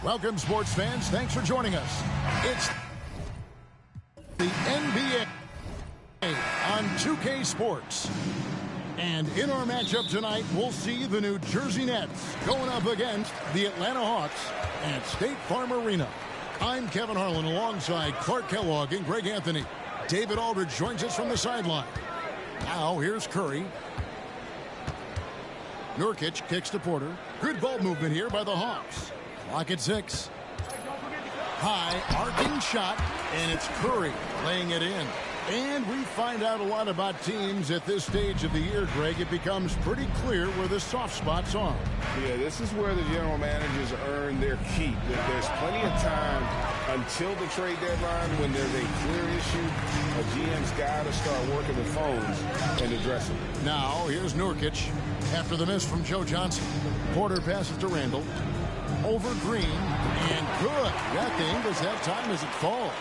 Welcome, sports fans. Thanks for joining us. It's the NBA on 2K Sports. And in our matchup tonight, we'll see the New Jersey Nets going up against the Atlanta Hawks at State Farm Arena. I'm Kevin Harlan alongside Clark Kellogg and Greg Anthony. David Aldridge joins us from the sideline. Now here's Curry. Nurkic kicks to Porter. Good ball movement here by the Hawks. Clock at 6. High arcing shot, and it's Curry laying it in. And we find out a lot about teams at this stage of the year, Greg. It becomes pretty clear where the soft spots are. Yeah, this is where the general managers earn their keep. There's plenty of time until the trade deadline when there's a clear issue. A GM's got to start working the phones and address it. Now, here's Nurkic after the miss from Joe Johnson. Porter passes to Randall. Over Green, and good. Got the Ingles have time as it falls.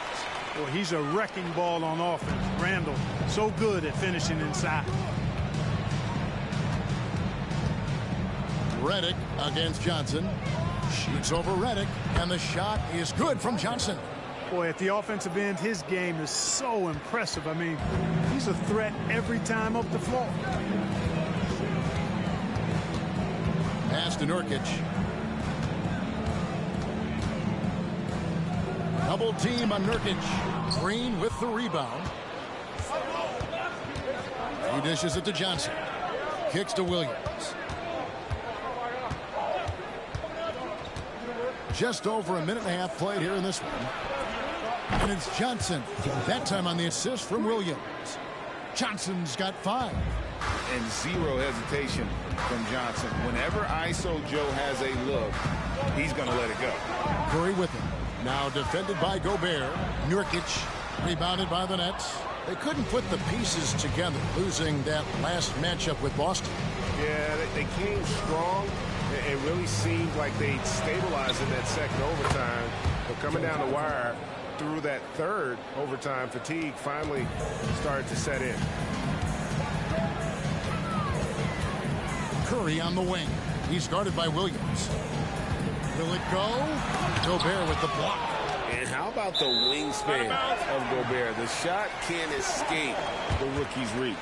Well, he's a wrecking ball on offense. Randall, so good at finishing inside. Redick against Johnson. Shoots over Redick, and the shot is good from Johnson. Boy, at the offensive end, his game is so impressive. I mean, he's a threat every time up the floor. Pass to Nurkic. Double team on Nurkic. Green with the rebound. He dishes it to Johnson. Kicks to Williams. Just over a minute and a half played here in this one. And it's Johnson. That time on the assist from Williams. Johnson's got 5. And zero hesitation from Johnson. Whenever ISO Joe has a look, he's going to let it go. Curry with him. Now defended by Gobert. Nurkic rebounded by the Nets. They couldn't put the pieces together, losing that last matchup with Boston. Yeah, they came strong. It really seemed like they'd stabilized in that second overtime. But coming down the wire through that third overtime, fatigue finally started to set in. Curry on the wing. He's guarded by Williams. Will it go? Gobert with the block. And how about the wingspan of Gobert? The shot can't escape the rookie's reach.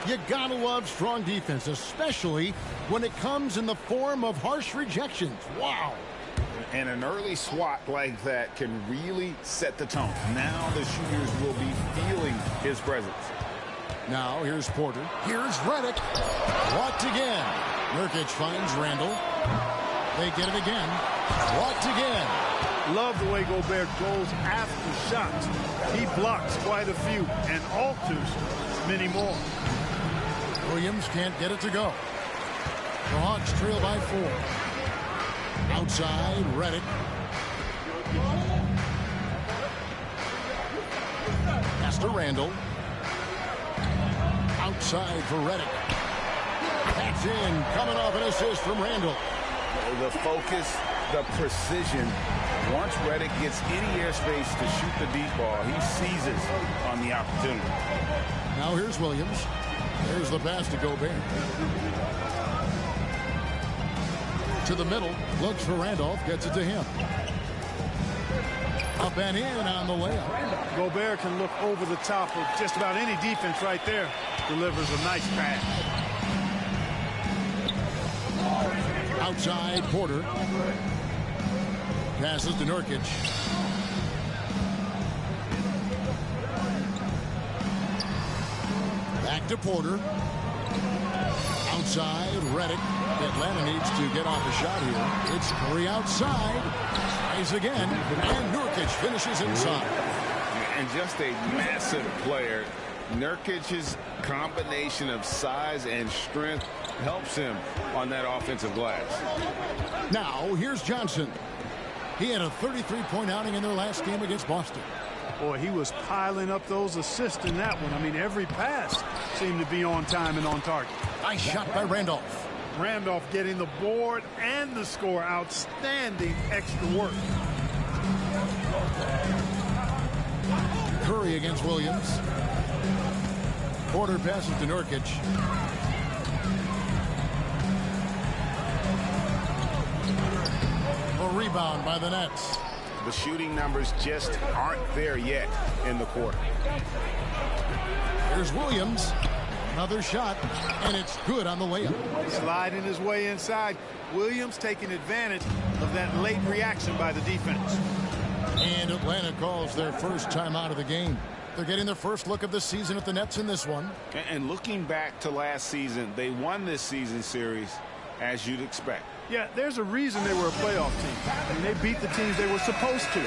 You gotta love strong defense, especially when it comes in the form of harsh rejections. Wow. And an early swat like that can really set the tone. Now the shooters will be feeling his presence. Now here's Porter. Here's Redick. Blocked again. Nurkic finds Randall. They get it again. Blocked again. Love the way Gobert goes after shots. He blocks quite a few and alters many more. Williams can't get it to go. The Hawks trail by 4. Outside, Redick. Pass to Randall. Outside for Redick. That's in. Coming off an assist from Randall. The focus, the precision. Once Redick gets any airspace to shoot the deep ball, he seizes on the opportunity. Now here's Williams. There's the pass to Gobert. To the middle. Looks for Randolph. Gets it to him. Up and in on the layup. Gobert can look over the top of just about any defense right there. Delivers a nice pass. Outside, Porter. Passes to Nurkic. Back to Porter. Outside, Redick. Atlanta needs to get off a shot here. It's Curry outside. Tries again. And Nurkic finishes inside. And just a massive player. Nurkic's combination of size and strength helps him on that offensive glass. Now, here's Johnson. He had a 33-point outing in their last game against Boston. Boy, he was piling up those assists in that one. I mean, every pass seemed to be on time and on target. Nice shot by Randolph. Randolph getting the board and the score. Outstanding extra work. Curry against Williams. Porter passes to Nurkic. A rebound by the Nets. The shooting numbers just aren't there yet in the quarter. Here's Williams. Another shot, and it's good on the layup. Sliding his way inside. Williams taking advantage of that late reaction by the defense. And Atlanta calls their first time out of the game. They're getting their first look of the season at the Nets in this one. And looking back to last season, they won this season series as you'd expect. Yeah, there's a reason they were a playoff team. I mean, they beat the teams they were supposed to.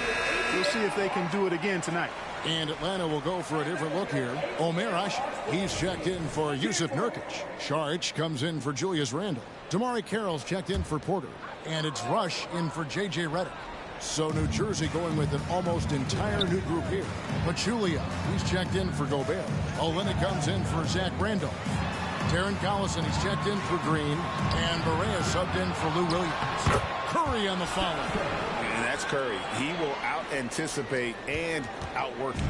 We'll see if they can do it again tonight. And Atlanta will go for a different look here. Omer Asher, he's checked in for Yusuf Nurkic. Saric comes in for Julius Randle. Damari Carroll's checked in for Porter. And it's Rush in for J.J. Redick. So New Jersey going with an almost entire new group here. Pachulia, he's checked in for Gobert. Olynyk comes in for Zach Randolph. Darren Collison, he's checked in for Green. And Barea subbed in for Lou Williams. Curry on the foul. And that's Curry. He will out-anticipate and outwork him.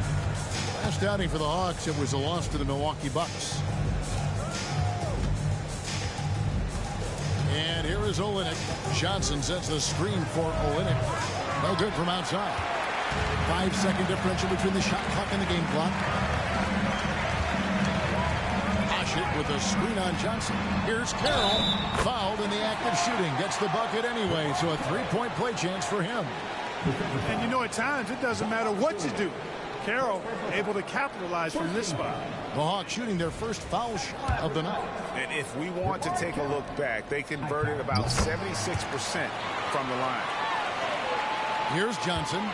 Last outing for the Hawks, it was a loss to the Milwaukee Bucks. And here is Olynyk. Johnson sets the screen for Olynyk. No good from outside. 5-second differential between the shot clock and the game clock. Ashit with a screen on Johnson. Here's Carroll. Fouled in the act of shooting. Gets the bucket anyway, so a three-point play chance for him. And you know, at times, it doesn't matter what you do. Carroll able to capitalize from this spot. The Hawks shooting their first foul shot of the night. And if we want to take a look back, they converted about 76% from the line. Here's Johnson.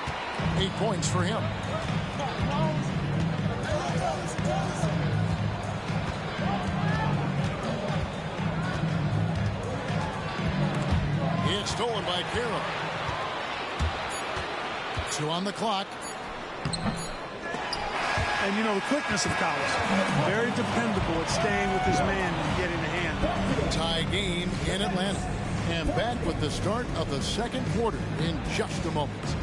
8 points for him. It's stolen by Carroll. 2 on the clock. And, you know, the quickness of Collison. Very dependable at staying with his man and getting the hand. Tie game in Atlanta. And back with the start of the second quarter in just a moment.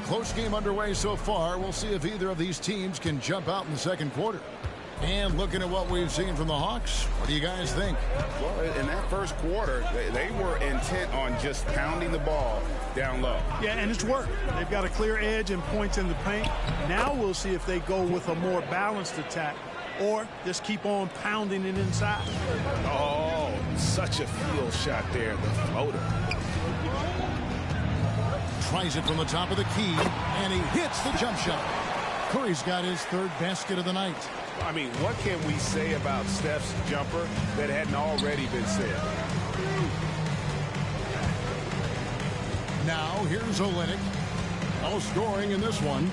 Close game underway so far. We'll see if either of these teams can jump out in the second quarter. And looking at what we've seen from the Hawks, what do you guys think? Well, in that first quarter, they were intent on just pounding the ball down low. Yeah, and it's worked. They've got a clear edge and points in the paint. Now we'll see if they go with a more balanced attack or just keep on pounding it inside. Oh, such a field shot there, the floater. Tries it from the top of the key, and he hits the jump shot. Curry's got his third basket of the night. I mean, what can we say about Steph's jumper that hadn't already been said? Now here's Olynyk. No scoring in this one.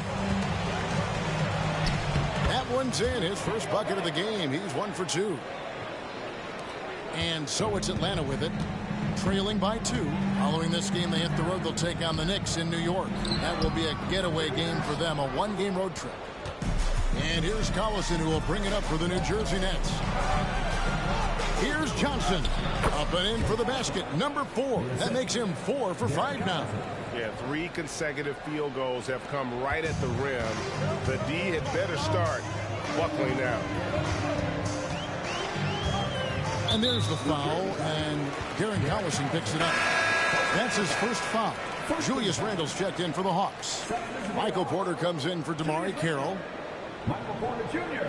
That one's in. His first bucket of the game. He's 1 for 2. And so it's Atlanta with it, trailing by 2. Following this game, they hit the road. They'll take on the Knicks in New York. That will be a getaway game for them, a one-game road trip. And here's Collison, who will bring it up for the New Jersey Nets. Here's Johnson. Up and in for the basket. Number 4. That makes him 4 for 5 now. Yeah, 3 consecutive field goals have come right at the rim. The D had better start buckling down. And there's the foul, and Darren Collison picks it up. That's his first foul. Julius Randle's checked in for the Hawks. Michael Porter comes in for DeMarre Carroll. Michael Porter Jr.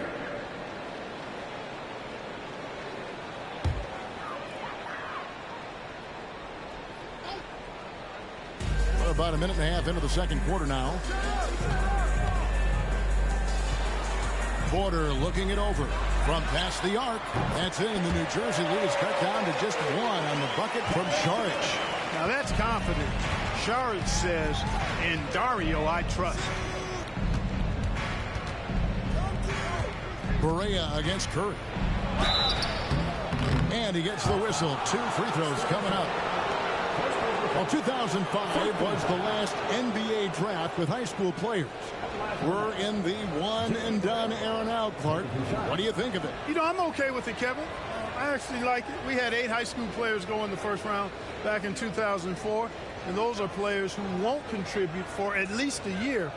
We're about a minute and a half into the second quarter now. Porter looking it over from past the arc. That's in. The New Jersey lead is cut down to just 1 on the bucket from Šarić. Now that's confident. Šarić says, in Dario, I trust. Barea against Curry. And he gets the whistle. 2 free throws coming up. Well, 2005 was the last NBA draft with high school players. We're in the one-and-done era now, Clark. What do you think of it? You know, I'm okay with it, Kevin. I actually like it. We had 8 high school players go in the first round back in 2004, and those are players who won't contribute for at least a year.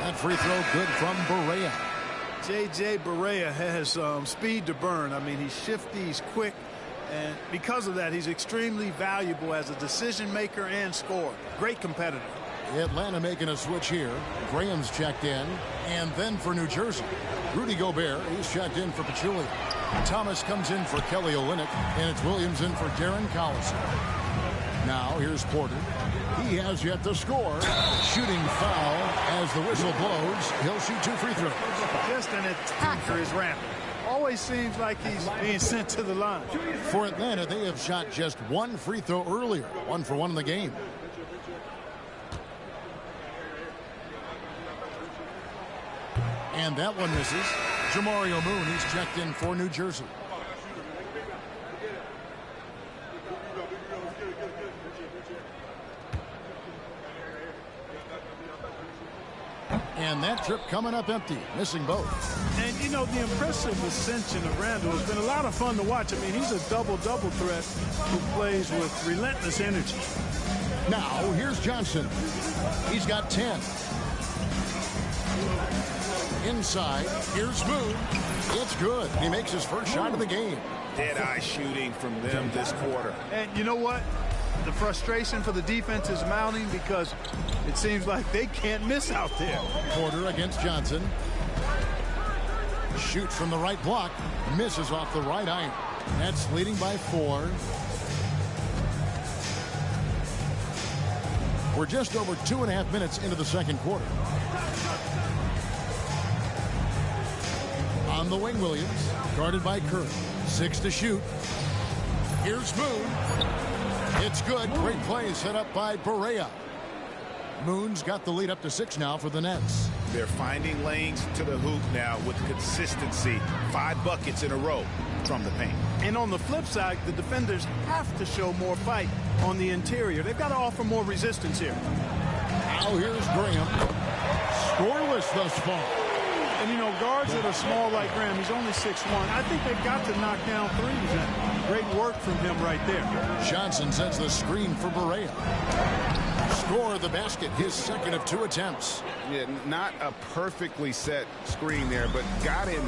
That free throw good from Barea. J.J. Barea has speed to burn. I mean, he's shifty, he's quick, and because of that, he's extremely valuable as a decision maker and scorer. Great competitor. Atlanta making a switch here. Graham's checked in. And then for New Jersey, Rudy Gobert. He's checked in for Pachulia. Thomas comes in for Kelly Olynyk. And it's Williams in for Darren Collison. Now here's Porter. He has yet to score. Shooting foul as the whistle blows. He'll shoot 2 free throws. Just an attacker is rampant. Always seems like he's being sent to the line. For Atlanta, they have shot just 1 free throw earlier. 1 for 1 in the game. And that one misses. Jamario Moon, he's checked in for New Jersey. And that trip coming up empty, missing both. And, you know, the impressive ascension of Randle has been a lot of fun to watch. I mean, he's a double-double threat who plays with relentless energy. Now, here's Johnson. He's got 10. Inside, here's Moon. It's good. He makes his first shot of the game. Dead-eye shooting from them this quarter. And you know what? The frustration for the defense is mounting because it seems like they can't miss out there. Porter against Johnson. Shoots from the right block. Misses off the right iron. Nets leading by 4. We're just over 2.5 minutes into the second quarter. On the wing, Williams. Guarded by Curry. 6 to shoot. Here's Moon. It's good. Great play set up by Barea. Moon's got the lead up to 6 now for the Nets. They're finding lanes to the hoop now with consistency. 5 buckets in a row from the paint. And on the flip side, the defenders have to show more fight on the interior. They've got to offer more resistance here. Now here's Graham. Scoreless thus far. And, you know, guards that are small like Graham, he's only 6'1". I think they've got to knock down threes. And great work from him right there. Johnson sets the screen for Barea. score the basket, his second of 2 attempts. Yeah, not a perfectly set screen there, but got in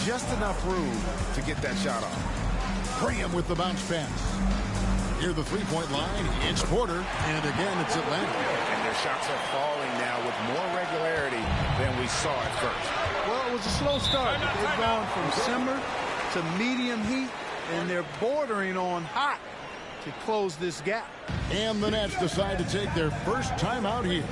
just enough room to get that shot off. Graham with the bounce pass. Near the three-point line, it's Porter, and again it's Atlanta. And their shots are falling now with more regularity than we saw at first. Well, it was a slow start, but they've gone from simmer to medium heat, and they're bordering on hot to close this gap. And the Nets decide to take their first time out here.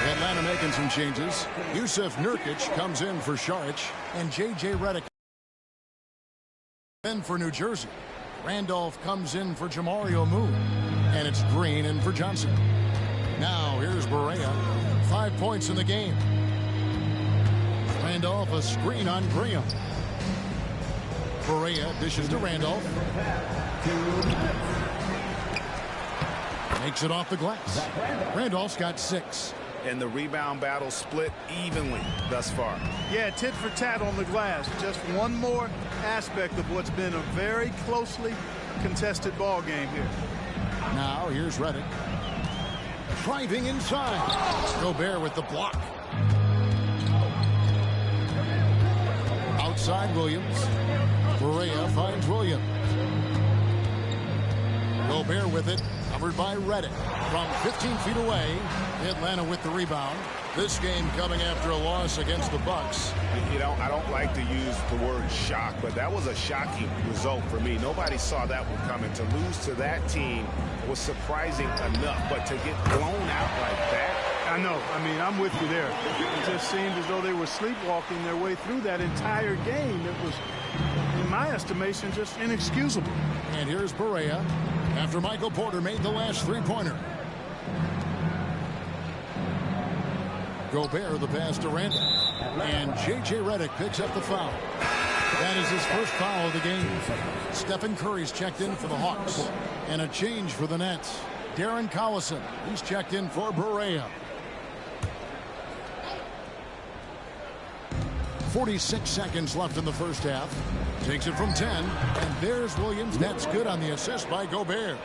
Atlanta making some changes. Yusuf Nurkic comes in for Šarić, and J.J. Redick in for New Jersey. Randolph comes in for Jamario Moon, and it's Green in for Johnson. Now here's Barea, 5 points in the game. Randolph a screen on Graham. Barea dishes to Randolph. Makes it off the glass. Randolph's got 6. And the rebound battle split evenly thus far. Yeah, tit for tat on the glass. Just one more aspect of what's been a very closely contested ball game here. Now here's Redick. Driving inside. Gobert with the block. Outside Williams. Barea finds Williams. Gobert with it. Covered by Redick. From 15 feet away, Atlanta with the rebound. This game coming after a loss against the Bucks. You know, I don't like to use the word shock, but that was a shocking result for me. Nobody saw that one coming. To lose to that team was surprising enough, but to get blown out like that. I know. I mean, I'm with you there. It just seemed as though they were sleepwalking their way through that entire game. It was, in my estimation, just inexcusable. And here's Barea after Michael Porter made the last three-pointer. Gobert the pass to Randall. And J.J. Redick picks up the foul. That is his first foul of the game. Stephen Curry's checked in for the Hawks. And a change for the Nets. Darren Collison, he's checked in for Barea. 46 seconds left in the first half. Takes it from 10. And there's Williams. That's good on the assist by Gobert.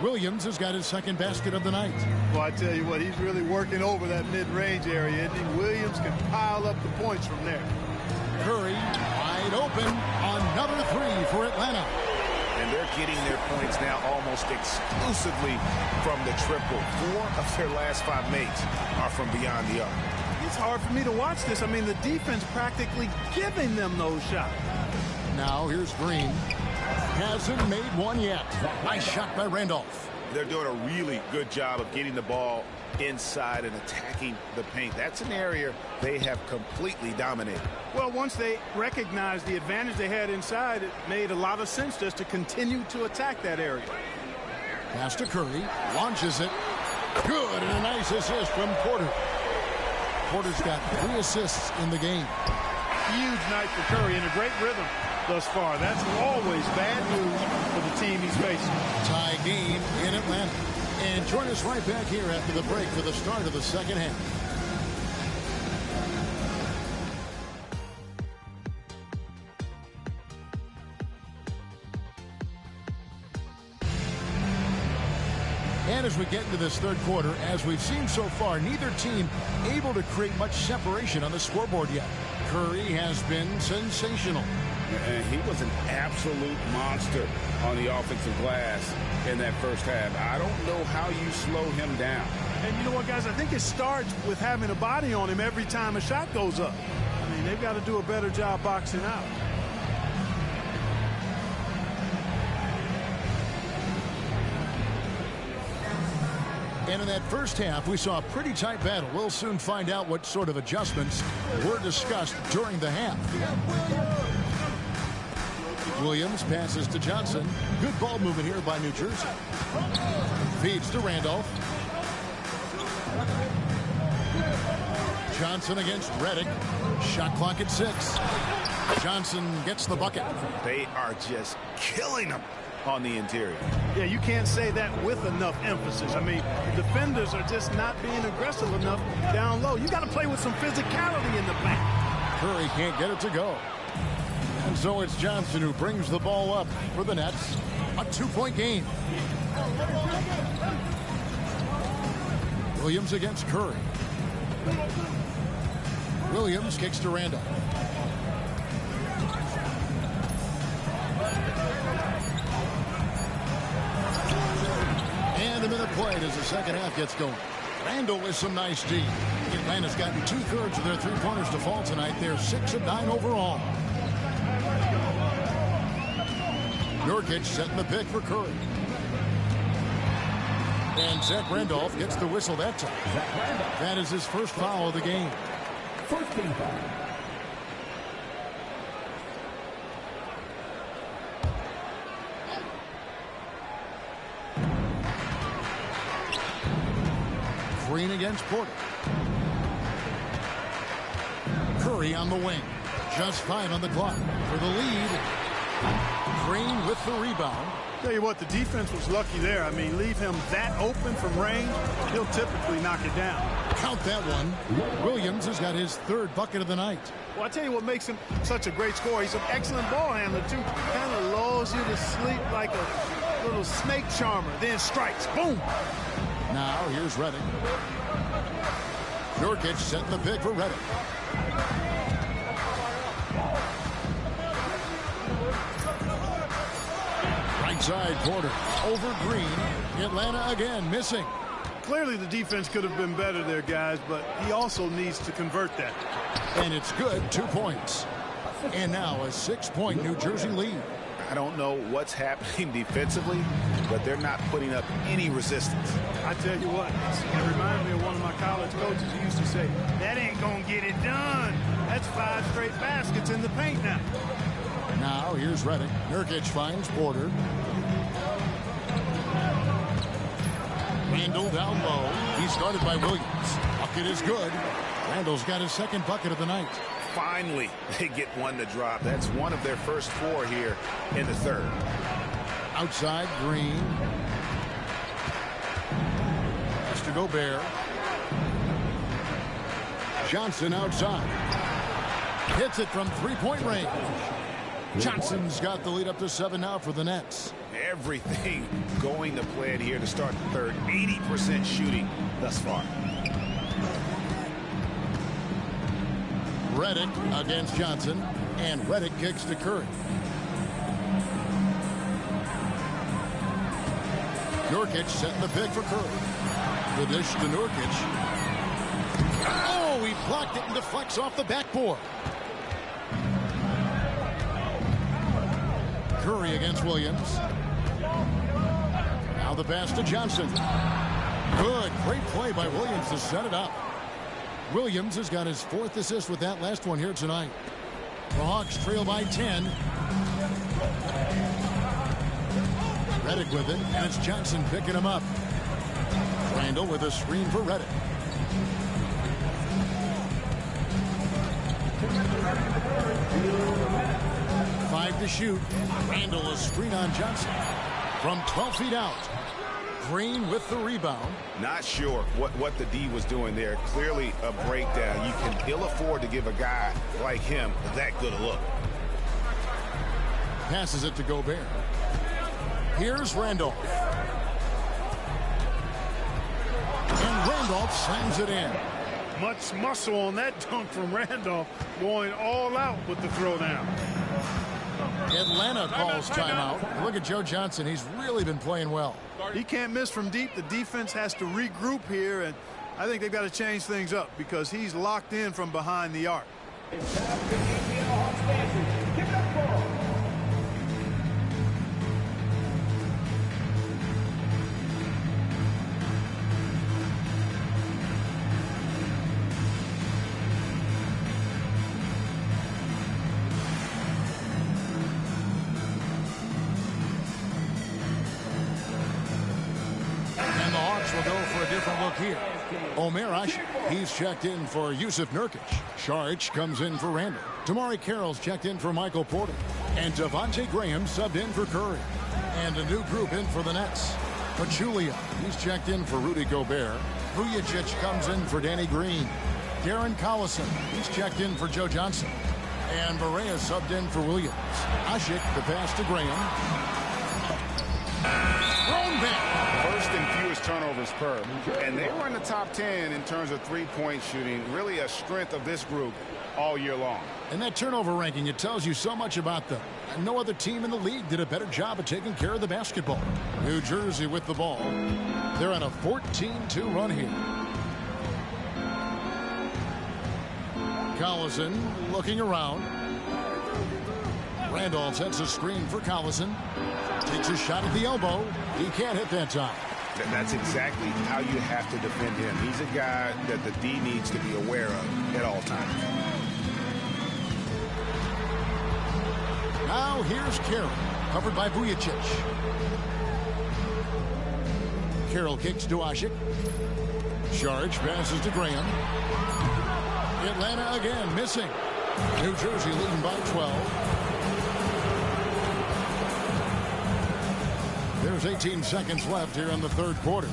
Williams has got his second basket of the night. Well, I tell you what, he's really working over that mid-range area, isn't he? Williams can pile up the points from there. Curry wide open. Another three for Atlanta. And they're getting their points now almost exclusively from the triple. 4 of their last 5 makes are from beyond the arc. It's hard for me to watch this. I mean, the defense practically giving them those shots. Now here's Green. Hasn't made one yet. Nice shot by Randolph. They're doing a really good job of getting the ball inside and attacking the paint. That's an area they have completely dominated. Well, once they recognized the advantage they had inside, it made a lot of sense just to continue to attack that area. Pass to Curry. Launches it. Good, and a nice assist from Porter. Porter's got 3 assists in the game. Huge night for Curry and a great rhythm thus far. That's always bad news for the team he's facing. Tie game in Atlanta. And join us right back here after the break for the start of the second half. And as we get into this third quarter, as we've seen so far, neither team able to create much separation on the scoreboard yet. Curry has been sensational. And he was an absolute monster on the offensive glass in that first half. I don't know how you slow him down. And you know what, guys? I think it starts with having a body on him every time a shot goes up. I mean, they've got to do a better job boxing out. And in that first half, we saw a pretty tight battle. We'll soon find out what sort of adjustments were discussed during the half. Williams passes to Johnson. Good ball movement here by New Jersey. Feeds to Randolph. Johnson against Redick. Shot clock at 6. Johnson gets the bucket. They are just killing him on the interior. Yeah, you can't say that with enough emphasis. I mean, defenders are just not being aggressive enough down low. You got to play with some physicality in the back. Curry can't get it to go. And so it's Johnson who brings the ball up for the Nets. A 2-point game. Williams against Curry. Williams kicks to Randall. And a minute played as the second half gets going. Randall with some nice D. Atlanta's gotten 2/3 of their three-pointers to fall tonight. They're 6 of 9 overall. Nurkic setting the pick for Curry. And Zach Randolph gets the whistle that time. That is his first foul of the game. First team foul. Green against Porter. Curry on the wing. Just 5 on the clock for the lead. Green with the rebound. Tell you what, the defense was lucky there. I mean, leave him that open from range, he'll typically knock it down. Count that one. Williams has got his 3rd bucket of the night. Well, I tell you what makes him such a great scorer. He's an excellent ball handler, too. Kind of lulls you to sleep like a little snake charmer, then strikes. Boom! Now, here's Reddick. Nurkic setting the pick for Reddick. Right side, Porter. Over Green. Atlanta again missing. Clearly, the defense could have been better there, guys, but he also needs to convert that. And it's good. 2 points. And now a 6-point New Jersey lead. I don't know what's happening defensively, but they're not putting up any resistance. I tell you what, it reminds me of one of my college coaches who used to say, that ain't gonna get it done. That's 5 straight baskets in the paint now. Now here's Reddick. Nurkic finds Porter. Randall down low. He's guarded by Williams. Bucket is good. Randall's got his 2nd bucket of the night. Finally, they get one to drop. That's one of their first 4 here in the 3rd. Outside, Green. Mr. Gobert. Johnson outside. Hits it from 3-point range. Johnson's got the lead up to 7 now for the Nets. Everything going to plan here to start the 3rd. 80% shooting thus far. Reddick against Johnson, and Reddick kicks to Curry. Nurkic setting the pick for Curry. The dish to Nurkic. Oh, he blocked it and deflects off the backboard. Curry against Williams. Now the pass to Johnson. Good, great play by Williams to set it up. Williams has got his 4th assist with that last one here tonight. The Hawks trail by 10. Reddick with it, and it's Johnson picking him up. Randall with a screen for Reddick. Five to shoot. Randall a screen on Johnson from 12 feet out. Green with the rebound. Not sure what the D was doing there. Clearly a breakdown. You can ill afford to give a guy like him that good a look. Passes it to Gobert. Here's Randolph. And Randolph slams it in. Much muscle on that dunk from Randolph, going all out with the throwdown. Atlanta calls timeout. Look at Joe Johnson. He's really been playing well. He can't miss from deep. The defense has to regroup here, and I think they've got to change things up because he's locked in from behind the arc. It's time for the MKFL Hawks dancers. Give it up for them. Will go for a different look here. Omer Ash, he's checked in for Yusuf Nurkic. Saric comes in for Randall. Tamari Carroll's checked in for Michael Porter. And Devontae Graham subbed in for Curry. And a new group in for the Nets. Pachulia, he's checked in for Rudy Gobert. Vujacic comes in for Danny Green. Darren Collison, he's checked in for Joe Johnson. And Barea subbed in for Williams. Ashik, the pass to Graham. Thrown back. First and fewest turnovers per. And they were in the top 10 in terms of three-point shooting. Really a strength of this group all year long. And that turnover ranking, it tells you so much about them. And no other team in the league did a better job of taking care of the basketball. New Jersey with the ball. They're on a 14-2 run here. Collison looking around. Randolph sets a screen for Collison. Takes a shot at the elbow. He can't hit that time. That's exactly how you have to defend him. He's a guy that the D needs to be aware of at all times. Now here's Carroll, covered by Vujacic. Carroll kicks to Ashik. Sharge passes to Graham. Atlanta again missing. New Jersey leading by 12. There's 18 seconds left here in the third quarter.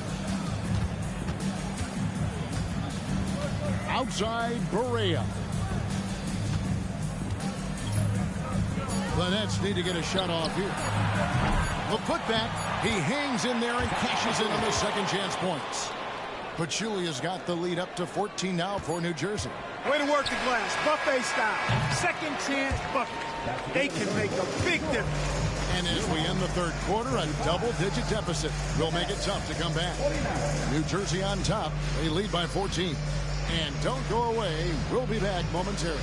Outside Barea. The Nets need to get a shot off here. The putback. He hangs in there and cashes in on the second chance points. Pachulia's got the lead up to 14 now for New Jersey. Way to work the glass. Buffet style. Second chance bucket. They can make a big difference. And as we end the third quarter, a double-digit deficit will make it tough to come back. New Jersey on top. They lead by 14. And don't go away. We'll be back momentarily.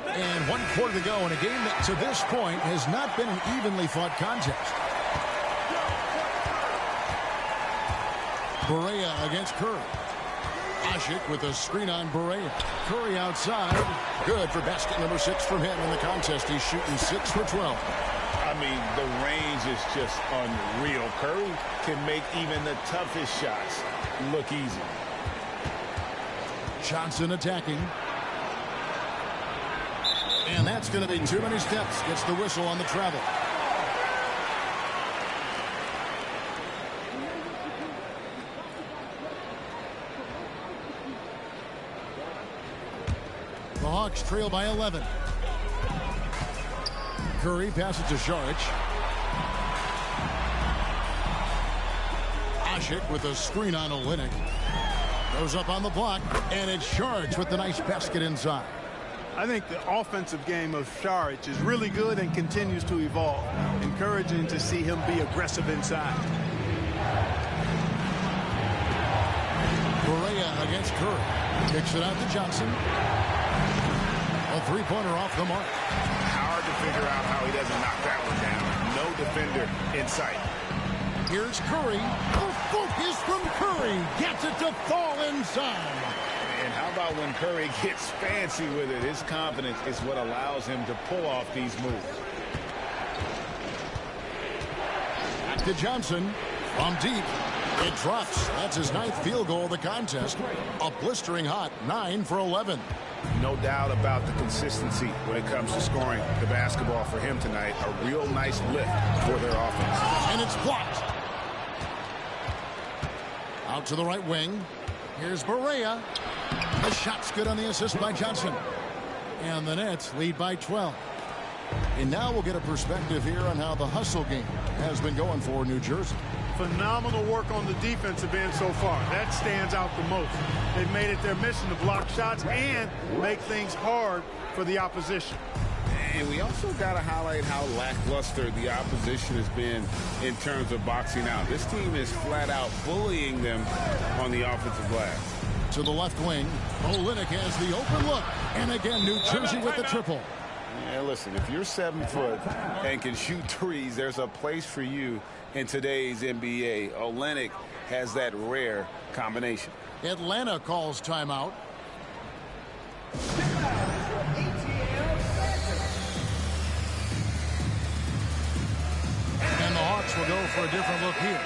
And 1 quarter to go in a game that to this point has not been an evenly fought contest. Barea against Curry. Ashik with a screen on Barea. Curry outside. Good for basket number 6 from him in the contest. He's shooting 6 for 12. I mean, the range is just unreal. Curry can make even the toughest shots look easy. Johnson attacking. And that's going to be too many steps. Gets the whistle on the travel. The Hawks trail by 11. Curry passes to Saric. Ashik with a screen on Olynyk. Goes up on the block, and it's Saric with the nice basket inside. I think the offensive game of Saric is really good and continues to evolve. Encouraging to see him be aggressive inside. Barea against Curry. Kicks it out to Johnson. A three-pointer off the mark. Hard to figure out how he doesn't knock that one down. No defender in sight. Here's Curry. The focus from Curry. Gets it to fall inside. And how about when Curry gets fancy with it? His confidence is what allows him to pull off these moves. Back to Johnson. From deep. It drops. That's his 9th field goal of the contest. A blistering hot 9 for 11. No doubt about the consistency when it comes to scoring the basketball for him tonight. A real nice lift for their offense. And it's blocked. Out to the right wing. Here's Barea. The shot's good on the assist by Johnson. And the Nets lead by 12. And now we'll get a perspective here on how the hustle game has been going for New Jersey. Phenomenal work on the defensive end so far. That stands out the most. They've made it their mission to block shots and make things hard for the opposition. And we also got to highlight how lackluster the opposition has been in terms of boxing out. This team is flat out bullying them on the offensive glass. To the left wing, Olynyk has the open look. And again, New Jersey with the triple. Yeah, listen, if you're 7 foot and can shoot threes, there's a place for you in today's NBA. Olynyk has that rare combination. Atlanta calls timeout. And the Hawks will go for a different look here.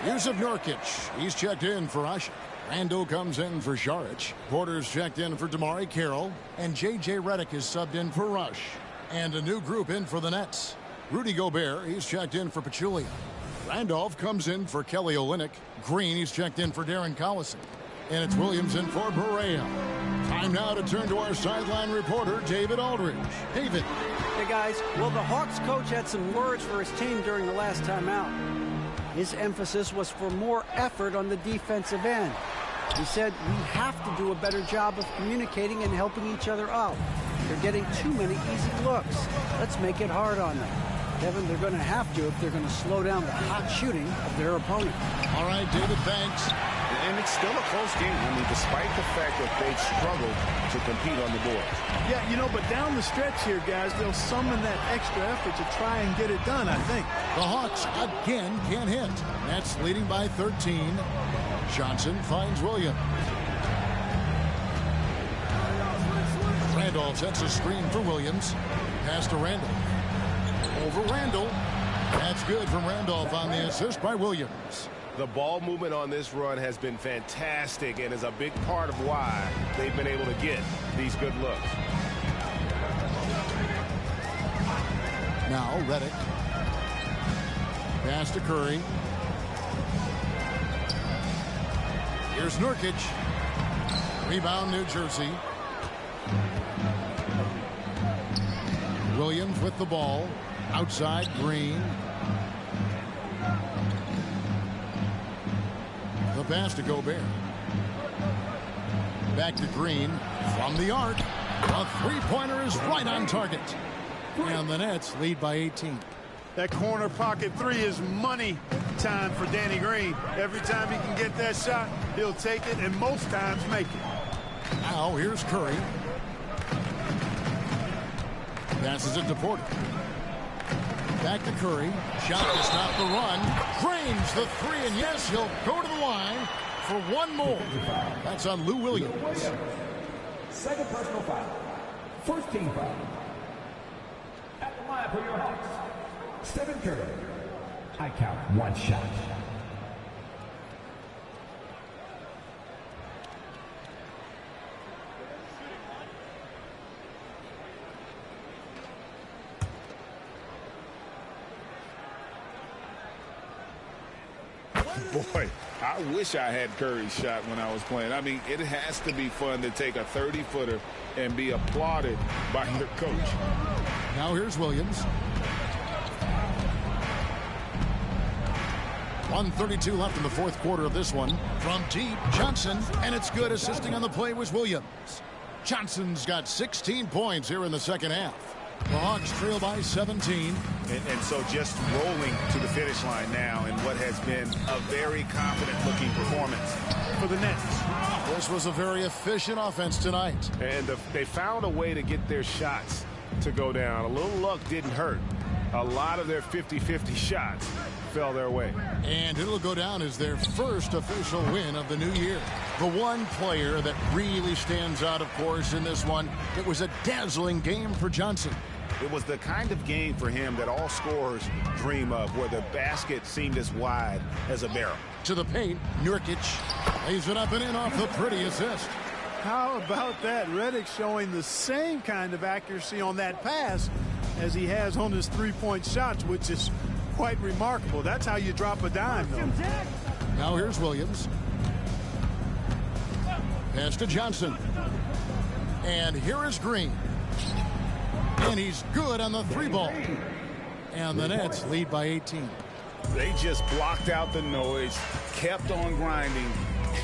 Yusuf Nurkic, he's checked in for Usher. Randall comes in for Šarić. Porter's checked in for Damari Carroll. And J.J. Redick is subbed in for Rush. And a new group in for the Nets. Rudy Gobert, he's checked in for Pachulia. Randolph comes in for Kelly Olynyk. Green, he's checked in for Darren Collison. And it's Williams in for Barea. Time now to turn to our sideline reporter, David Aldridge. David. Hey, guys. Well, the Hawks coach had some words for his team during the last time out. His emphasis was for more effort on the defensive end. He said we have to do a better job of communicating and helping each other out. They're getting too many easy looks. Let's make it hard on them. Kevin, they're going to have to if they're going to slow down the hot shooting of their opponent. All right, David, thanks. And it's still a close game. I mean, despite the fact that they've struggled to compete on the board. Yeah, you know, but down the stretch here, guys, they'll summon that extra effort to try and get it done, I think. The Hawks again can't hit. Nets leading by 13. Johnson finds Williams. Randolph sets a screen for Williams. Pass to Randolph. Over Randall. That's good from Randolph on the assist by Williams. The ball movement on this run has been fantastic and is a big part of why they've been able to get these good looks. Now Redick. Pass to Curry. Here's Nurkic. Rebound New Jersey. Williams with the ball. Outside Green. The pass to Gobert. Back to Green. From the arc. A three-pointer is right on target. And the Nets lead by 18. That corner pocket three is money time for Danny Green. Every time he can get that shot, he'll take it and most times make it. Now here's Curry. Passes it to Porter. Back to Curry. Shot to stop the run. Drains the three, and yes, he'll go to the line for one more. That's on Lou Williams. Second personal foul. First team foul. At the line for your Hawks, Stephen Curry. I count one shot. Boy, I wish I had Curry's shot when I was playing. I mean, it has to be fun to take a 30-footer and be applauded by your coach. Now here's Williams. 1:32 left in the fourth quarter of this one. From deep, Johnson, and it's good. Assisting on the play was Williams. Johnson's got 16 points here in the second half. The Hawks trail by 17. And so just rolling to the finish line now in what has been a very confident-looking performance For the Nets. This was a very efficient offense tonight. And they found a way to get their shots to go down. A little luck didn't hurt. A lot of their 50-50 shots fell their way. And it'll go down as their first official win of the new year. The one player that really stands out, of course, in this one, it was a dazzling game for Johnson. It was the kind of game for him that all scorers dream of, where the basket seemed as wide as a barrel. To the paint, Nurkic lays it up and in off the pretty assist. How about that? Redick showing the same kind of accuracy on that pass as he has on his three-point shots, which is quite remarkable. That's how you drop a dime, though. Now here's Williams. Pass to Johnson. And here is Green. And he's good on the three ball. And the Nets lead by 18. They just blocked out the noise, kept on grinding,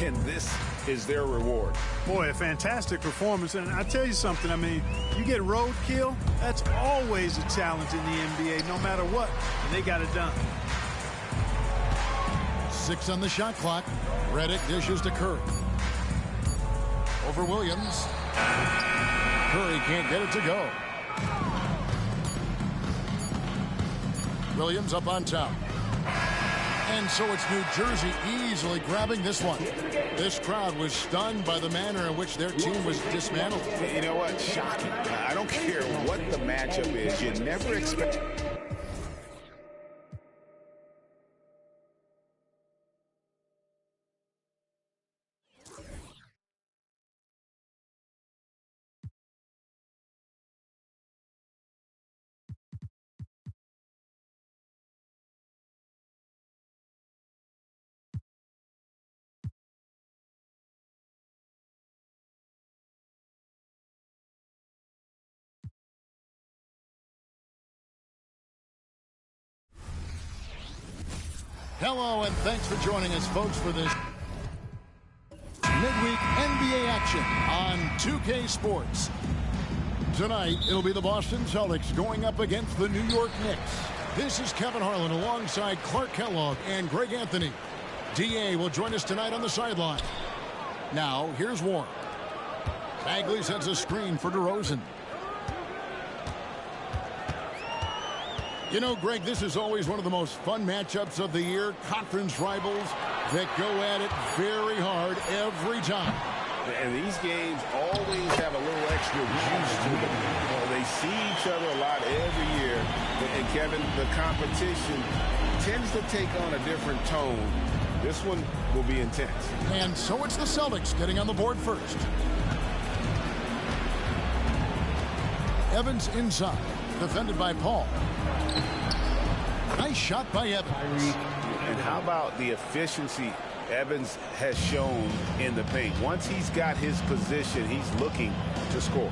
and this is their reward. Boy, a fantastic performance. And I tell you something, I mean, you get roadkill, that's always a challenge in the NBA, no matter what. And they got it done. 6 on the shot clock. Redick dishes to Curry. Over Williams. Curry can't get it to go. Williams up on top. And so it's New Jersey easily grabbing this one. This crowd was stunned by the manner in which their team was dismantled. You know what? Shocking. I don't care what the matchup is. You never expect... Hello, and thanks for joining us, folks, for this midweek NBA action on 2K Sports. Tonight, it'll be the Boston Celtics going up against the New York Knicks. This is Kevin Harlan alongside Clark Kellogg and Greg Anthony. D.A. will join us tonight on the sideline. Now, here's Warren. Bagley sets a screen for DeRozan. You know, Greg, this is always one of the most fun matchups of the year. Conference rivals that go at it very hard every time. And these games always have a little extra juice to them. They see each other a lot every year. And, Kevin, the competition tends to take on a different tone. This one will be intense. And so it's the Celtics getting on the board first. Evans inside, defended by Paul. Nice shot by Evans. And how about the efficiency Evans has shown in the paint? Once he's got his position, he's looking to score.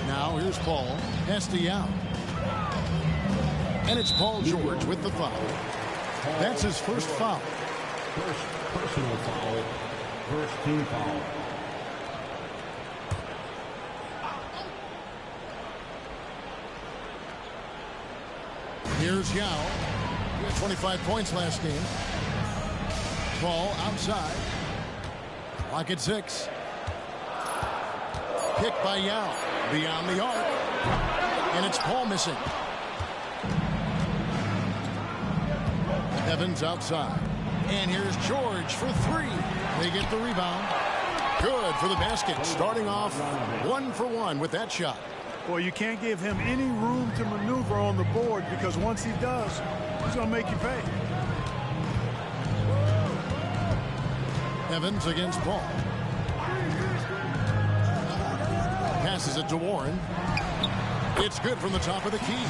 Now here's Paul. Estiao. And it's Paul George with the foul. That's his first foul. First personal foul. First team foul. Here's Yao. He had 25 points last game. Paul outside. Lock at 6. Pick by Yao. Beyond the arc. And it's Paul missing. Evans outside. And here's George for 3. They get the rebound. Good for the basket. Starting off 1 for 1 with that shot. Well, you can't give him any room to maneuver on the board because once he does, he's going to make you pay. Evans against Paul. Passes it to Warren. It's good from the top of the key.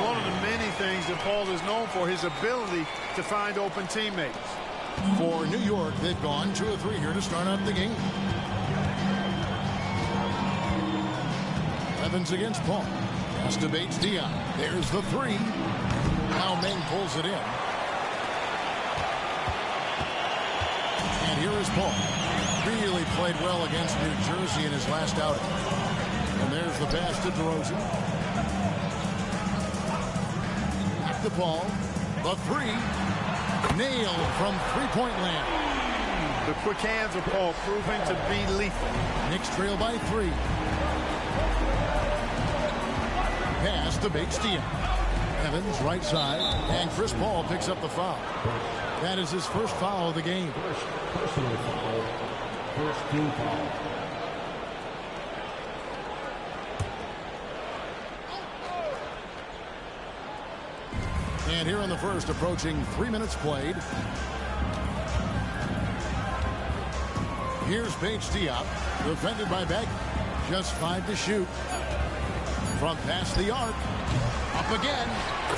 One of the many things that Paul is known for, his ability to find open teammates. For New York, they've gone 2 of 3 here to start out the game. Evans against Paul. Pass to Bates Dion. There's the 3. Now Meng pulls it in. And here is Paul. Really played well against New Jersey in his last outing. And there's the pass to DeRozan. Back to Paul. The 3. Nailed from three-point land. The quick hands of Paul proving to be lethal. Knicks trail by 3. Pass to Bates Dion. Evans right side. And Chris Paul picks up the foul. That is his first foul of the game. First personal foul. First team foul. And here in the first, approaching 3 minutes played. Here's Bates Diop, defended by Beck. Just 5 to shoot. From past the arc. Up again.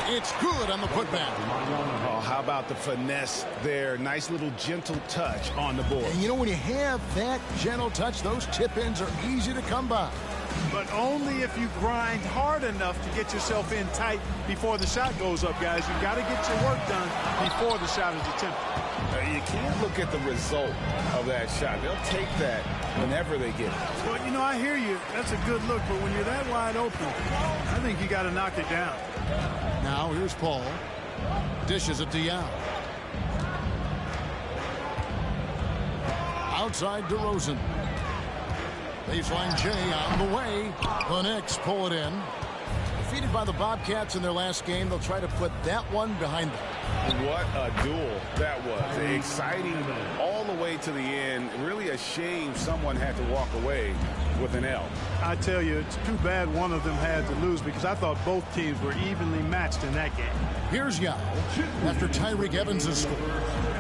It's good on the putback. Oh, how about the finesse there? Nice little gentle touch on the board. And you know, when you have that gentle touch, those tip-ins are easy to come by. But only if you grind hard enough to get yourself in tight before the shot goes up, guys. You've got to get your work done before the shot is attempted. You can't look at the result of that shot. They'll take that whenever they get it. Well, you know, I hear you. That's a good look. But when you're that wide open, I think you got to knock it down. Now here's Paul. Dishes it to Yao. Outside DeRozan. Baseline J out of the way. The Knicks pull it in. Defeated by the Bobcats in their last game, they'll try to put that one behind them. What a duel that was. Exciting all the way to the end. Really a shame someone had to walk away with an L. I tell you, it's too bad one of them had to lose because I thought both teams were evenly matched in that game. Here's Yao after Tyreek Evans has scored.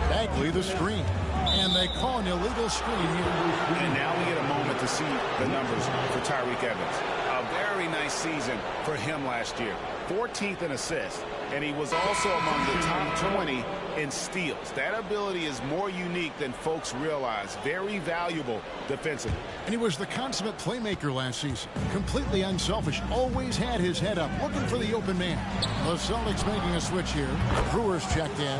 Bagley the screen. And they call an illegal screen here. And now we get a moment to see the numbers for Tyreek Evans. A very nice season for him last year. 14th in assists. And he was also among the top 20 in steals. That ability is more unique than folks realize. Very valuable defensively. And he was the consummate playmaker last season. Completely unselfish. Always had his head up, looking for the open man. The Celtics making a switch here. Brewers checked in.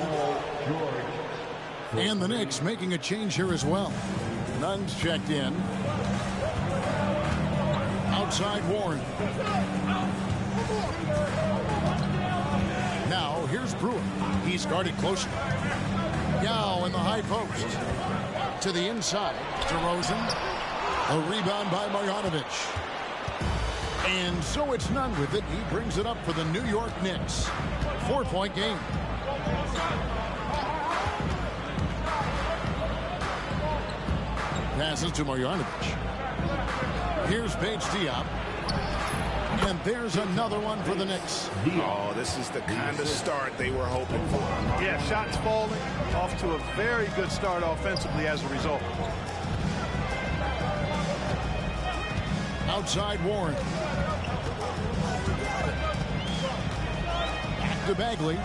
And the Knicks making a change here as well. Nunn's checked in. Outside Warren. Now here's Brewer. He's guarded closely. Yao in the high post. To the inside. DeRozan. A rebound by Marjanovic. And so it's Nunn with it. He brings it up for the New York Knicks. 4-point game. Passes to Marjanovic. Here's Paige Diop. And there's another one for the Knicks. Oh, this is the kind of start they were hoping for. Yeah, shots falling. Off to a very good start offensively as a result. Outside Warren. Back to Bagley.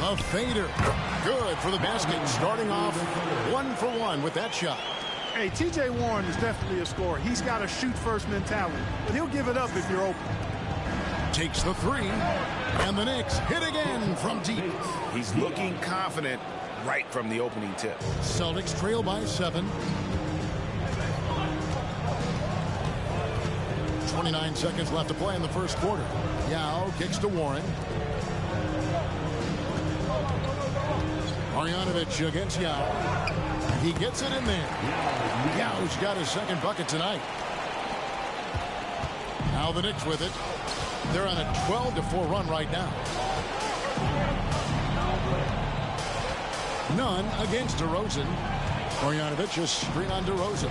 A fader. Good for the basket. Starting off 1 for 1 with that shot. Hey, T.J. Warren is definitely a scorer. He's got a shoot-first mentality, but he'll give it up if you're open. Takes the three, and the Knicks hit again from deep. He's looking confident right from the opening tip. Celtics trail by 7. 29 seconds left to play in the first quarter. Yao kicks to Warren. Marjanovic against Yao. He gets it in there. Yao's got his second bucket tonight. Now the Knicks with it. They're on a 12-4 run right now. Nunn against DeRozan. Marjanovic just screen on DeRozan.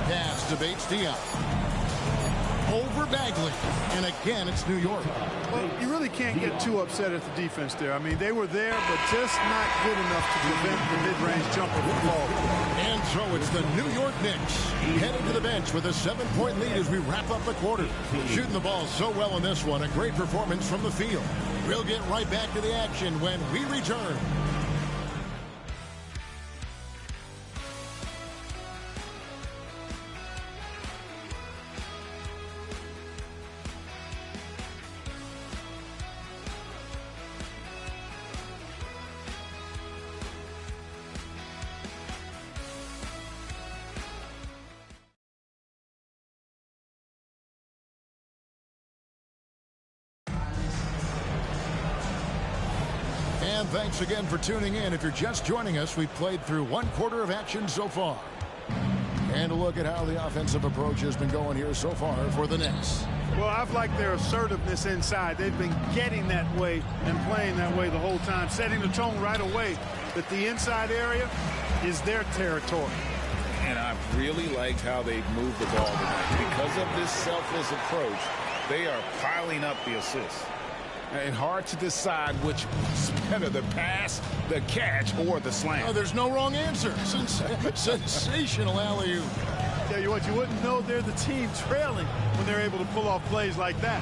Pass to Bates Diop. Over Bagley. And again, it's New York. Well, you really can't get too upset at the defense there. I mean, they were there, but just not good enough to prevent the mid-range jumper from falling. And so it's the New York Knicks heading to the bench with a 7-point lead as we wrap up the quarter. Shooting the ball so well in this one. A great performance from the field. We'll get right back to the action when we return. And thanks again for tuning in. If you're just joining us, we've played through 1 quarter of action so far. And a look at how the offensive approach has been going here so far for the Knicks. Well, I've liked their assertiveness inside. They've been getting that way and playing that way the whole time, setting the tone right away that the inside area is their territory. And I've really liked how they've moved the ball tonight. Because of this selfless approach, they are piling up the assists. And hard to decide which is better, the pass, the catch, or the slam. Oh, there's no wrong answer. Sensational alley-oop. Tell you what, you wouldn't know they're the team trailing when they're able to pull off plays like that.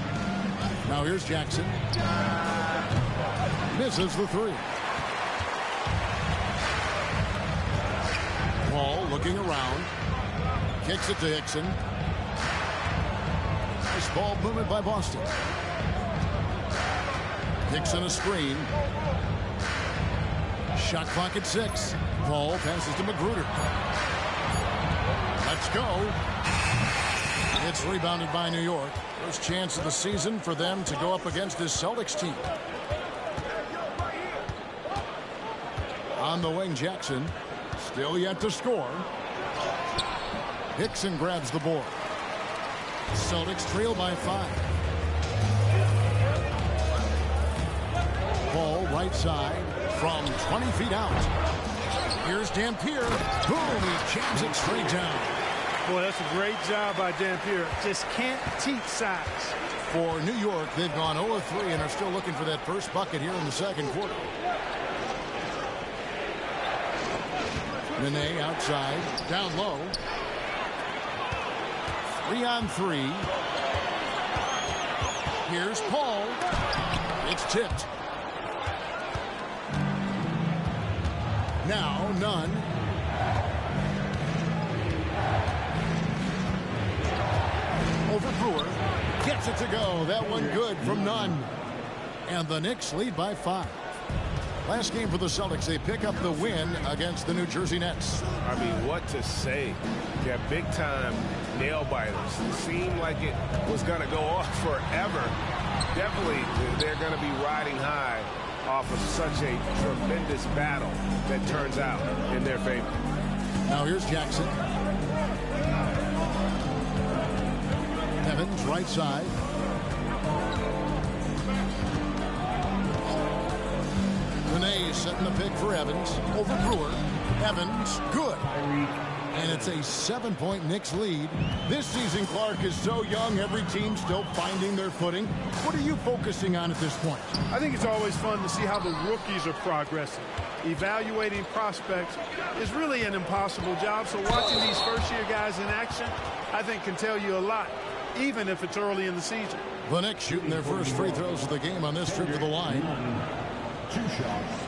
Now here's Jackson. Misses the three. Paul looking around. Kicks it to Hickson. Nice ball movement by Boston. Hickson a screen. Shot clock at 6. Paul passes to Magruder. Let's go. It's rebounded by New York. First chance of the season for them to go up against this Celtics team. On the wing, Jackson. Still yet to score. Hickson grabs the board. Celtics trail by 5. Ball right side from 20 feet out. Here's Dampier. Boom, he jams it straight down. Boy, that's a great job by Dampier. Just can't teach size. For New York, they've gone 0-3 and are still looking for that first bucket here in the second quarter. Nene outside, down low. 3-on-3. Here's Paul. It's tipped. Now Nunn. Over Brewer. Gets it to go. That one good from Nunn. And the Knicks lead by 5. Last game for the Celtics, they pick up the win against the New Jersey Nets. I mean, what to say? Yeah, big-time nail-biters. It seemed like it was going to go off forever. Definitely, they're going to be riding high off of such a tremendous battle that turns out in their favor. Now here's Jackson. Evans, right side. Nene setting the pick for Evans. Over Brewer. Evans, good. And it's a 7-point Knicks lead. This season, Clark, is so young. Every team still finding their footing. What are you focusing on at this point? I think it's always fun to see how the rookies are progressing. Evaluating prospects is really an impossible job. So watching these first-year guys in action, I think, can tell you a lot, even if it's early in the season. The Knicks shooting their first free throws of the game on this trip to the line. 2 shots.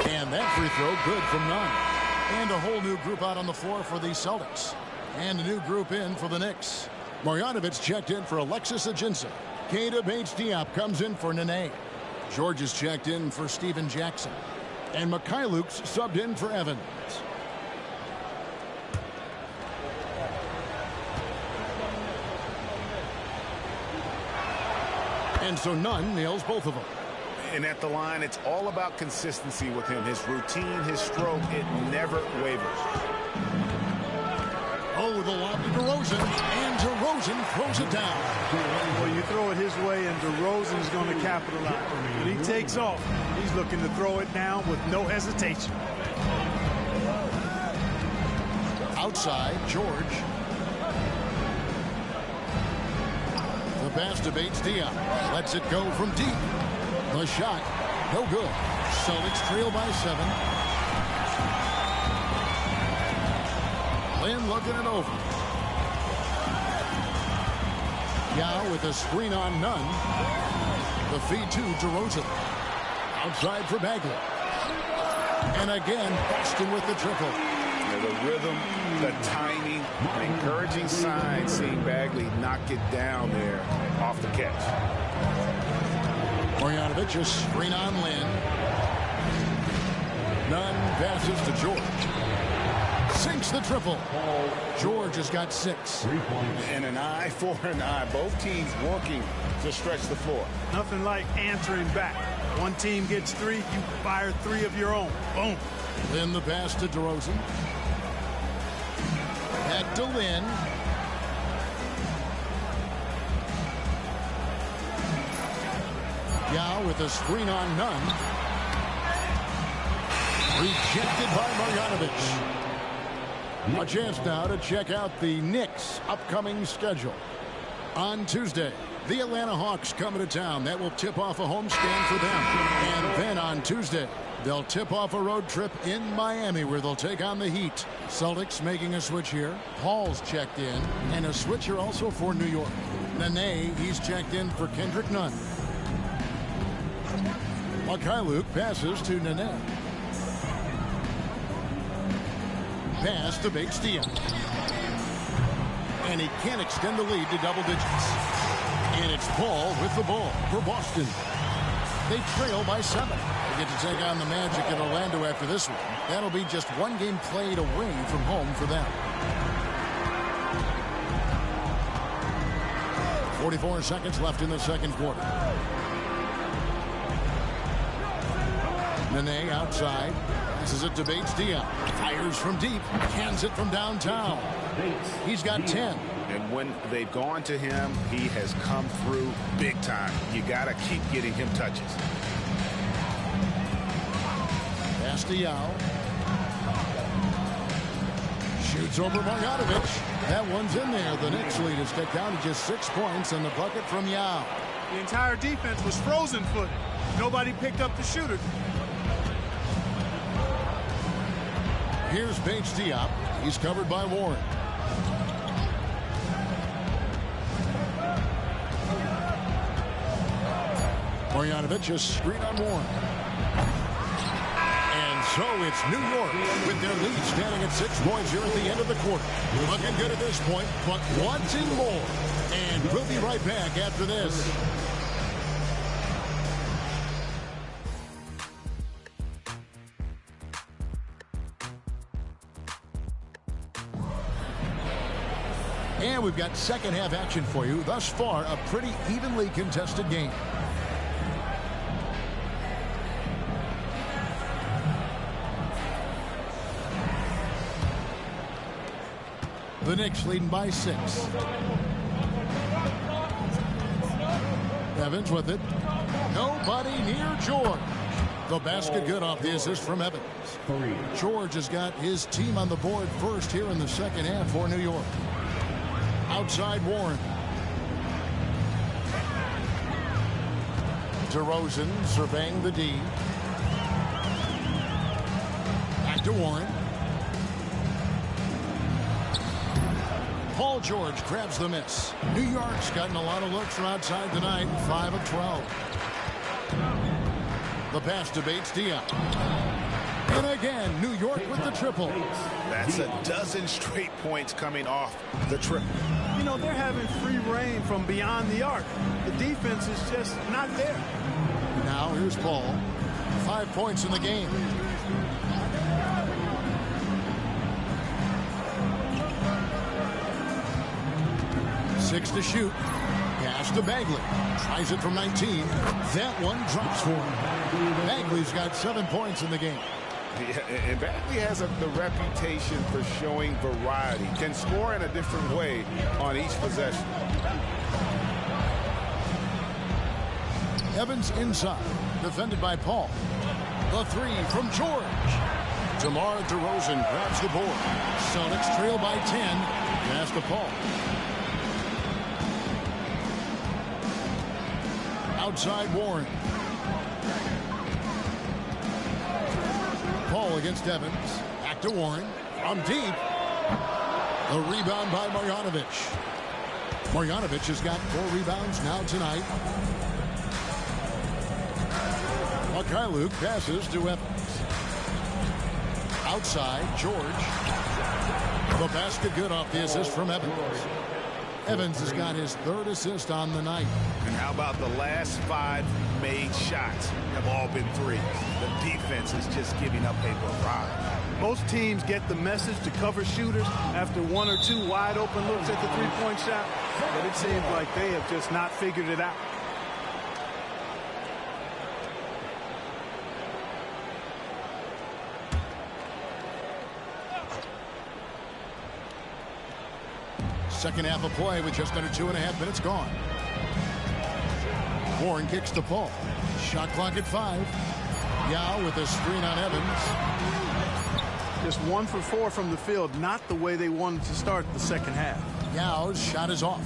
And that free throw good from Nunn. And a whole new group out on the floor for the Celtics. And a new group in for the Knicks. Marjanovic checked in for Alexis Ajinça. Keita Bates-Diop comes in for Nene. George is checked in for Steven Jackson. And Mikhailuk's subbed in for Evans. And so Nunn nails both of them. And at the line, it's all about consistency with him. His routine, his stroke, it never wavers. Oh, the lob to DeRozan. And DeRozan throws it down. Well, you throw it his way, and DeRozan is going to capitalize. When he takes off, he's looking to throw it down with no hesitation. Outside, George. The pass to Bates-Diop. Lets it go from deep. The shot, no good. Celtics trail by 7. Lynn looking it over. Yao with a screen on Nunn. The feed to DeRozan. Outside for Bagley. And again, Boston with the triple. Yeah, the rhythm, the timing, an encouraging sign seeing Bagley knock it down there off the catch. Marjanovic, a screen on Lynn. Nunn passes to George. Sinks the triple. George has got 6. And an eye for an eye. Both teams working to stretch the floor. Nothing like answering back. One team gets 3, you fire 3 of your own. Boom. Then the pass to DeRozan. Back to Lynn. Yao with a screen on Nunn. Rejected by Marjanovic. A chance now to check out the Knicks' upcoming schedule. On Tuesday, the Atlanta Hawks coming to town. That will tip off a homestand for them. And then on Tuesday, they'll tip off a road trip in Miami where they'll take on the Heat. Celtics making a switch here. Paul's checked in. And a switcher also for New York. Nene, he's checked in for Kendrick Nunn. Mikhailuk passes to Nene. Pass to Bates-Diop. And he can't extend the lead to double digits. And it's Paul with the ball for Boston. They trail by 7. They get to take on the Magic in Orlando after this one. That'll be just one game played away from home for them. 44 seconds left in the second quarter. Nene outside. Passes it to Bates Diop. Fires from deep. Hands it from downtown. He's got 10. And when they've gone to him, he has come through big time. You got to keep getting him touches. Pass to Yao. Shoots over Marjanovic. That one's in there. The Knicks lead is cut down to just 6 points, and the bucket from Yao. The entire defense was frozen-footed. Nobody picked up the shooter. Here's Bates Diop. He's covered by Warren. Marjanovic a screen on Warren. And so it's New York with their lead standing at 6 points here at the end of the quarter. Looking good at this point, but wanting more. And we'll be right back after this. And we've got second half action for you. Thus far, a pretty evenly contested game. The Knicks leading by 6. Evans with it. Nobody near George. The basket good off the assist from Evans. George has got his team on the board first here in the second half for New York. Outside Warren. DeRozan surveying the D. Back to Warren. Paul George grabs the miss. New York's gotten a lot of looks from outside tonight. 5 of 12. The pass to Bates Diop. And again, New York with the triple. That's a dozen straight points coming off the triple. You know, they're having free reign from beyond the arc. The defense is just not there. Now here's Paul. 5 points in the game. Six to shoot. Pass to Bagley. Tries it from 19. That one drops for him. Bagley's got 7 points in the game. Yeah, and Bagley has the reputation for showing variety. Can score in a different way on each possession. Evans inside. Defended by Paul. The three from George. DeMar DeRozan grabs the board. Celtics trail by 10. Pass to Paul. Outside Warren. Paul against Evans. Back to Warren. From deep. The rebound by Marjanovic. Marjanovic has got 4 rebounds now tonight. Luke passes to Evans. Outside, George. The basket good off the assist from Evans. Evans has got his 3rd assist on the night. And how about the last 5 made shots have all been threes? The defense is just giving up a variety. Most teams get the message to cover shooters after 1 or 2 wide open looks at the three-point shot, but it seems like they have just not figured it out. Second half of play with just under 2.5 minutes gone. Warren kicks to Paul. Shot clock at 5. Yao with a screen on Evans. Just 1 for 4 from the field, not the way they wanted to start the second half. Yao's shot is off.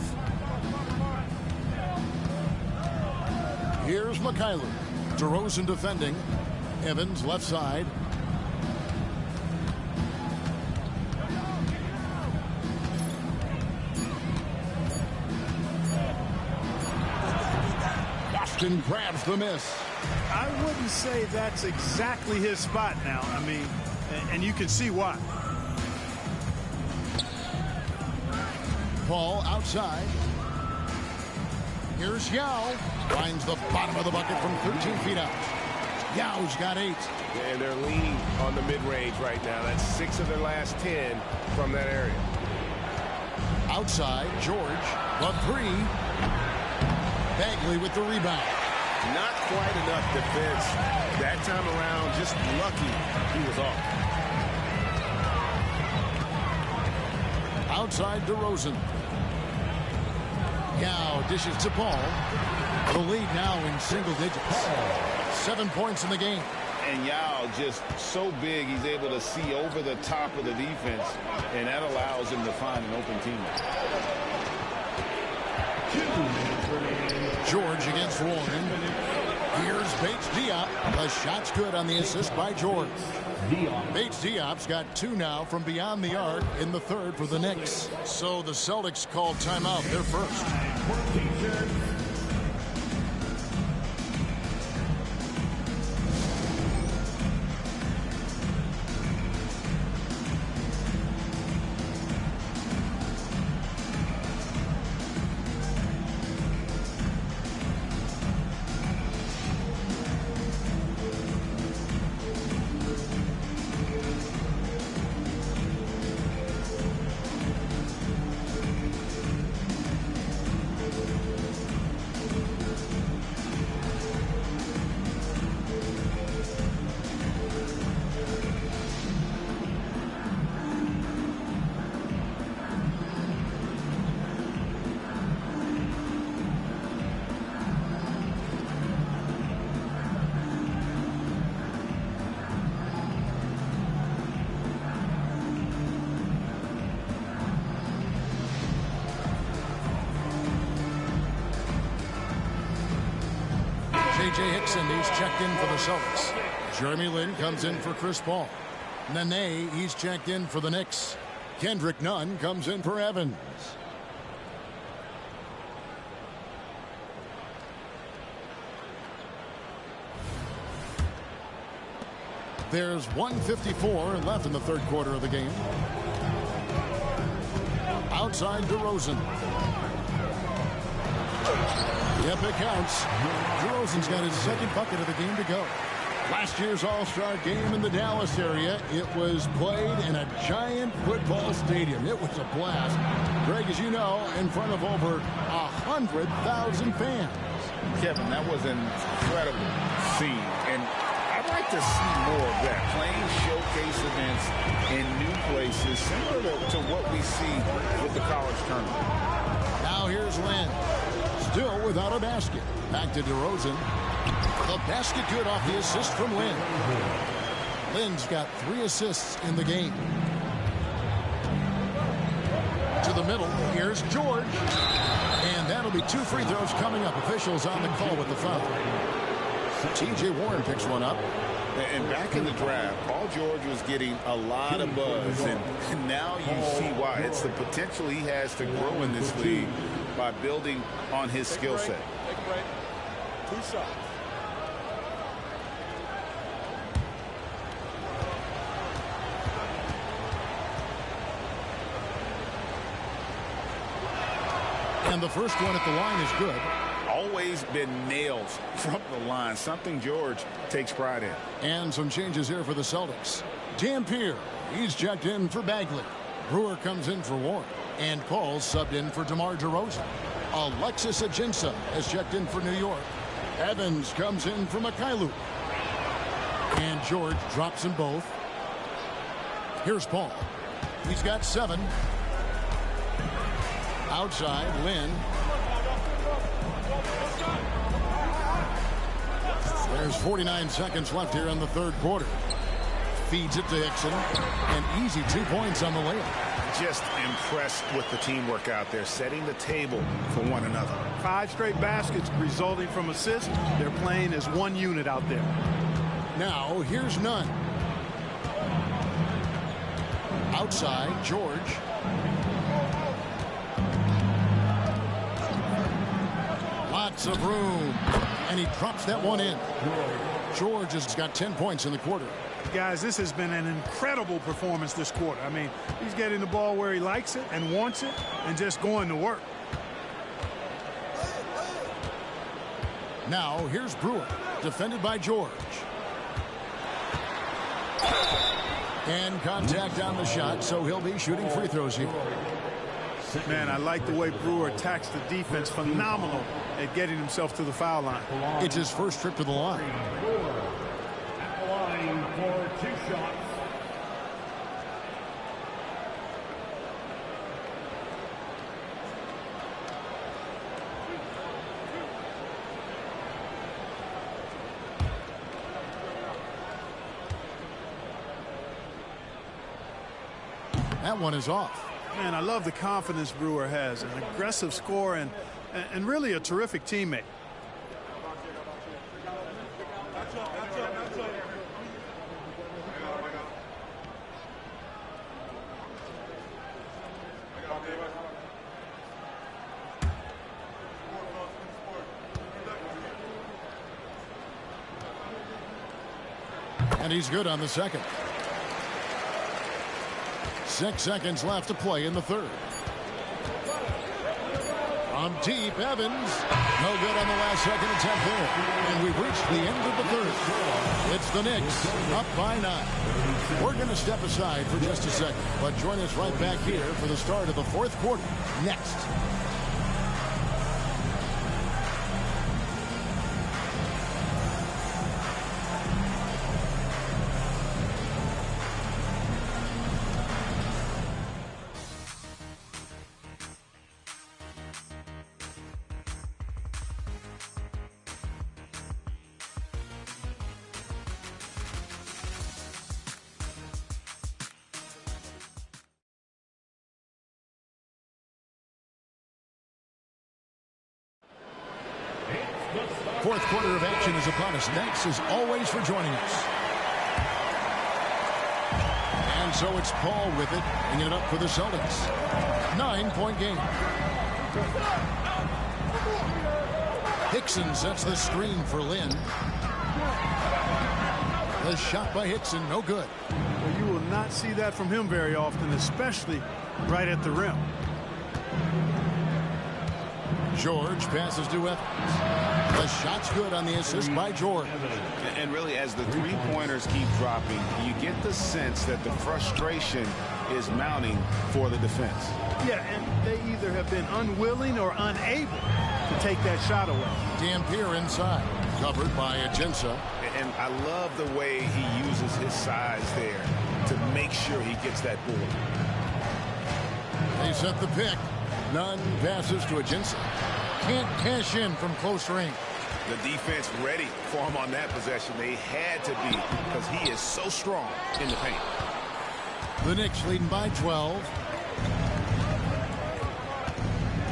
Here's Mikhailuk. DeRozan defending. Evans left side. Grabs the miss. I wouldn't say that's exactly his spot now. I mean, and you can see why. Paul outside. Here's Yao. Finds the bottom of the bucket from 13 feet out. Yao's got 8. And they're leaning on the mid-range right now. That's 6 of their last 10 from that area. Outside, George. The 3. Bagley with the rebound. Not quite enough defense that time around. Just lucky he was off. Outside DeRozan. Yao dishes to Paul. The lead now in single digits. 7 points in the game. And Yao just so big, he's able to see over the top of the defense, and that allows him to find an open teammate. George against Warren. Here's Bates Diop. The shot's good on the assist by George. Bates Diop's got 2 now from beyond the arc in the third for the Knicks. So the Celtics called timeout. They're first. J.J. Hickson, he's checked in for the Celtics. Jeremy Lin comes in for Chris Paul. Nene, he's checked in for the Knicks. Kendrick Nunn comes in for Evans. There's 1:54 left in the third quarter of the game. Outside DeRozan. Yep, it counts. DeRozan's got his second bucket of the game to go. Last year's All-Star game in the Dallas area, it was played in a giant football stadium. It was a blast. Greg, as you know, in front of over 100,000 fans. Kevin, that was an incredible scene, and I'd like to see more of that. Playing showcase events in new places, similar to what we see with the college tournament. Now here's Lin. Still without a basket. Back to DeRozan. The basket good off the assist from Lin. Lin's got 3 assists in the game. To the middle. Here's George. And that'll be 2 free throws coming up. Officials on the call with the foul. T.J. Warren picks one up. And back in the draft, Paul George was getting a lot of buzz, and now you see why. It's the potential he has to grow in this league by building on his skill set. Take a break. 2 shots. And the first one at the line is good. Always been nails from the line, something George takes pride in. And some changes here for the Celtics. Dampier, he's checked in for Bagley. Brewer comes in for Warren. And Paul subbed in for DeMar DeRozan. Alexis Ajinça has checked in for New York. Evans comes in for Mikhailuk. And George drops them both. Here's Paul. He's got 7. Outside, Lin. There's 49 seconds left here in the third quarter. Feeds it to Hickson. And easy 2 points on the layup. Just impressed with the teamwork out there, setting the table for one another. 5 straight baskets resulting from assists. They're playing as one unit out there. Now, here's Nunn. Outside, George. Lots of room. And he drops that one in. George has got 10 points in the quarter. Guys, this has been an incredible performance this quarter. I mean, he's getting the ball where he likes it and wants it and just going to work. Now, here's Brewer, defended by George. And contact on the shot, so he'll be shooting free throws here. Man, I like the way Brewer attacks the defense. Phenomenal at getting himself to the foul line. It's his first trip to the line. At the line for 2 shots. That one is off. Man, I love the confidence Brewer has. An aggressive scorer and really a terrific teammate. And he's good on the second. 6 seconds left to play in the third. From deep, Evans. No good on the last second attempt there. And we've reached the end of the third. It's the Knicks up by 9. We're going to step aside for just a second, but join us right back here for the start of the fourth quarter next. Fourth quarter of action is upon us. Thanks as always for joining us. And so it's Paul with it, bringing it up for the Celtics. 9-point game. Hickson sets the screen for Lynn. The shot by Hickson, no good. Well, you will not see that from him very often, especially right at the rim. George passes to Evans. The shot's good on the assist by George. And really, as the three-pointers keep dropping, you get the sense that the frustration is mounting for the defense. Yeah, and they either have been unwilling or unable to take that shot away. Dampier inside, covered by Ajinça. And I love the way he uses his size there to make sure he gets that board. They set the pick. Nunn passes to Ajinça. Can't cash in from close range. The defense ready for him on that possession. They had to be because he is so strong in the paint. The Knicks leading by 12.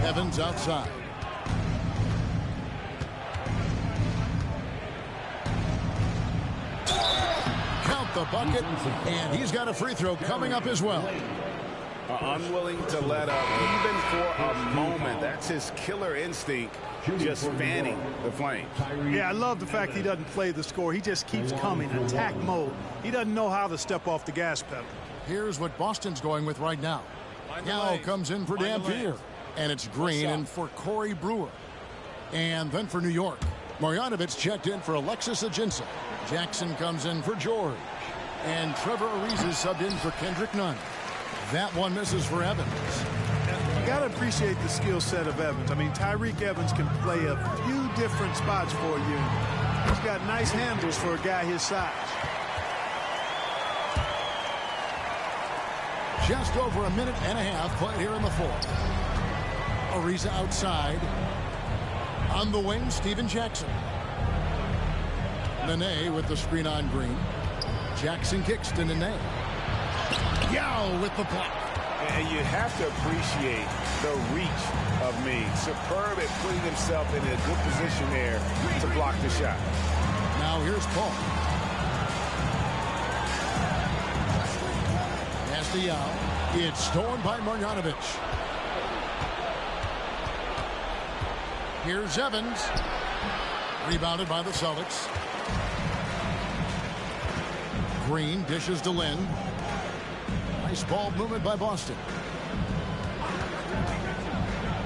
Evans outside. Count the bucket, and he's got a free throw coming up as well. Unwilling to let up even for a moment. That's his killer instinct, just fanning the flames. Yeah, I love the fact he doesn't play the score. He just keeps coming, attack mode. He doesn't know how to step off the gas pedal. Here's what Boston's going with right now. Now comes in for Dampier, and it's Green and for Corey Brewer. And then for New York, Marjanovic checked in for Alexis Ajinça. Jackson comes in for George. And Trevor Ariza is subbed in for Kendrick Nunn. That one misses for Evans. You got to appreciate the skill set of Evans. I mean, Tyreke Evans can play a few different spots for you. He's got nice handles for a guy his size. Just over a minute and a half played here in the fourth. Ariza outside. On the wing, Steven Jackson. Nene with the screen on Green. Jackson kicks to Nene. Yao with the block. And you have to appreciate the reach of Meade. Superb at putting himself in a good position there to block the shot. Now here's Paul. Pass to Yao. It's stolen by Marjanovic. Here's Evans. Rebounded by the Celtics. Green dishes to Lynn. Nice ball movement by Boston.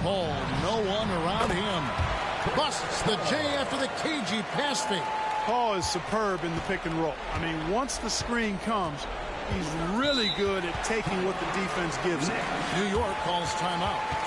Paul, no one around him. Busts the J after the cagey pass fake. Paul is superb in the pick and roll. I mean, once the screen comes, He's really good at taking what the defense gives him. New York calls timeout.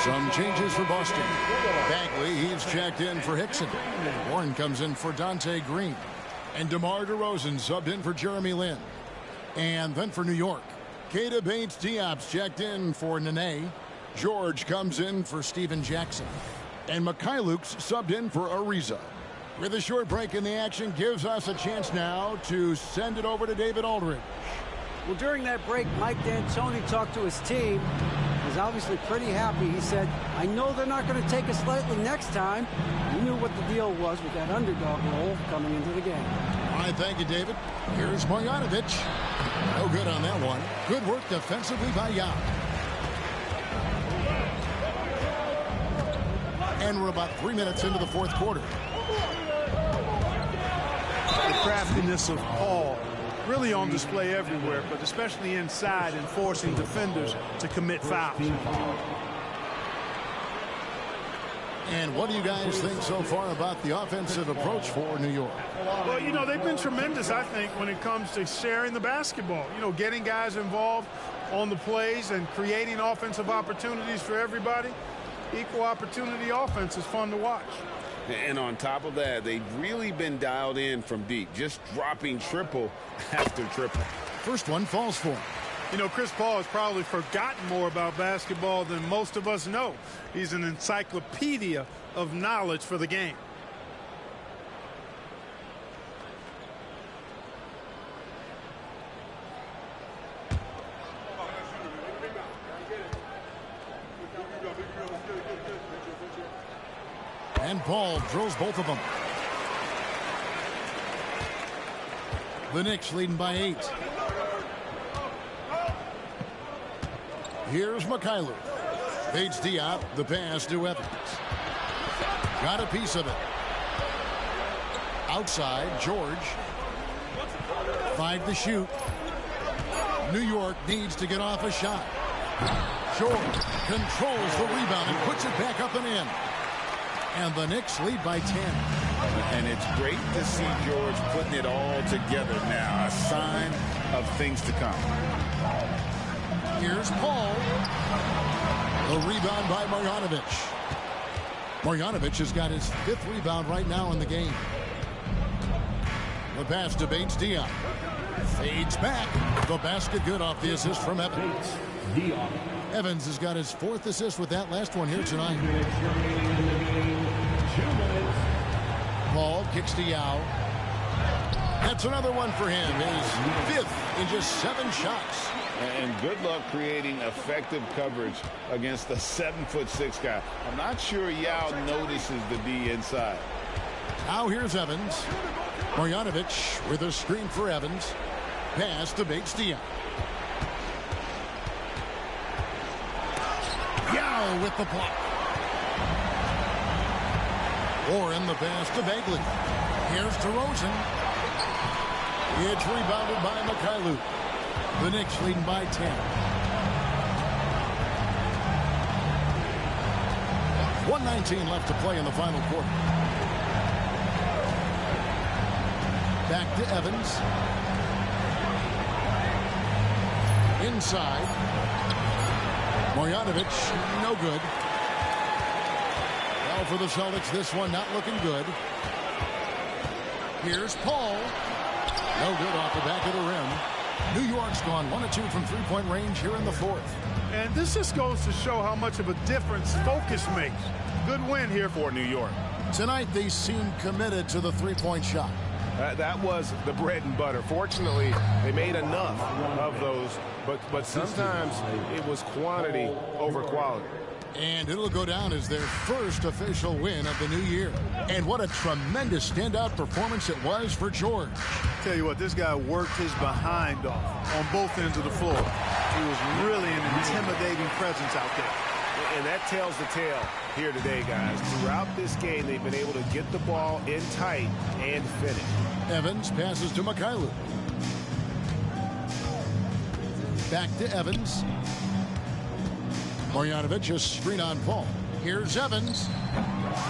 Some changes for Boston. Bagley, he's checked in for Hickson. Warren comes in for Dante Green. And DeMar DeRozan subbed in for Jeremy Lin. And then for New York, Keita Bates-Diop's checked in for Nene. George comes in for Steven Jackson. And Mikhailuk's subbed in for Ariza. With a short break in the action, gives us a chance now to send it over to David Aldridge. Well, during that break, Mike D'Antoni talked to his team. He's obviously pretty happy. He said, I know they're not going to take us lightly next time. He knew what the deal was with that underdog role coming into the game. All right, thank you, David. Here's Marjanovic. No good on that one. Good work defensively by Yao. And we're about 3 minutes into the fourth quarter. The craftiness of Paul really on display everywhere, but especially inside and forcing defenders to commit fouls. And what do you guys think so far about the offensive approach for New York? Well, you know, they've been tremendous, I think, when it comes to sharing the basketball. You know, getting guys involved on the plays and creating offensive opportunities for everybody. Equal opportunity offense is fun to watch. And on top of that, they've really been dialed in from deep, just dropping triple after triple. First one falls for him. You know, Chris Paul has probably forgotten more about basketball than most of us know. He's an encyclopedia of knowledge for the game. And Paul drills both of them. The Knicks leading by 8. Here's Mikhailuk. Bates-Diop, the pass to Evans. Got a piece of it. Outside, George. 5 to shoot. New York needs to get off a shot. George controls the rebound and puts it back up and in. And the Knicks lead by 10. And it's great to see George putting it all together now. A sign of things to come. Here's Paul. The rebound by Marjanovic. Marjanovic has got his 5th rebound right now in the game. The pass to Bates-Diop. Fades back. The basket good off the assist from Evans. Evans has got his 4th assist with that last one here tonight. Paul kicks to Yao. That's another one for him. His 5th in just 7 shots. And good luck creating effective coverage against a 7'6" guy. I'm not sure Yao notices the D inside. Now here's Evans. Marjanovic with a screen for Evans. Pass to Bates-Diop. Yao with the block. Warren the pass to Bagley. Here's DeRozan. It's rebounded by Mikhailuk. The Knicks leading by 10. 1:19 left to play in the final quarter. Back to Evans. Inside. Marjanovic, no good. Well, for the Celtics, this one not looking good. Here's Paul. No good off the back of the rim. New York's gone 1 of 2 from three-point range here in the fourth. And this just goes to show how much of a difference focus makes. Good win here for New York. Tonight, they seem committed to the three-point shot. That was the bread and butter. Fortunately, they made enough of those, but sometimes it was quantity over quality. And it'll go down as their first official win of the new year. And what a tremendous standout performance it was for George. Tell you what, this guy worked his behind off on both ends of the floor. He was really an intimidating presence out there. And that tells the tale here today, guys. Throughout this game, they've been able to get the ball in tight and finish. Evans passes to Mikhailuk. Back to Evans. Marjanovic, a screen on Paul. Here's Evans.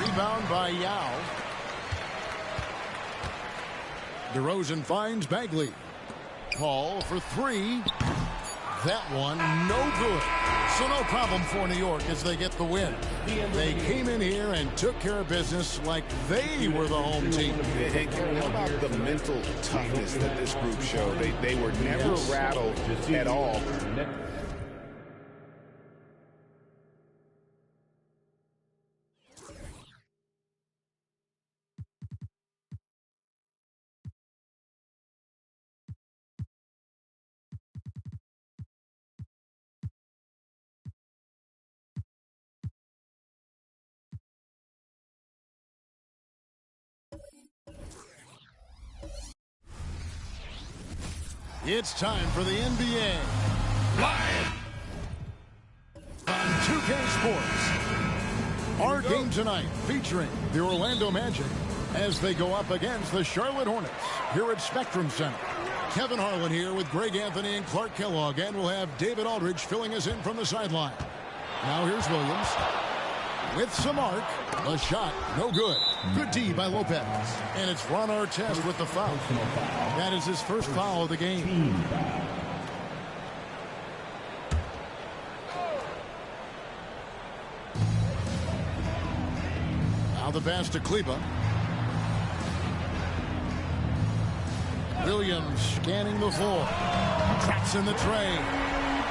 Rebound by Yao. DeRozan finds Bagley. Paul for three. That one no good. So no problem for New York as they get the win. They came in here and took care of business like they were the home team. And how about the mental toughness that this group showed? They were never rattled at all. It's time for the NBA Live on 2K Sports. Our game tonight featuring the Orlando Magic as they go up against the Charlotte Hornets here at Spectrum Center. Kevin Harlan here with Greg Anthony and Clark Kellogg, and we'll have David Aldridge filling us in from the sideline. Now here's Williams with some arc. A shot, no good. Good D by Lopez. And it's Ron Artest with the foul. That is his first foul of the game. Now the pass to Kleba. Williams scanning the floor. Tracks in the tray.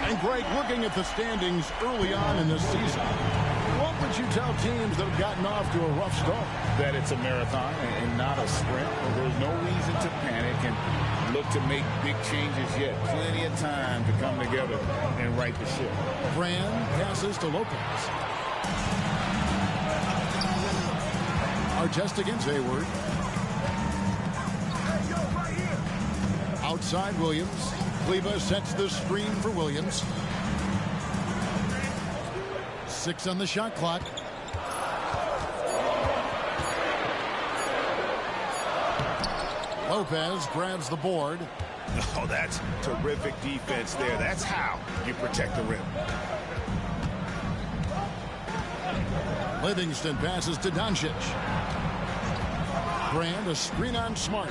And Greg, looking at the standings early on in the season, what would you tell teams that have gotten off to a rough start? That it's a marathon and not a sprint. There's no reason to panic and look to make big changes yet. Plenty of time to come together and right the ship. Fran passes to Lopez. Artest against Hayward. Outside Williams. Kleba sets the screen for Williams. 6 on the shot clock. Lopez grabs the board. Oh, that's terrific defense there. That's how you protect the rim. Livingston passes to Doncic. Brand, a screen on Smart.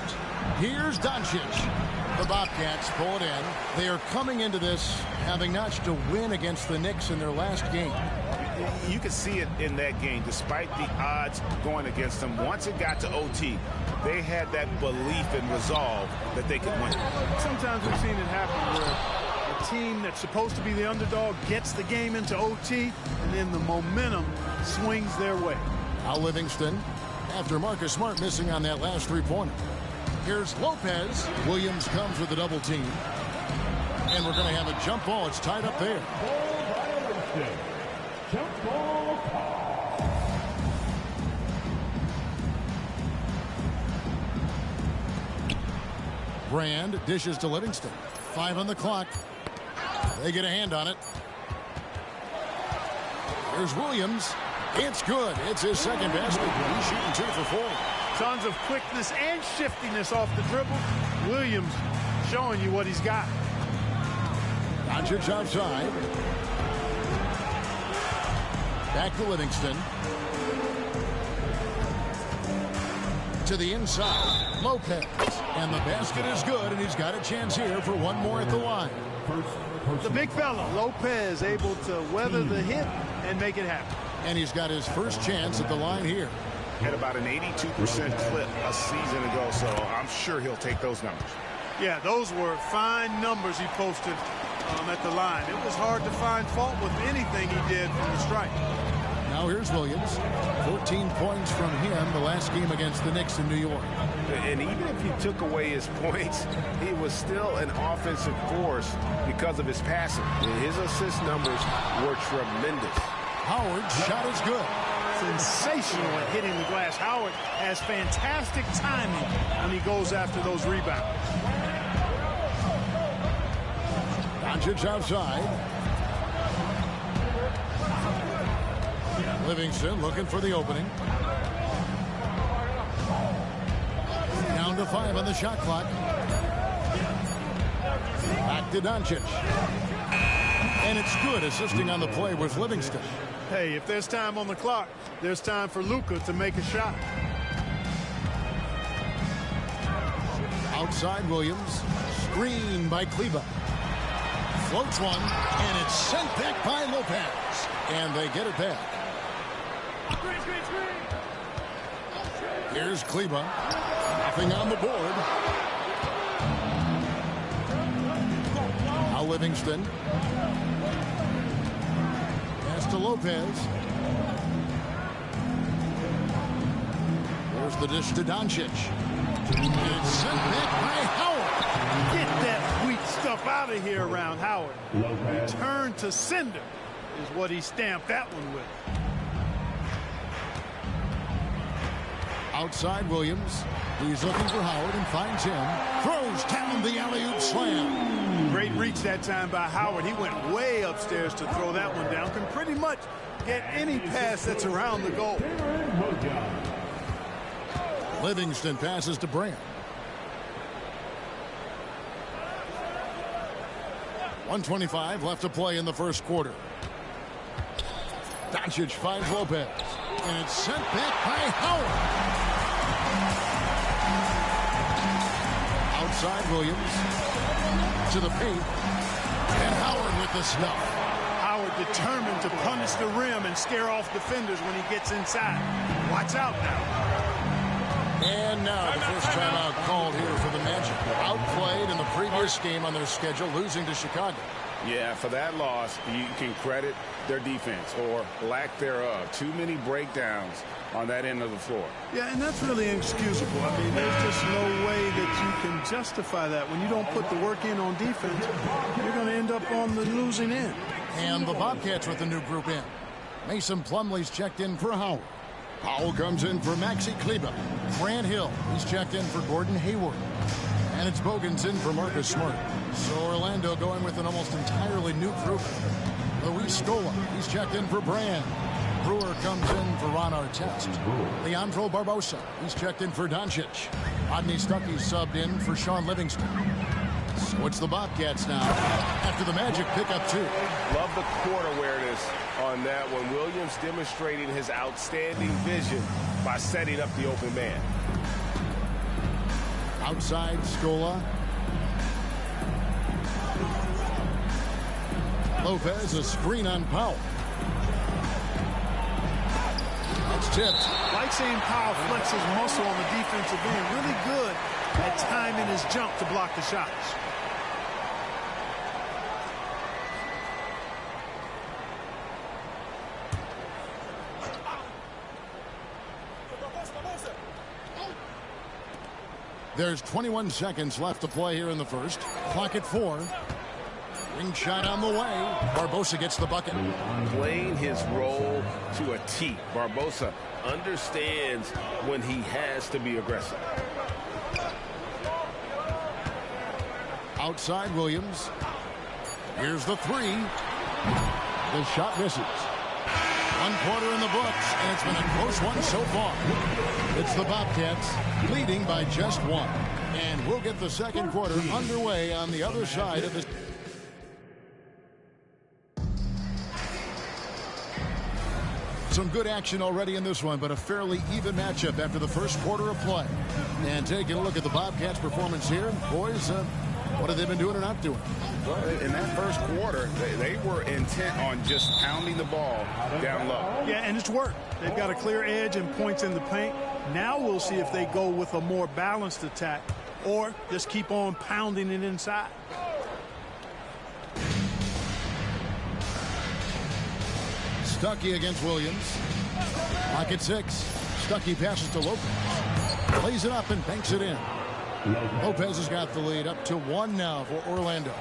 Here's Doncic. The Bobcats pull it in. They are coming into this having notched a win against the Knicks in their last game. You could see it in that game, despite the odds going against them. Once it got to OT, they had that belief and resolve that they could win. Sometimes we've seen it happen where a team that's supposed to be the underdog gets the game into OT, and then the momentum swings their way. Now Livingston, after Marcus Smart missing on that last three-pointer. Here's Lopez. Williams comes with a double team. And we're going to have a jump ball. It's tied up there. Jump ball call. Brand dishes to Livingston. 5 on the clock. They get a hand on it. Here's Williams. It's good. It's his second basket. He's shooting 2 for 4. Tons of quickness and shiftiness off the dribble. Williams showing you what he's got. Doncic outside. Back to Livingston. To the inside. Lopez. And the basket is good, and he's got a chance here for one more at the line. The big fella, Lopez, able to weather the hit and make it happen. And he's got his first chance at the line here. Had about an 82% clip a season ago, so I'm sure he'll take those numbers. Yeah, those were fine numbers he posted at the line. It was hard to find fault with anything he did from the stripe. Now here's Williams. 14 points from him the last game against the Knicks in New York. And even if you took away his points, he was still an offensive force because of his passing. His assist numbers were tremendous. Howard's shot is good. Sensational at hitting the glass. Howard has fantastic timing when he goes after those rebounds. Doncic outside. Livingston looking for the opening. Down to 5 on the shot clock. Back to Doncic. And it's good. Assisting on the play was Livingston. Hey, if there's time on the clock, there's time for Luka to make a shot. Outside Williams. Screen by Kleba. Floats one, and it's sent back by Lopez. And they get it back. Here's Kleba. Nothing on the board. Now Livingston. Pass to Lopez. There's the dish to Doncic. And it's sent back by Howard. Get that weak stuff out of here around Howard. Return to sender is what he stamped that one with. Outside Williams. He's looking for Howard and finds him. Throws down the alley-oop slam. Great reach that time by Howard. He went way upstairs to throw that one down. Can pretty much get any pass that's around the goal. Livingston passes to Brand. 1:25 left to play in the first quarter. Doncic finds Lopez. And it's sent back by Howard. Outside Williams. To the paint. And Howard with the stuff. Howard determined to punish the rim and scare off defenders when he gets inside. Watch out now. And now the first timeout called here for the Magic. Outplayed in the previous game on their schedule, losing to Chicago. Yeah, for that loss, you can credit their defense or lack thereof. Too many breakdowns on that end of the floor. Yeah, and that's really inexcusable. I mean, there's just no way that you can justify that. When you don't put the work in on defense, you're going to end up on the losing end. And the Bobcats with the new group in. Mason Plumlee's checked in for Howard. Powell comes in for Maxi Kleba. Grant Hill, he's checked in for Gordon Hayward. And it's Bogan's in for Marcus Smart. So Orlando going with an almost entirely new group. Luis Scola, he's checked in for Brand. Brewer comes in for Ron Artest. Leandro Barbosa, he's checked in for Doncic. Rodney Stuckey subbed in for Sean Livingston. So it's the Bobcats now after the Magic pick up 2. Love the court awareness on that one. Williams demonstrating his outstanding vision by setting up the open man. Outside Scola. Lopez, a screen on Powell. That's tipped. Like seeing Powell flex his muscle on the defensive end. Really good at timing his jump to block the shots. There's 21 seconds left to play here in the first. Clock at 4. Ring shot on the way. Barbosa gets the bucket. Playing his role to a T. Barbosa understands when he has to be aggressive. Outside Williams. Here's the 3. The shot misses. One quarter in the books, and it's been a close one so far. It's the Bobcats leading by just one. And we'll get the second quarter underway on the other side of the... Some good action already in this one, but a fairly even matchup after the first quarter of play. And taking a look at the Bobcats' performance here, boys, what have they been doing or not doing? Well, in that first quarter, they were intent on just pounding the ball down low. Yeah, and it's worked. They've got a clear edge and points in the paint. Now we'll see if they go with a more balanced attack or just keep on pounding it inside. Stuckey against Williams. Lock at 6. Stuckey passes to Lopez. Lays it up and banks it in. Lopez has got the lead up to 1 now for Orlando.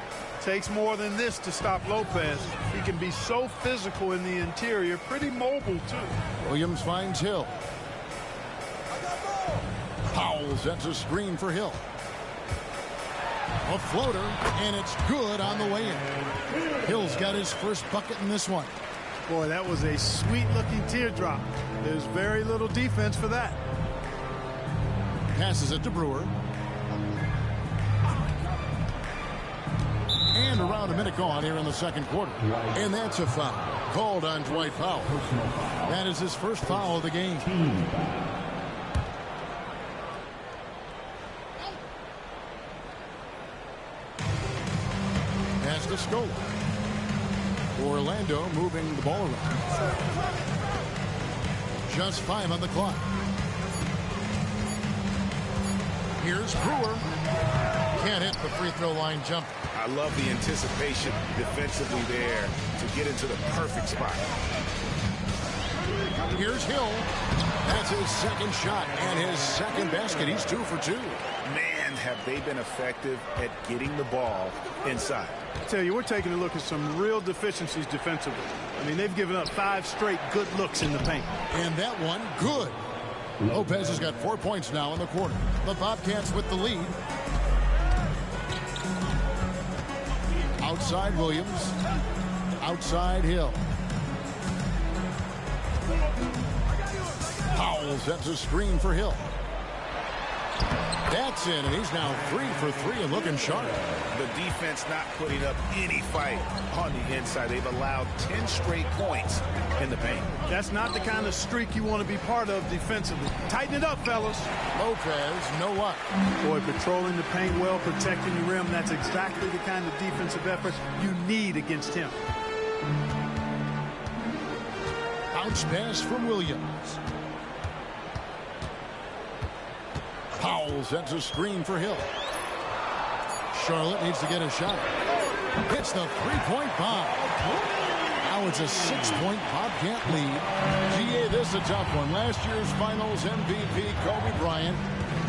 Takes more than this to stop Lopez. He can be so physical in the interior, pretty mobile too. Williams finds Hill. Powell sets a screen for Hill. A floater, and it's good on the way in. Hill's got his first bucket in this one. Boy, that was a sweet-looking teardrop. There's very little defense for that. Passes it to Brewer. And around a minute gone here in the second quarter. And that's a foul called on Dwight Powell. That is his first foul of the game. Pass to Scola. Orlando moving the ball around. Just 5 on the clock. Here's Brewer. Can't hit the free throw line jump. I love the anticipation defensively there to get into the perfect spot. Here's Hill. That's his second shot and his second basket. He's 2 for 2. Man, have they been effective at getting the ball inside. I tell you, we're taking a look at some real deficiencies defensively. I mean, they've given up 5 straight good looks in the paint. And that one, good. Lopez has got 4 points now in the quarter. The Bobcats with the lead. Outside Williams. Outside Hill. Powell sets a screen for Hill. That's in, and he's now 3 for 3 and looking sharp. The defense not putting up any fight on the inside. They've allowed 10 straight points in the paint. That's not the kind of streak you want to be part of defensively. Tighten it up, fellas. Lopez, no luck. Boy, patrolling the paint well, protecting the rim. That's exactly the kind of defensive effort you need against him. Bounce pass from Williams. Powell sets a screen for Hill. Charlotte needs to get a shot. Hits the three-point bomb. Now it's a 6-point Bobcat lead. GA, this is a tough one. Last year's finals MVP, Kobe Bryant.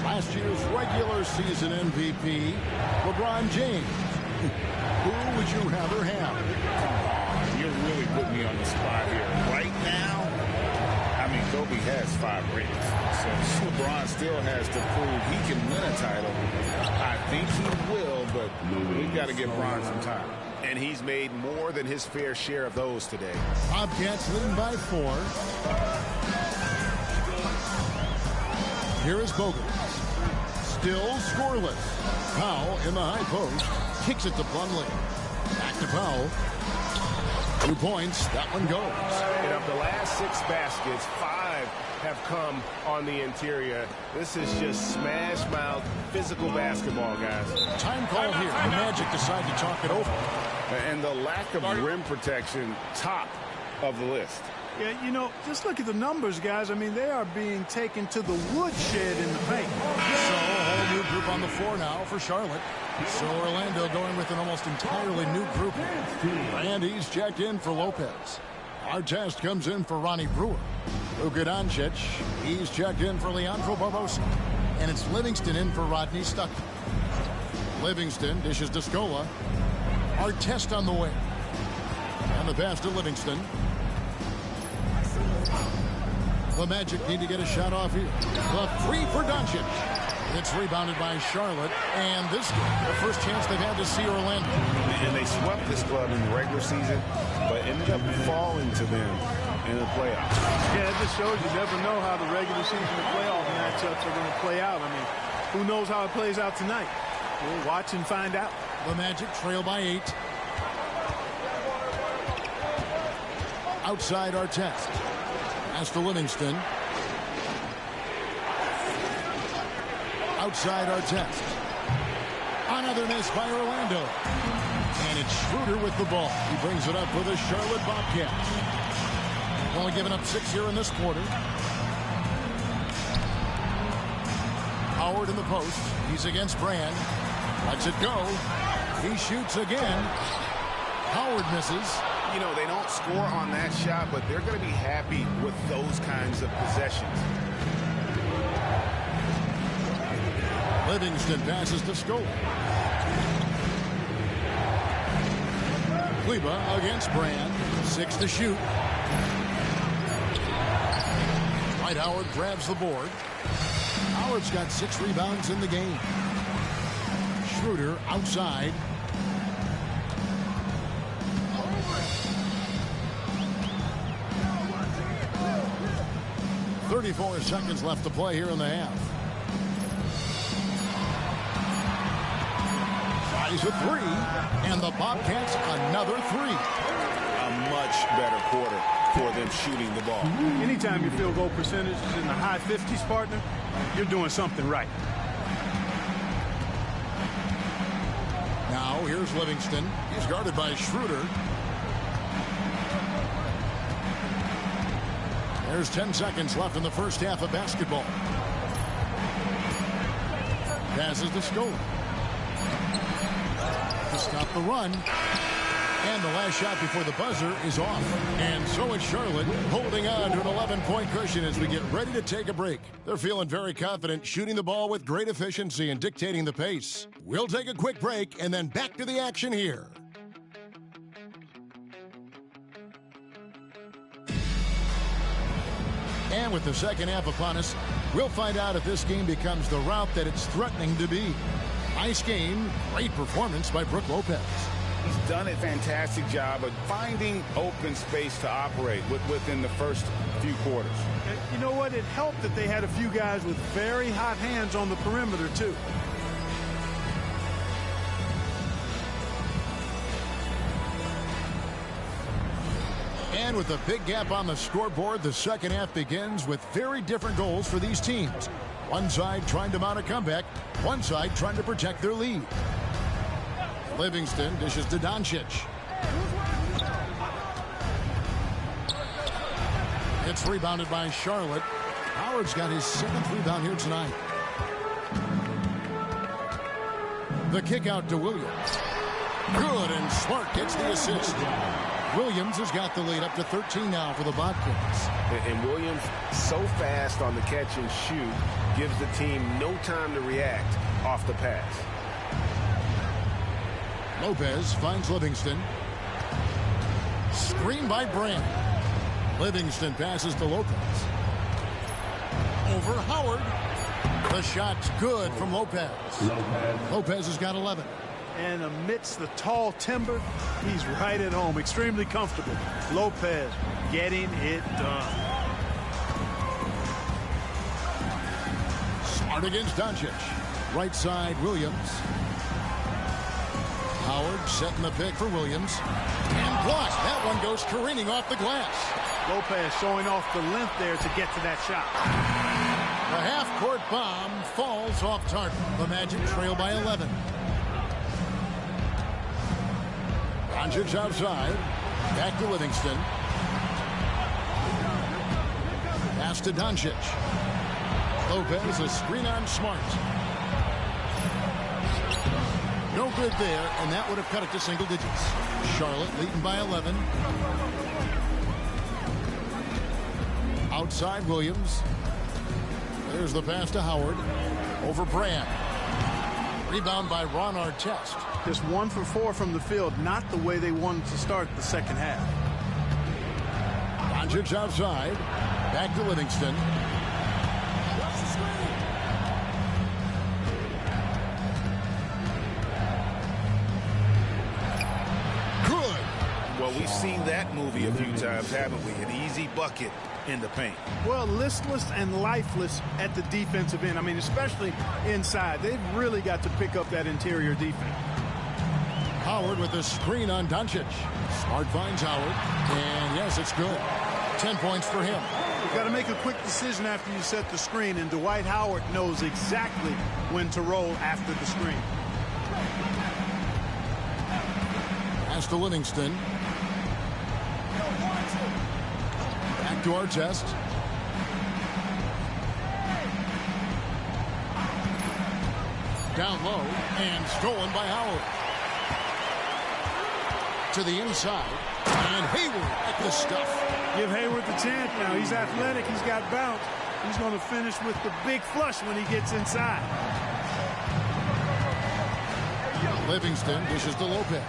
Last year's regular season MVP, LeBron James. Who would you rather have? You're really putting me on the spot here. Right now, I mean, Kobe has 5 rings. So LeBron still has to prove he can win a title. I think he will, but we've got to give Bron some time. And he's made more than his fair share of those today. Bobcats leading by 4. Here is Bogut. Still scoreless. Powell in the high post. Kicks it to Plumlee. Back to Powell. 2 points. That one goes. And of the last 6 baskets, 5 have come on the interior. This is just smash-mouth physical basketball, guys. Time call here. The Magic decide to talk it over. And the lack of rim protection, top of the list. Yeah, you know, just look at the numbers, guys. I mean, they are being taken to the woodshed in the paint. So a whole new group on the floor now for Charlotte. So Orlando going with an almost entirely new group. And he's checked in for Lopez. Artest comes in for Ronnie Brewer. Luka Doncic, he's checked in for Leandro Barbosa. And it's Livingston in for Rodney Stuckey. Livingston dishes to Scola. Artest on the way. And the pass to Livingston. The Magic need to get a shot off here. The 3 for Doncic. It's rebounded by Charlotte. And this game, the first chance they've had to see Orlando. And they swept this club in the regular season, but ended up falling to them in the playoffs. Yeah, it just shows you never know how the regular season and playoff matchups are going to play out. I mean, who knows how it plays out tonight? We'll watch and find out. The Magic trail by 8. Outside Artest. Pass to Livingston. Outside Artest. Another miss by Orlando. And it's Schroeder with the ball. He brings it up for the Charlotte Bobcats. Only given up 6 here in this quarter. Howard in the post. He's against Brand. Lets it go. He shoots again. Howard misses. You know, they don't score on that shot, but they're going to be happy with those kinds of possessions. Livingston passes to Scola. Kleba against Brand. 6 to shoot. Dwight Howard grabs the board. Howard's got 6 rebounds in the game. Schroeder outside. .34 seconds left to play here in the half. Tries a 3, and the Bobcats another 3. A much better quarter for them shooting the ball. Anytime your field goal percentage is in the high 50s, partner, you're doing something right. Now here's Livingston. He's guarded by Schroeder. There's 10 seconds left in the first half of basketball. Passes to Scola. To stop the run. And the last shot before the buzzer is off. And so is Charlotte, holding on to an 11-point cushion as we get ready to take a break. They're feeling very confident, shooting the ball with great efficiency and dictating the pace. We'll take a quick break and then back to the action here. And with the second half upon us, we'll find out if this game becomes the route that it's threatening to be. Nice game, great performance by Brook Lopez. He's done a fantastic job of finding open space to operate within the first few quarters. You know what? It helped that they had a few guys with very hot hands on the perimeter, too. And with a big gap on the scoreboard, the second half begins with very different goals for these teams. One side trying to mount a comeback, one side trying to protect their lead. Livingston dishes to Doncic. It's rebounded by Charlotte. Howard's got his 7th rebound here tonight. The kick out to Williams. Good, and Smart gets the assist. Williams has got the lead up to 13 now for the Bobcats. And Williams, so fast on the catch and shoot, gives the team no time to react off the pass. Lopez finds Livingston. Screen by Brand. Livingston passes to Lopez. Over Howard. The shot's good from Lopez. Lopez has got 11. And amidst the tall timber, he's right at home. Extremely comfortable. Lopez getting it done. Smart against Doncic. Right side, Williams. Howard setting the pick for Williams. And blocked. That one goes careening off the glass. Lopez showing off the length there to get to that shot. The half-court bomb falls off target. The Magic trail by 11. Doncic outside. Back to Livingston. Pass to Doncic. Lopez, a screen on Smart. No good there, and that would have cut it to single digits. Charlotte leading by 11. Outside Williams. There's the pass to Howard. Over Brand. Rebound by Ron Artest. Just 1 for 4 from the field, not the way they wanted to start the second half. Doncic outside. Back to Livingston. Well, we've seen that movie a few times, haven't we? An easy bucket in the paint. Well, listless and lifeless at the defensive end. I mean, especially inside. They've really got to pick up that interior defense. Howard with the screen on Doncic. Smart finds Howard, and yes, it's good. 10 points for him. You've got to make a quick decision after you set the screen, and Dwight Howard knows exactly when to roll after the screen. Pass to Livingston. Back to Artest. Down low, and stolen by Howard. To the inside, and Hayward at the stuff. Give Hayward the chance now. He's athletic. He's got bounce. He's going to finish with the big flush when he gets inside. Livingston dishes to Lopez.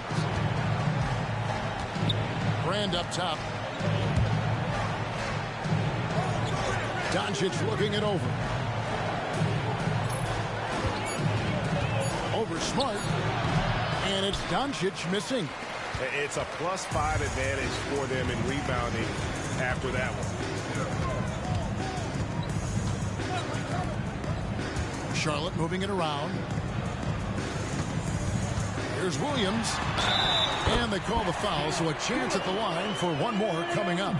Brand up top. Doncic looking it over. Over Smart. And it's Doncic missing. It's a +5 advantage for them in rebounding after that one. Charlotte moving it around. Here's Williams. And they call the foul, so a chance at the line for one more coming up.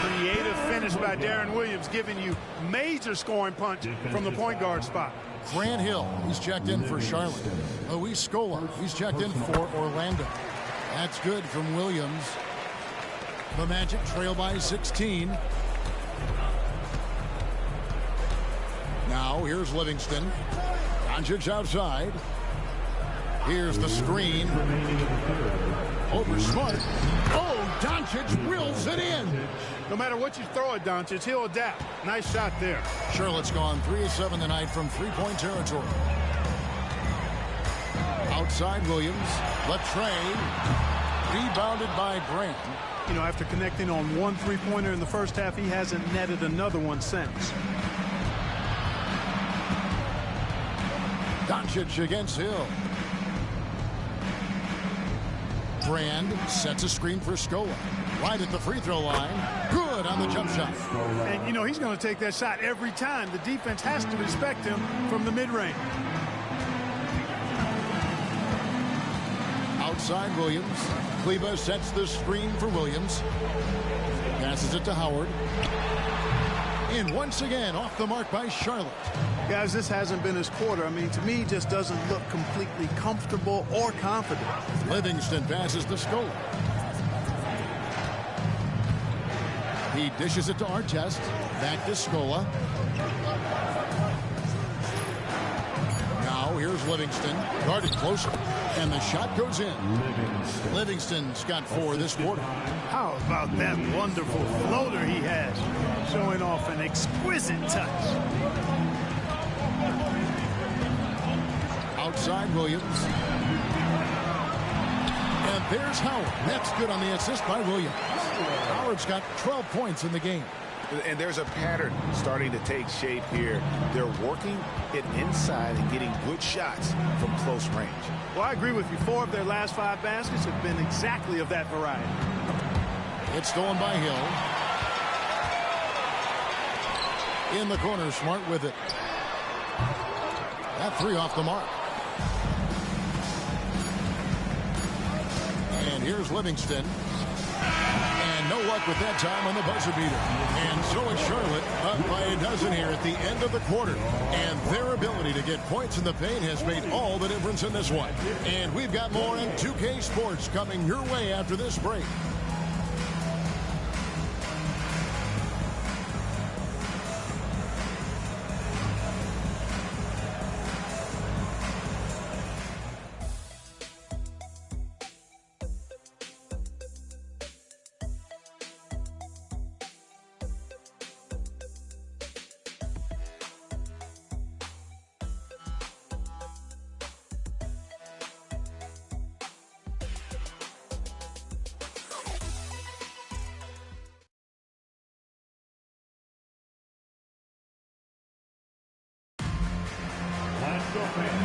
Creative finish by Darren Williams, giving you major scoring punch from the point guard spot. Grant Hill, he's checked in for Charlotte. Luis Scola, he's checked in for Orlando. That's good from Williams. The Magic trail by 16. Now here's Livingston. Doncic outside. Here's the screen. Over Smart. Oh, Doncic wills it in. No matter what you throw at Doncic, he'll adapt. Nice shot there. Charlotte's gone 3 of 7 tonight from three-point territory. Outside Williams. Latrey. Rebounded by Grant. You know, after connecting on one three-pointer in the first half, he hasn't netted another one since. Doncic against Hill. Brand sets a screen for Scola. Right at the free throw line. Good on the jump shot. And, you know, he's going to take that shot every time. The defense has to respect him from the mid-range. Outside Williams. Kleba sets the screen for Williams. Passes it to Howard. And once again, off the mark by Charlotte. Guys, this hasn't been his quarter. I mean, to me, just doesn't look completely comfortable or confident. Livingston passes to Scola. He dishes it to Artest. Back to Scola. Now here's Livingston. Guarded closer. And the shot goes in. Livingston's got 4 this quarter. How about that wonderful floater he has? Showing off an exquisite touch. Outside Williams. And there's Howard. That's good on the assist by Williams. Howard's got 12 points in the game. And there's a pattern starting to take shape here. They're working it inside and getting good shots from close range. Well, I agree with you. 4 of their last 5 baskets have been exactly of that variety. It's stolen by Hill. In the corner, Smart with it. That 3 off the mark. And here's Livingston. And no luck with that time on the buzzer beater. And so is Charlotte up by a dozen here at the end of the quarter. And their ability to get points in the paint has made all the difference in this one. And we've got more on 2K Sports coming your way after this break.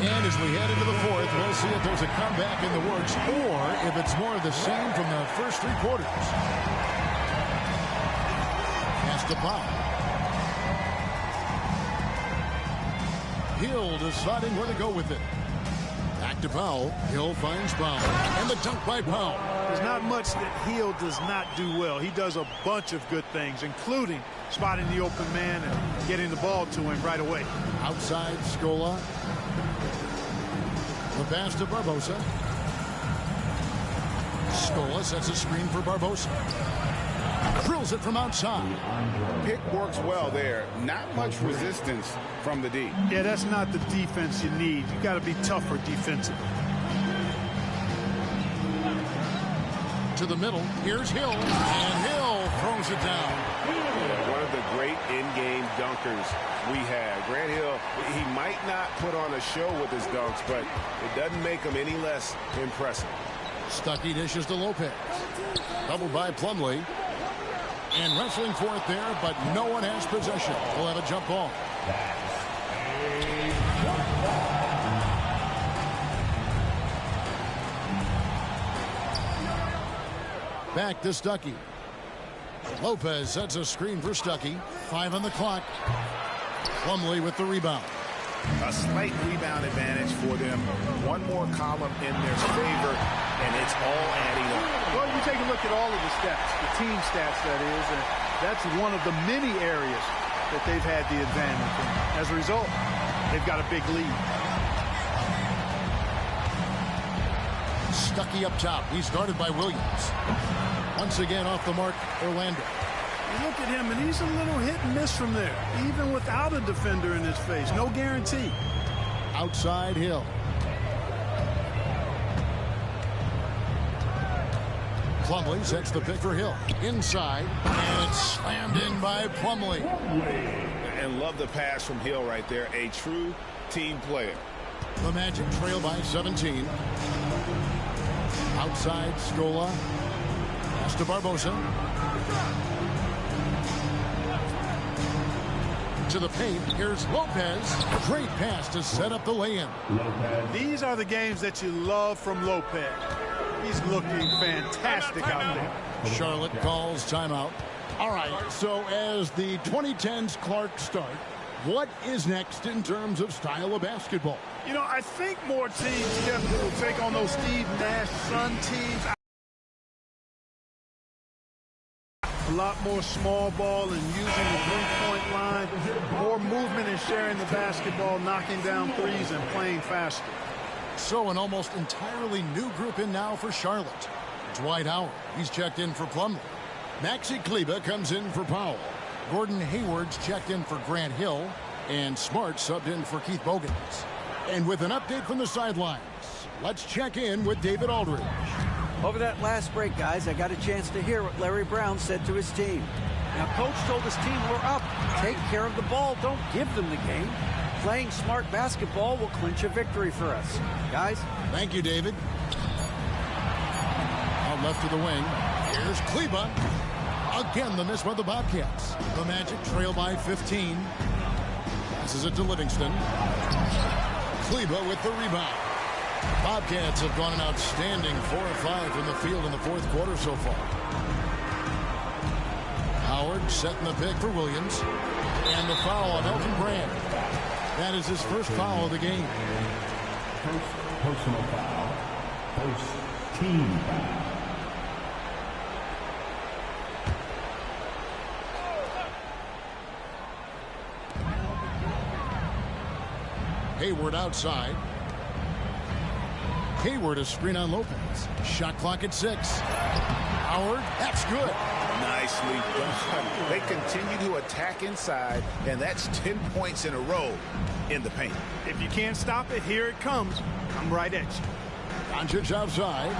And as we head into the 4th, we'll see if there's a comeback in the works or if it's more of the same from the first 3 quarters. Pass to Powell. Hill deciding where to go with it. Back to Powell. Hill finds Powell. And the dunk by Powell. There's not much that Hill does not do well. He does a bunch of good things, including spotting the open man and getting the ball to him right away. Outside Scola. The pass to Barbosa. Scola sets a screen for Barbosa. Drills it from outside. Pick works well there. Not much resistance from the D. Yeah, that's not the defense you need. You got to be tougher defensively. To the middle. Here's Hill. And Hill throws it down. One of the great in-game dunkers we have. Grant Hill, he might not put on a show with his dunks, but it doesn't make him any less impressive. Stuckey dishes to Lopez. Doubled by Plumlee. And wrestling for it there, but no one has possession. We'll have a jump ball. Back to Stuckey. Lopez sets a screen for Stuckey. 5 on the clock. Plumlee with the rebound. A slight rebound advantage for them. One more column in their favor, and it's all adding up. Well, you take a look at all of the stats, the team stats, that is, and that's one of the many areas that they've had the advantage. And as a result, they've got a big lead. Stuckey up top. He's guarded by Williams. Once again off the mark, Orlando. You look at him, and he's a little hit and miss from there, even without a defender in his face. No guarantee. Outside Hill. Plumlee sets the pick for Hill. Inside, and it's slammed in by Plumlee. And love the pass from Hill right there. A true team player. The Magic trail by 17. Outside Scola. Pass to Barbosa. To the paint. Here's Lopez. Great pass to set up the lay-in. These are the games that you love from Lopez. He's looking fantastic out there. Charlotte calls timeout. All right, so as the 2010s Clark start, what is next in terms of style of basketball? You know, I think more teams definitely will take on those Steve Nash Sun teams. A lot more small ball and using the three-point line. More movement and sharing the basketball, knocking down threes and playing faster. So an almost entirely new group in now for Charlotte. Dwight Howard, he's checked in for Plumlee. Maxi Kleber comes in for Powell. Gordon Hayward's checked in for Grant Hill. And Smart subbed in for Keith Bogans. And with an update from the sidelines, let's check in with David Aldridge. Over that last break, guys, I got a chance to hear what Larry Brown said to his team. Now, Coach told his team, we're up. Take care of the ball. Don't give them the game. Playing smart basketball will clinch a victory for us. Guys? Thank you, David. Out left to the wing. Here's Kleber. Again, the miss by the Bobcats. The Magic trail by 15. Passes it to Livingston. Kleber with the rebound. Bobcats have gone an outstanding 4 of 5 from the field in the fourth quarter so far. Howard setting the pick for Williams. And the foul on Elton Brand. That is his first foul of the game. Personal foul. First team foul. Hayward outside. Hayward a screen on Lopez. Shot clock at 6. Howard, that's good. Nicely done. They continue to attack inside, and that's 10 points in a row in the paint. If you can't stop it, here it comes. I'm right at you. Doncic outside.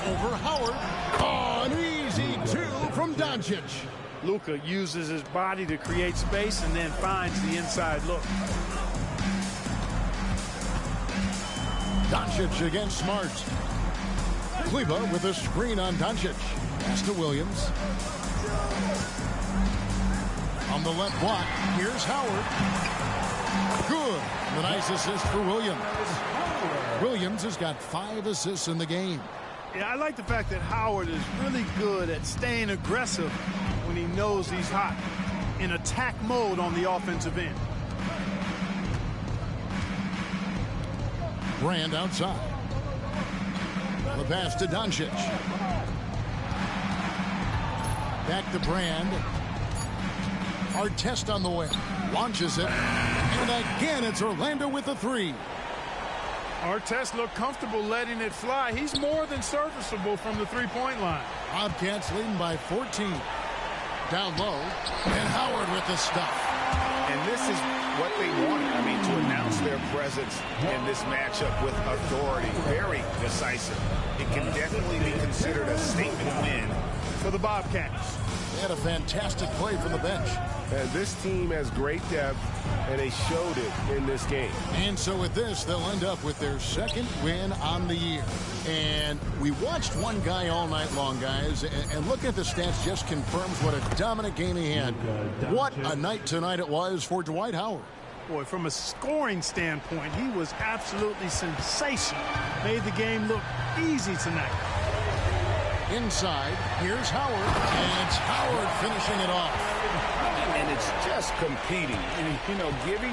Over Howard. Oh, an easy 2 from Doncic. Luka uses his body to create space and then finds the inside look. Doncic against Smart. Kleber with a screen on Doncic. Pass to Williams. On the left block, here's Howard. Good. The nice assist for Williams. Williams has got 5 assists in the game. Yeah, I like the fact that Howard is really good at staying aggressive when he knows he's hot, in attack mode on the offensive end. Brand outside. The pass to Doncic. Back to Brand. Artest on the way. Launches it. And again, it's Orlando with the 3. Artest looked comfortable letting it fly. He's more than serviceable from the three-point line. Bobcats leading by 14. Down low. And Howard with the stuff. And this is what they wanted. I mean, to announce their presence in this matchup with authority. Very decisive. It can definitely be considered a statement win for the Bobcats. They had a fantastic play from the bench. And this team has great depth, and they showed it in this game. And so with this, they'll end up with their 2nd win on the year. And we watched one guy all night long, guys, and looking at the stats just confirms what a dominant game he had. What a night tonight it was for Dwight Howard. Boy, from a scoring standpoint, he was absolutely sensational. Made the game look easy tonight. Inside, here's Howard, and it's Howard finishing it off. And it's just competing and, you know, giving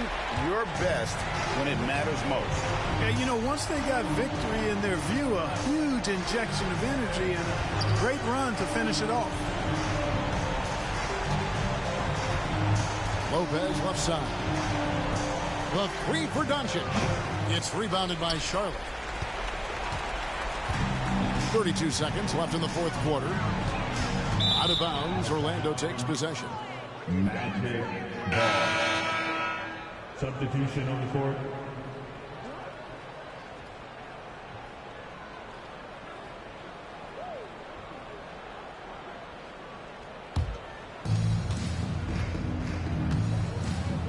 your best when it matters most. Yeah, you know, once they got victory in their view, a huge injection of energy and a great run to finish it off. Lopez left side. The 3 for Doncic. It's rebounded by Charlotte. 32 seconds left in the 4th quarter. Out of bounds, Orlando takes possession. Magic ball. Substitution on the court.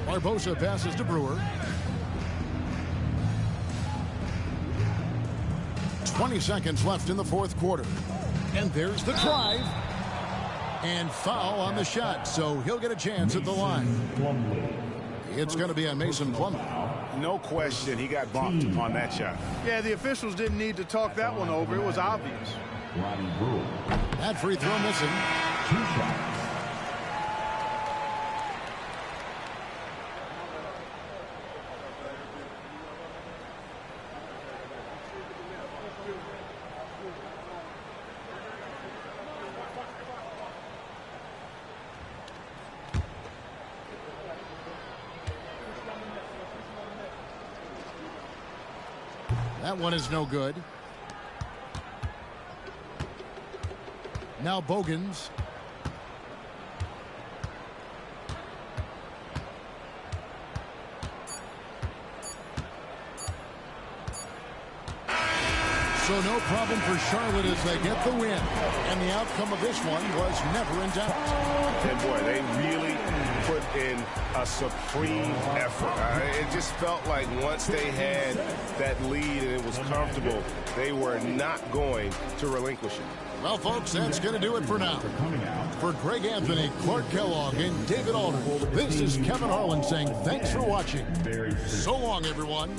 Barbosa passes to Brewer. 20 seconds left in the 4th quarter. And there's the drive. And foul on the shot, so he'll get a chance at the line. It's going to be on Mason Plumlee. No question, he got bumped on that shot. Yeah, the officials didn't need to talk that one over. It was obvious. That free throw missing. 2 shots. That one is no good. Now Bogans. So no problem for Charlotte as they get the win. And the outcome of this one was never in doubt. And boy, they really put in a supreme effort. It just felt like once they had that lead and it was comfortable, they were not going to relinquish it. Well, folks, that's going to do it for now. For Greg Anthony, Clark Kellogg, and David Aldridge, this is Kevin Harlan saying thanks for watching. So long, everyone.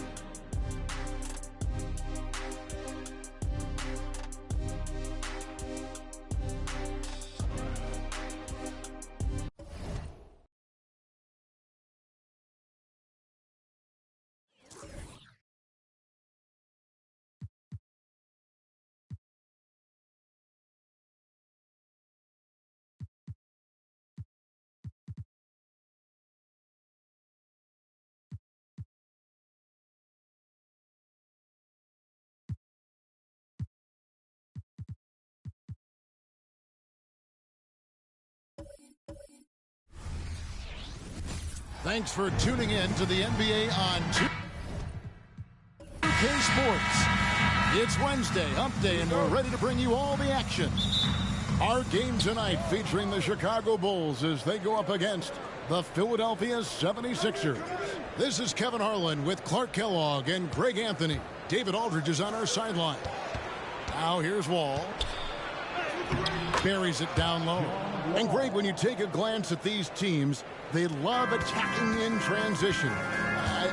Thanks for tuning in to the NBA on 2K Sports. It's Wednesday, Hump Day, and we're ready to bring you all the action. Our game tonight featuring the Chicago Bulls as they go up against the Philadelphia 76ers. This is Kevin Harlan with Clark Kellogg and Greg Anthony. David Aldridge is on our sideline. Now here's Wall. Buries it down low. And Greg, when you take a glance at these teams, they love attacking in transition.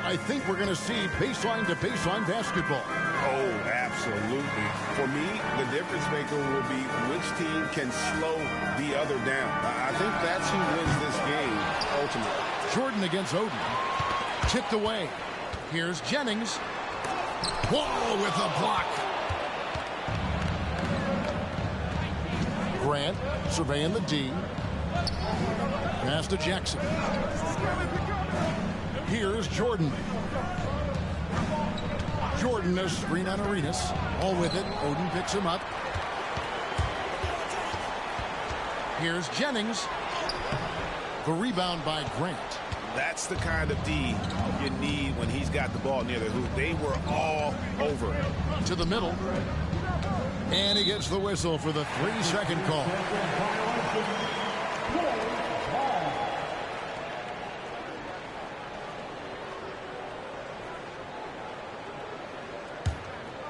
I think we're going to see baseline-to-baseline basketball. Oh, absolutely. For me, the difference maker will be which team can slow the other down. I think that's who wins this game ultimately. Jordan against Oden. Tipped away. Here's Jennings. Whoa, with a block. Grant surveying the D. Pass to Jackson. Here's Jordan. Jordan, a screen on Arenas. All with it. Oden picks him up. Here's Jennings. The rebound by Grant. That's the kind of D you need when he's got the ball near the hoop. They were all over him. To the middle. And he gets the whistle for the 3-second call.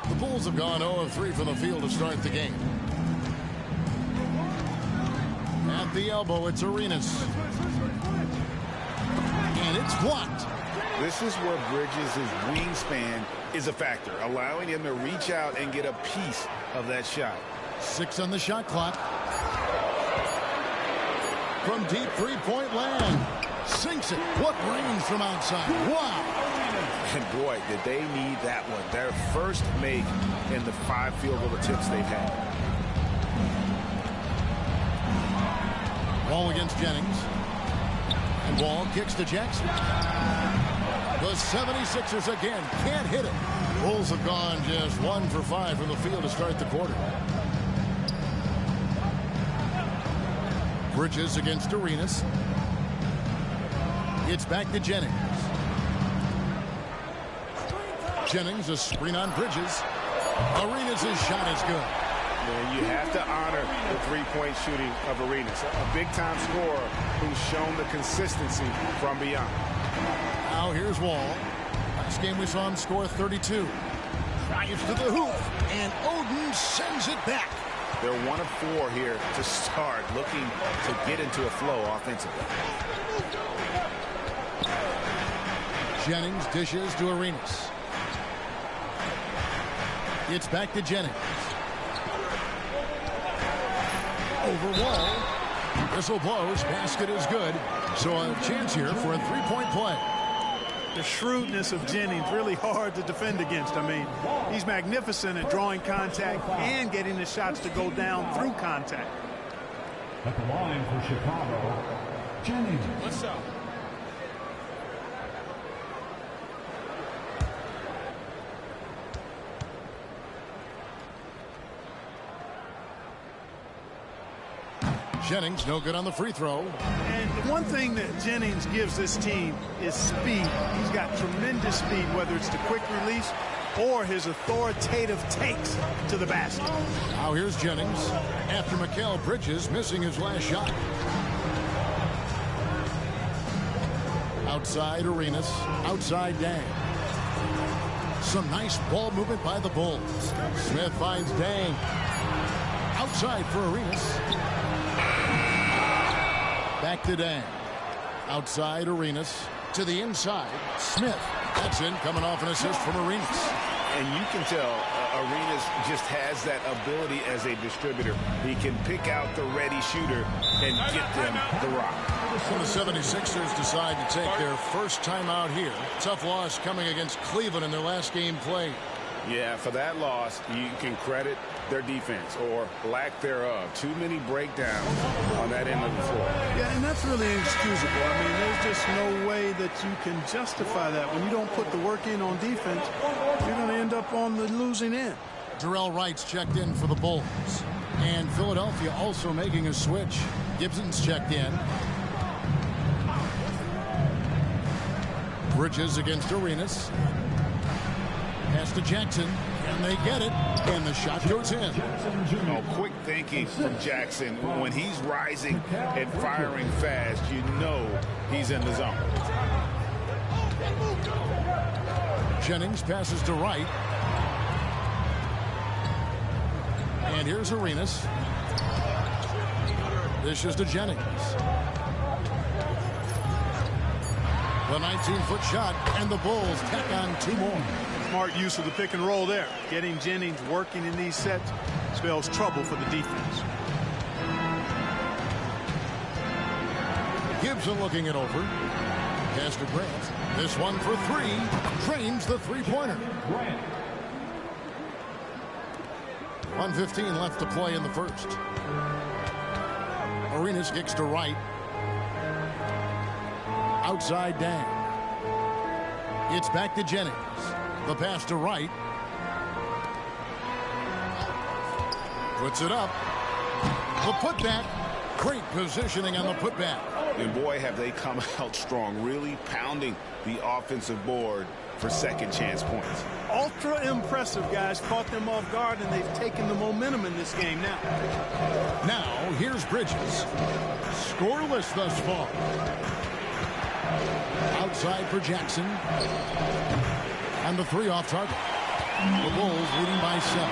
The Bulls have gone 0 of 3 from the field to start the game. At the elbow, it's Arenas. And it's blocked. This is where Bridges' wingspan is a factor, allowing him to reach out and get a piece of that shot. 6 on the shot clock. From deep three-point land. Sinks it. What range from outside. Wow. And boy, did they need that one. Their first make in the 5 field goal attempts they've had. Ball against Jennings. And Wall kicks to Jackson. The 76ers again can't hit it. Bulls have gone just 1 for 5 from the field to start the quarter. Bridges against Arenas. It's back to Jennings. Jennings, a screen on Bridges. Arenas' shot is good. And you have to honor the three-point shooting of Arenas, a big-time scorer who's shown the consistency from beyond. Now here's Wall. Last game we saw him score 32. Drives to the hoop, and Oden sends it back. They're 1 of 4 here to start, looking to get into a flow offensively. Jennings dishes to Arenas. It's back to Jennings. Over Wall. Whistle blows. Basket is good. So a chance here for a three-point play. The shrewdness of Jennings, really hard to defend against. I mean, he's magnificent at drawing contact and getting the shots to go down through contact. At the line for Chicago, Jennings. What's up? Jennings no good on the free throw. And the one thing that Jennings gives this team is speed. He's got tremendous speed, whether it's the quick release or his authoritative takes to the basket. Now here's Jennings after Mikal Bridges missing his last shot. Outside Arenas, outside Dang. Some nice ball movement by the Bulls. Smith finds Dang. Outside for Arenas. Back to Dang. Outside Arenas. To the inside. Smith. That's in, coming off an assist from Arenas. And you can tell Arenas just has that ability as a distributor. He can pick out the ready shooter and get them the rock. When the 76ers decide to take their first time out here. Tough loss coming against Cleveland in their last game played. Yeah, for that loss, you can credit their defense or lack thereof. Too many breakdowns on that end of the floor. Yeah, and that's really inexcusable. I mean, there's just no way that you can justify that. When you don't put the work in on defense, you're going to end up on the losing end. Jarrell Wright's checked in for the Bulls. And Philadelphia also making a switch. Gibson's checked in. Bridges against Arenas. Pass to Jackson, and they get it, and the shot goes in. Oh, quick thinking from Jackson. When he's rising and firing fast, you know he's in the zone. Jennings passes to Wright. And here's Arenas. This is to Jennings. The 19-foot shot, and the Bulls tack on 2 more. Smart use of the pick and roll there. Getting Jennings working in these sets spells trouble for the defense. Gibson looking it over. Pass to Grant. This one for 3. Drains the three-pointer. 1:15 left to play in the first. Arenas kicks to right. Outside Dang. It's back to Jennings. The pass to right. Puts it up. The putback. Great positioning on the putback. And boy, have they come out strong, really pounding the offensive board for second chance points. Ultra impressive, guys. Caught them off guard, and they've taken the momentum in this game now. Now, here's Bridges. Scoreless thus far. Outside for Jackson. And the 3 off target. The Bulls leading by 7.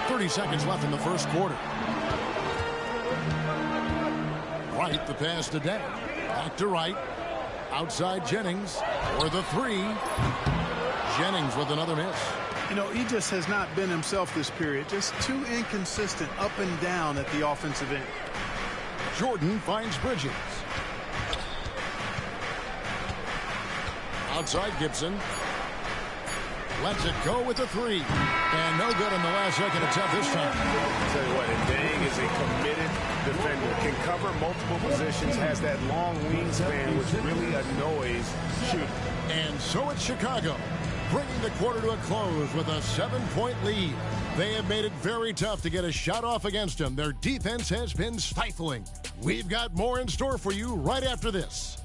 30 seconds left in the first quarter. Right, the pass to Dang. Back to right. Outside Jennings for the 3. Jennings with another miss. You know, he just has not been himself this period. Just too inconsistent up and down at the offensive end. Jordan finds Bridges. Outside Gibson. Lets it go with the 3. And no good in the last second attempt this time. I'll tell you what, and Dang is a committed defender. Can cover multiple positions, has that long wingspan, which really annoys shooting. And so it's Chicago, bringing the quarter to a close with a 7-point lead. They have made it very tough to get a shot off against them. Their defense has been stifling. We've got more in store for you right after this.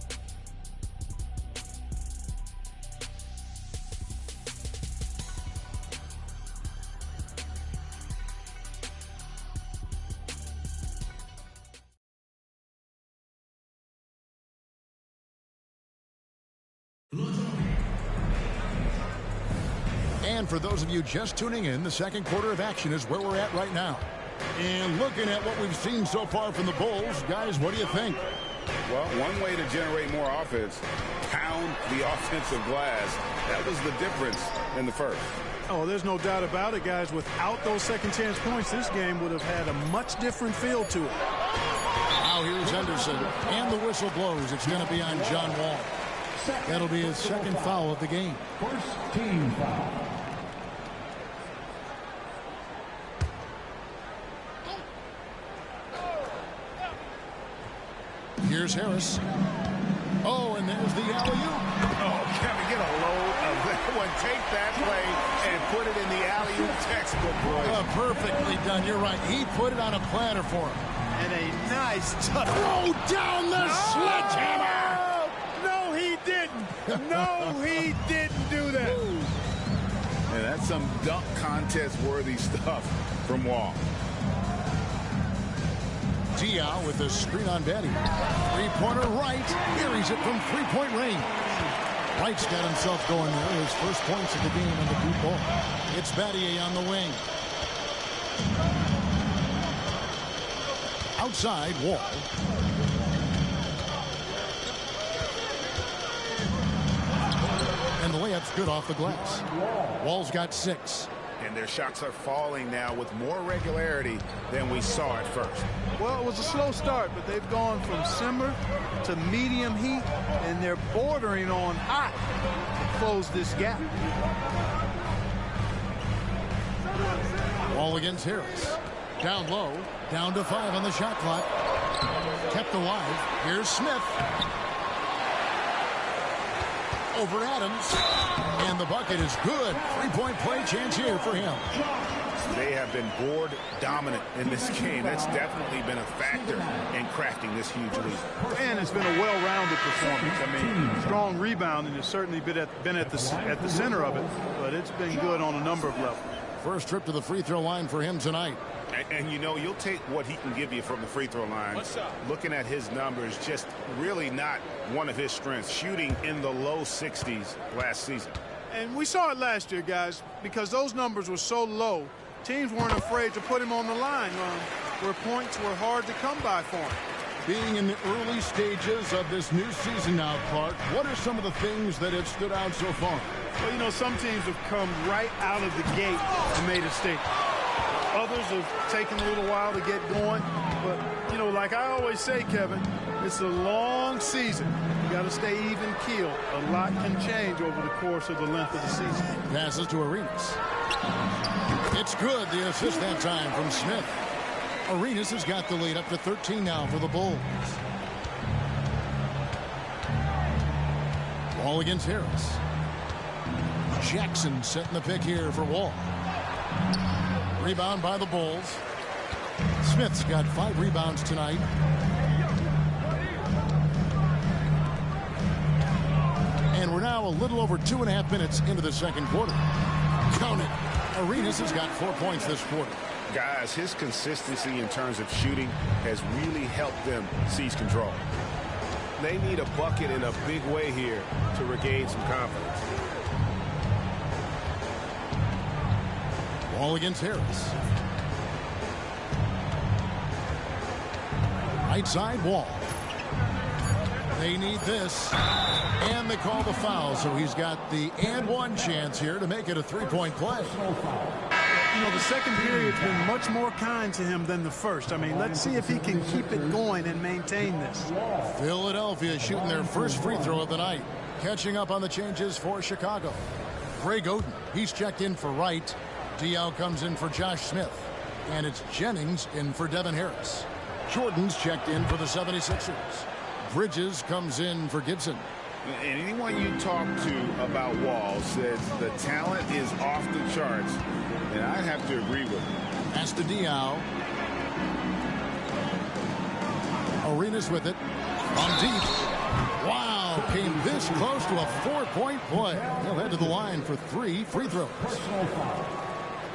And for those of you just tuning in, the second quarter of action is where we're at right now. And looking at what we've seen so far from the Bulls, guys, what do you think? Well, one way to generate more offense, pound the offensive glass. That was the difference in the first. Oh, there's no doubt about it, guys. Without those second chance points, this game would have had a much different feel to it. Now here's Henderson, and the whistle blows. It's going to be on John Wall. That'll be his second foul of the game. First team foul. Here's Harris. Oh, and there's the alley-oop. Oh, Kevin, get a load of that one. Take that play and put it in the alley-oop textbook, boys. Perfectly done. You're right. He put it on a platter for him. And a nice touch. Throw down the sledgehammer. No, he didn't. No, he didn't do that. And that's some dunk contest-worthy stuff from Wall. Diaw with the screen on Betty. Three-pointer right. Carries it from three-point range. Wright's got himself going there. His first points of the game on the deep ball. It's Battier on the wing. Outside, Wall. And the layup's good off the glass. Wall's got 6. And their shots are falling now with more regularity than we saw at first. Well, it was a slow start, but they've gone from simmer to medium heat, and they're bordering on hot to close this gap. Wall against Harris. Down low, down to 5 on the shot clock. Kept alive. Here's Smith. Over Adams. And the bucket is good. Three-point play chance here for him. They have been board dominant in this game. That's definitely been a factor in crafting this huge lead. And it's been a well-rounded performance. I mean, strong rebounding has certainly been at the center of it, but it's been good on a number of levels. First trip to the free throw line for him tonight. And you know, you'll take what he can give you from the free throw line. Looking at his numbers, just really not one of his strengths. Shooting in the low 60s last season. And we saw it last year, guys, because those numbers were so low. Teams weren't afraid to put him on the line where points were hard to come by for him. Being in the early stages of this new season now, Clark, what are some of the things that have stood out so far? Well, you know, some teams have come right out of the gate and made a statement. Others have taken a little while to get going. But, you know, like I always say, Kevin, it's a long season. You got to stay even keel. A lot can change over the course of the length of the season. Passes to Arenas. It's good. The assist that time from Smith. Arenas has got the lead up to 13 now for the Bulls. Wall against Harris. Jackson setting the pick here for Wall. Rebound by the Bulls. Smith's got 5 rebounds tonight. And we're now a little over 2.5 minutes into the second quarter. Count it. Arenas has got 4 points this quarter. Guys, his consistency in terms of shooting has really helped them seize control. They need a bucket in a big way here to regain some confidence. Wall against Harris. Right side, Wall. They need this. And they call the foul, so he's got the and one chance here to make it a 3-point play. You know, the second period's been much more kind to him than the first. I mean, let's see if he can keep it going and maintain this. Philadelphia shooting their first free throw of the night. Catching up on the changes for Chicago. Greg Oden, he's checked in for Wright. Diaw comes in for Josh Smith. And it's Jennings in for Devin Harris. Jordan's checked in for the 76ers. Bridges comes in for Gibson. And anyone you talk to about Wall says the talent is off the charts, and I have to agree with him. Pass to Diaw. Arenas with it. From deep. Wow, came this close to a 4-point play. He'll head to the line for 3 free throws.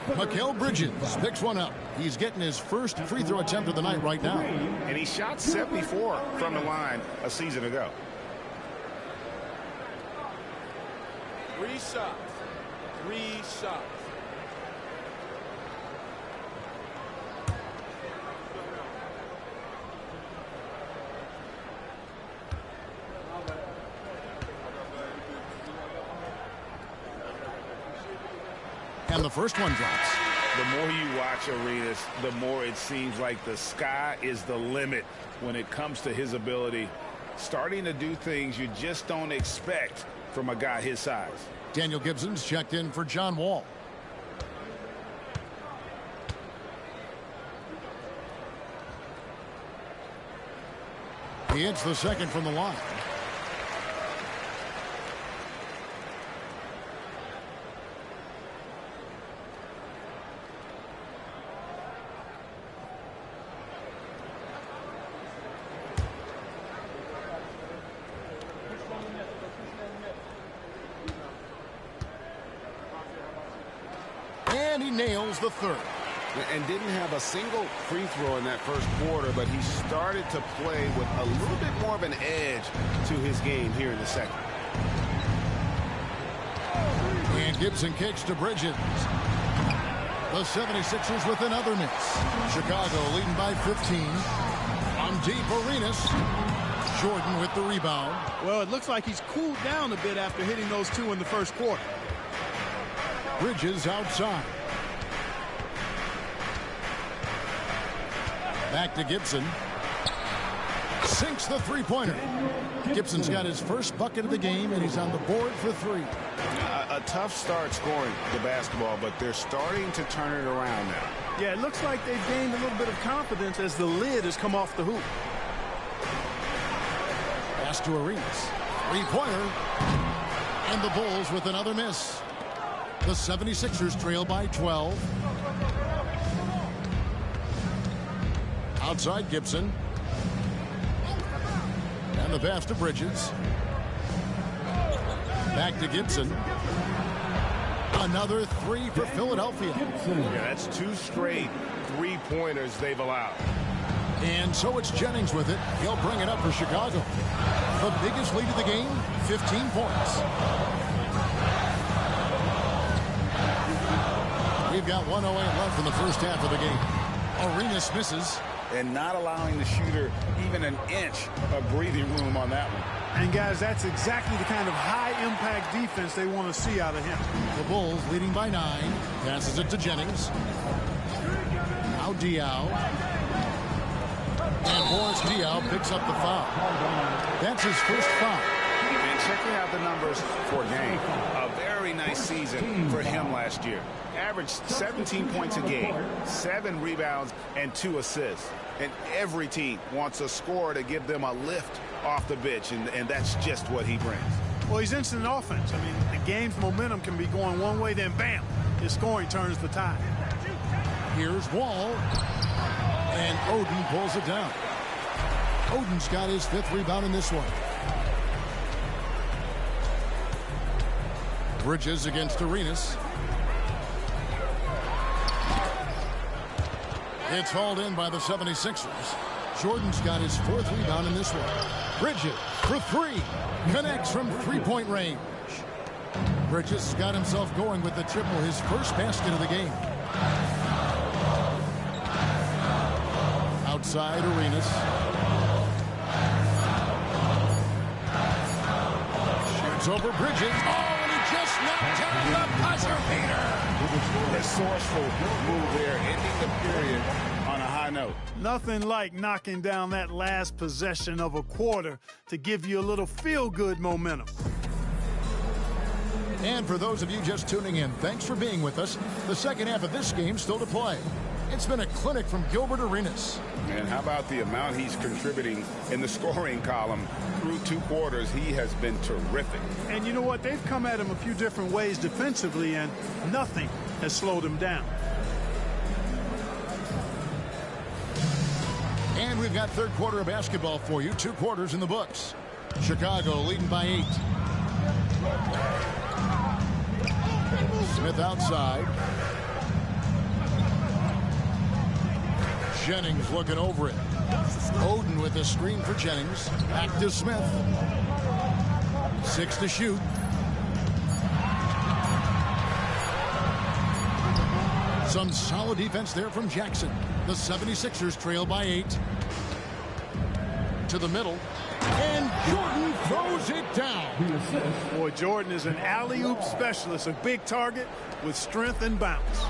Mikal Bridges picks one up. He's getting his first free throw attempt of the night right now. And he shot 74 from the line a season ago. 3 shots. 3 shots. And the first one drops. The more you watch Arenas, the more it seems like the sky is the limit when it comes to his ability. Starting to do things you just don't expect from a guy his size. Daniel Gibson's checked in for John Wall. He hits the second from the line. And he nails the third. And didn't have a single free throw in that first quarter, but he started to play with a little bit more of an edge to his game here in the second. And Gibson kicks to Bridges. The 76ers with another miss. Chicago leading by 15. On deep, Arenas. Jordan with the rebound. Well, it looks like he's cooled down a bit after hitting those 2 in the first quarter. Bridges outside. Back to Gibson. Sinks the three-pointer. Gibson's got his first bucket of the game, and he's on the board for 3. A tough start scoring the basketball, but they're starting to turn it around now. Yeah, it looks like they've gained a little bit of confidence as the lid has come off the hoop. Pass to Arenas. Three-pointer. And the Bulls with another miss. The 76ers trail by 12. Outside Gibson. And the pass to Bridges. Back to Gibson. Another 3 for Philadelphia. Yeah, that's 2 straight three-pointers they've allowed. And so it's Jennings with it. He'll bring it up for Chicago. The biggest lead of the game, 15 points. We've got 1:08 left in the first half of the game. Arenas misses. and not allowing the shooter even an inch of breathing room on that one. And, guys, that's exactly the kind of high-impact defense they want to see out of him. The Bulls leading by 9. Passes it to Jennings. Now Diaw. And Boris Diaw picks up the foul. That's his first foul. And checking out the numbers for game, a very nice season for him last year. Averaged 17 points a game, 7 rebounds, and 2 assists. And every team wants a scorer to give them a lift off the bench, and that's just what he brings. Well, he's instant offense. I mean, the game's momentum can be going one way, then bam, his scoring turns the tide. Here's Wall. And Oden pulls it down. Oden's got his 5th rebound in this one. Bridges against Arenas. It's hauled in by the 76ers. Jordan's got his 4th rebound in this one. Bridges for 3. Connects from 3-point range. Bridges got himself going with the triple, his first basket of the game. Outside Arenas. Shoots over Bridges. Oh, and he just knocked down the buzzer beater. Resourceful move there, ending the period on a high note. Nothing like knocking down that last possession of a quarter to give you a little feel-good momentum. And for those of you just tuning in, thanks for being with us. The second half of this game still to play. It's been a clinic from Gilbert Arenas. And how about the amount he's contributing in the scoring column through 2 quarters? He has been terrific. And you know what? They've come at him a few different ways defensively, and nothing has slowed him down. And we've got third quarter of basketball for you. 2 quarters in the books. Chicago leading by 8. Smith outside. Jennings looking over it. Oden with a screen for Jennings. Back to Smith. 6 to shoot. Some solid defense there from Jackson. The 76ers trail by 8. To the middle. And Jordan throws it down. Boy, Jordan is an alley-oop specialist, a big target with strength and bounce.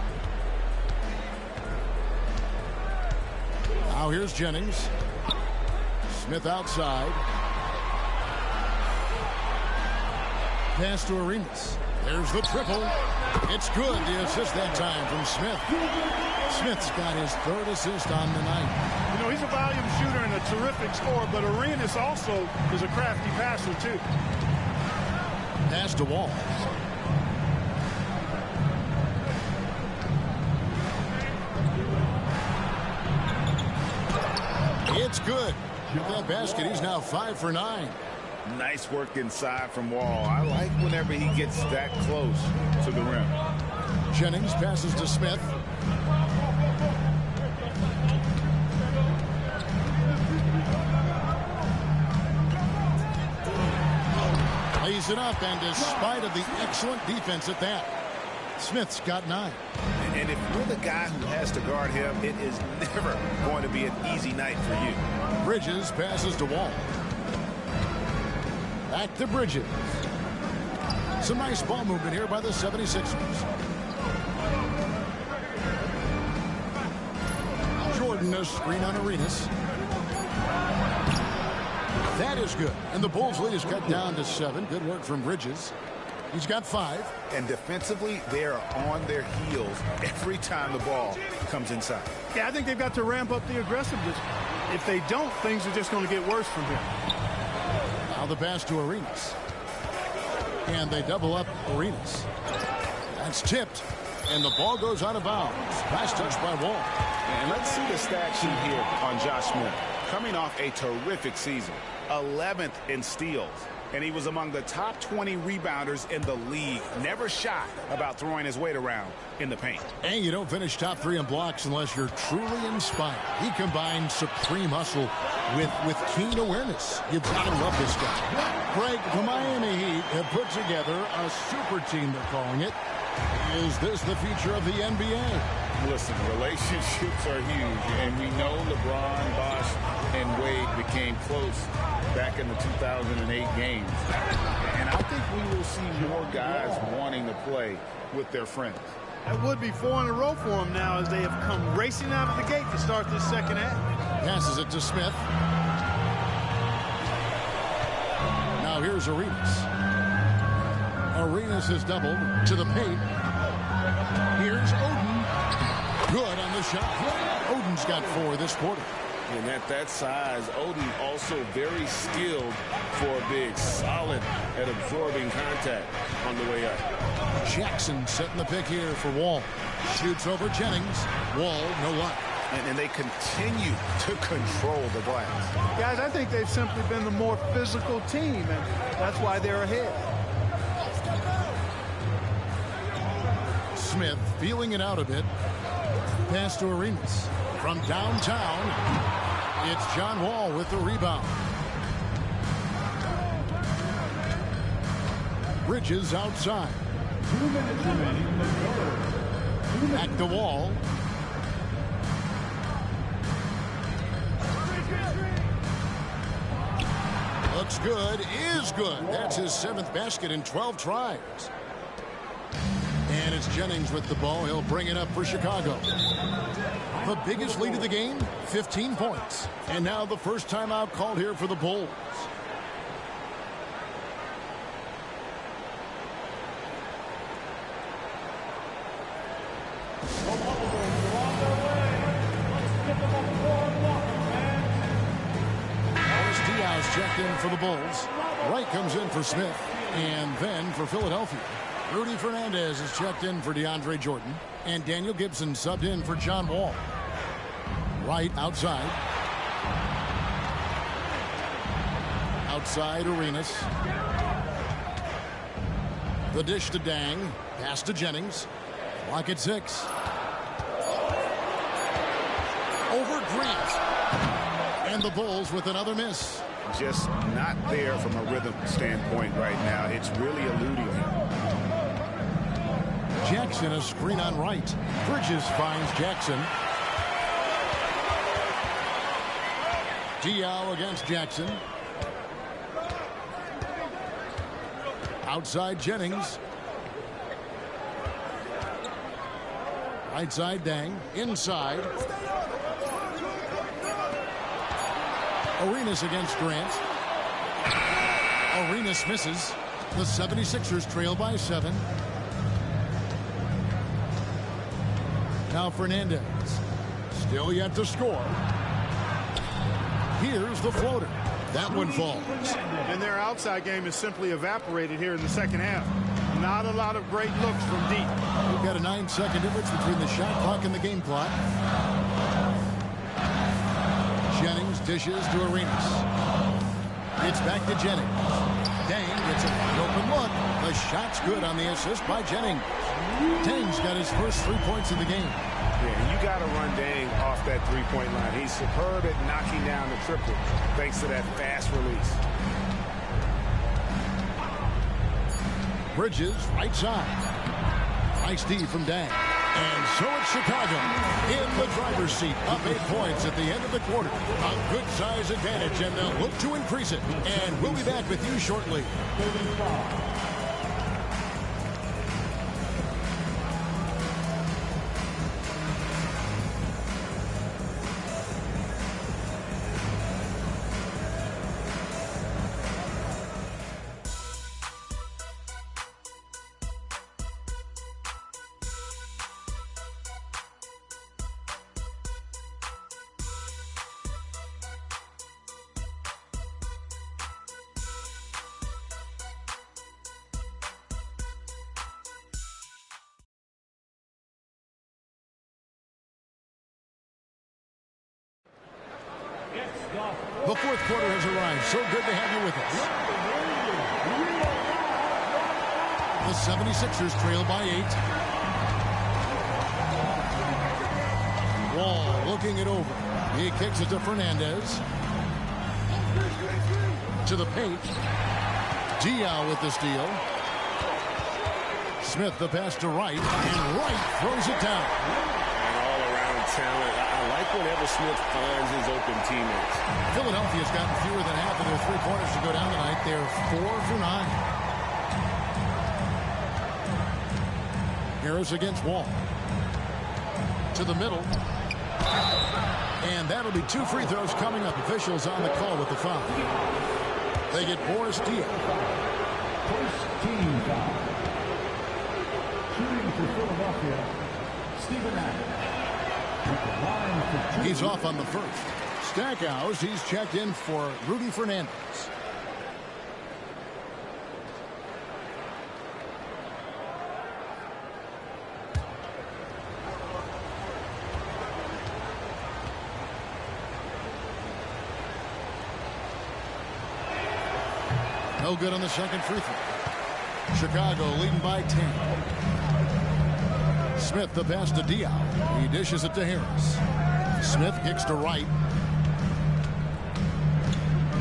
Now here's Jennings. Smith outside. Pass to Arenas. There's the triple. It's good. The assist that time from Smith. Smith's got his 3rd assist on the night. You know, he's a volume shooter and a terrific scorer, but Arenas also is a crafty passer, too. Pass to Wall. It's good. With that basket, he's now 5 for 9. Nice work inside from Wall. I like whenever he gets that close to the rim. Jennings passes to Smith. Lays it up, and despite of the excellent defense at that, Smith's got 9. And if you're the guy who has to guard him, it is never going to be an easy night for you. Bridges passes to Wall. Back to Bridges. Some nice ball movement here by the 76ers. Jordan, a screen on Arenas. That is good. And the Bulls' lead is cut down to 7. Good work from Bridges. He's got 5. And defensively, they are on their heels every time the ball comes inside. Yeah, I think they've got to ramp up the aggressiveness. If they don't, things are just going to get worse from here. Now the pass to Arenas. And they double up Arenas. That's tipped. And the ball goes out of bounds. Last touch by Wall. And let's see the stat sheet here on Josh Smith. Coming off a terrific season. 11th in steals. And he was among the top 20 rebounders in the league. Never shy about throwing his weight around in the paint. And you don't finish top 3 in blocks unless you're truly inspired. He combines supreme hustle with keen awareness. You've got to love this guy. Greg, the Miami Heat have put together a super team, they're calling it. Is this the future of the NBA? Listen, relationships are huge, and we know LeBron, Bosh, and Wade became close back in the 2008 games. And I think we will see more guys wanting to play with their friends. That would be 4 in a row for them now as they have come racing out of the gate to start this second half. Passes it to Smith. Now here's Arenas. Arenas is doubled to the paint. Here's Oden. Good on the shot. Oden's got 4 this quarter. And at that size, Oden also very skilled for a big, solid at absorbing contact on the way up. Jackson setting the pick here for Wall. Shoots over Jennings. Wall, no luck. And they continue to control the glass. Guys, I think they've simply been the more physical team, and that's why they're ahead. Smith feeling it out a bit. Pass to Arenas. From downtown, it's John Wall with the rebound. Bridges outside. 2 minutes remaining in the third. Back to Wall. Looks good, is good. That's his 7th basket in 12 tries. And it's Jennings with the ball. He'll bring it up for Chicago. The biggest lead of the game, 15 points. And now the first timeout called here for the Bulls. Checked in for the Bulls. Wright comes in for Smith. And then for Philadelphia, Rudy Fernandez is checked in for DeAndre Jordan. And Daniel Gibson subbed in for John Wall. Wright outside. Outside Arenas. The dish to Dang. Pass to Jennings. Clock at 6. Over Grant. And the Bulls with another miss. Just not there from a rhythm standpoint right now. It's really eluding him. Jackson a screen on Wright. Bridges finds Jackson. Diallo against Jackson. Outside Jennings. Right side Dang. Inside. Arenas against Grant. Arenas misses. The 76ers trail by 7. Now Fernandez. Still yet to score. Here's the floater. That one falls. And their outside game is simply evaporated here in the second half. Not a lot of great looks from deep. We've got a 9-second difference between the shot clock and the game clock. Jennings dishes to Arenas. It's back to Jennings. Dang gets a wide open look. The shot's good on the assist by Jennings. Dang's got his first 3 points of the game. Yeah, you got to run Dang off that three-point line. He's superb at knocking down the triple thanks to that fast release. Bridges right side. Nice D from Dang. And so it's Chicago in the driver's seat, up 8 points at the end of the quarter. A good size advantage, and they'll look to increase it. And we'll be back with you shortly. The fourth quarter has arrived. So good to have you with us. The 76ers trail by 8. Wall looking it over. He kicks it to Fernandez. To the paint. Diallo with the steal. Smith the pass to Wright. And Wright throws it down. talent. I like whenever Smith finds his open teammates. Philadelphia's gotten fewer than half of their three-pointers to go down tonight. They're 4 for 9. Harris against Wall. To the middle. And that'll be 2 free throws coming up. Officials on the call with the foul. They get Boris Diaw. First team foul. Shooting for Philadelphia, Steven Adams. He's off on the first. Stackhouse, he's checked in for Rudy Fernandez. No good on the second free throw. Chicago leading by 10. Smith the pass to Diaw. He dishes it to Harris. Smith kicks to right.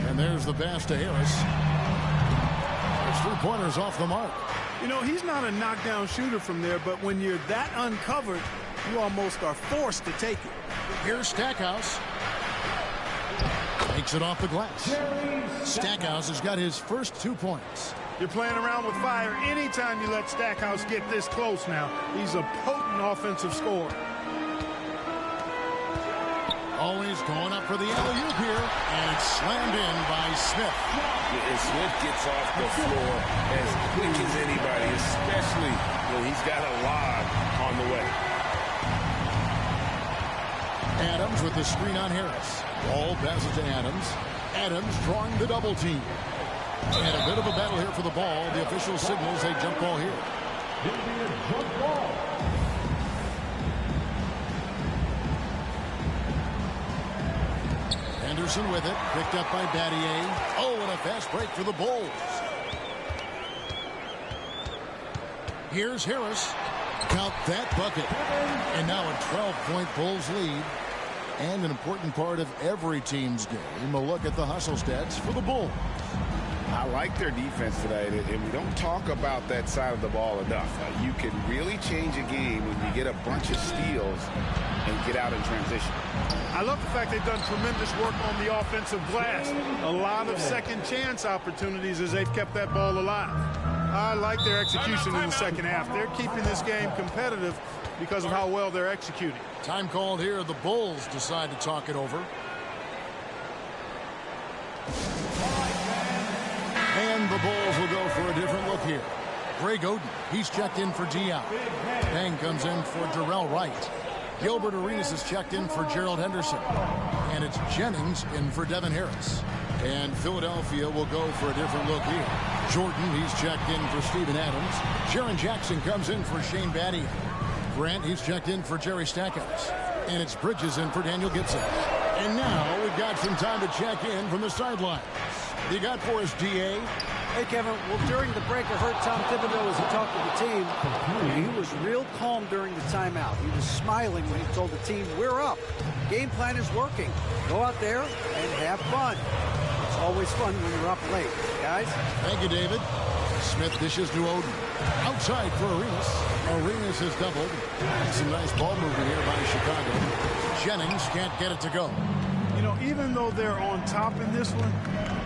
And there's the pass to Harris. His three-pointers off the mark. You know, he's not a knockdown shooter from there, but when you're that uncovered, you almost are forced to take it. Here's Stackhouse. Takes it off the glass. Stackhouse has got his first 2 points. You're playing around with fire anytime you let Stackhouse get this close now. He's a potent offensive scorer. Always going up for the alley-oop here, and it's slammed in by Smith. And Smith gets off the floor as quick as anybody, especially when he's got a lob on the way. Adams with the screen on Harris. Ball passes to Adams. Adams drawing the double team. And a bit of a battle here for the ball. The official signals a jump ball here. Henderson with it. Picked up by Battier. Oh, and a fast break for the Bulls. Here's Harris. Count that bucket. And now a 12-point Bulls lead. And an important part of every team's game, a look at the hustle stats for the Bulls. I like their defense tonight, and we don't talk about that side of the ball enough. You can really change a game when you get a bunch of steals and get out in transition. I love the fact they've done tremendous work on the offensive glass. A lot of second chance opportunities as they've kept that ball alive. I like their execution in the second half. They're keeping this game competitive because of how well they're executing. Time called here. The Bulls decide to talk it over. And the Bulls will go for a different look here. Greg Oden, he's checked in for Diaw. Bang comes in for Jarrell Wright. Gilbert Arenas is checked in for Gerald Henderson. And it's Jennings in for Devin Harris. And Philadelphia will go for a different look here. Jordan, he's checked in for Steven Adams. Jaren Jackson comes in for Shane Battier. Grant, he's checked in for Jerry Stackhouse. And it's Bridges in for Daniel Gibson. And now we've got some time to check in from the sidelines. You got for us, DA. Hey, Kevin. Well, during the break, I heard Tom Thibodeau as he talked to the team. He was real calm during the timeout. He was smiling when he told the team, we're up. Game plan is working. Go out there and have fun. It's always fun when you're up late, guys. Thank you, David. Smith dishes to Oden. Outside for Arenas. Arenas has doubled. Some nice ball movement here by Chicago. Jennings can't get it to go. You know, even though they're on top in this one,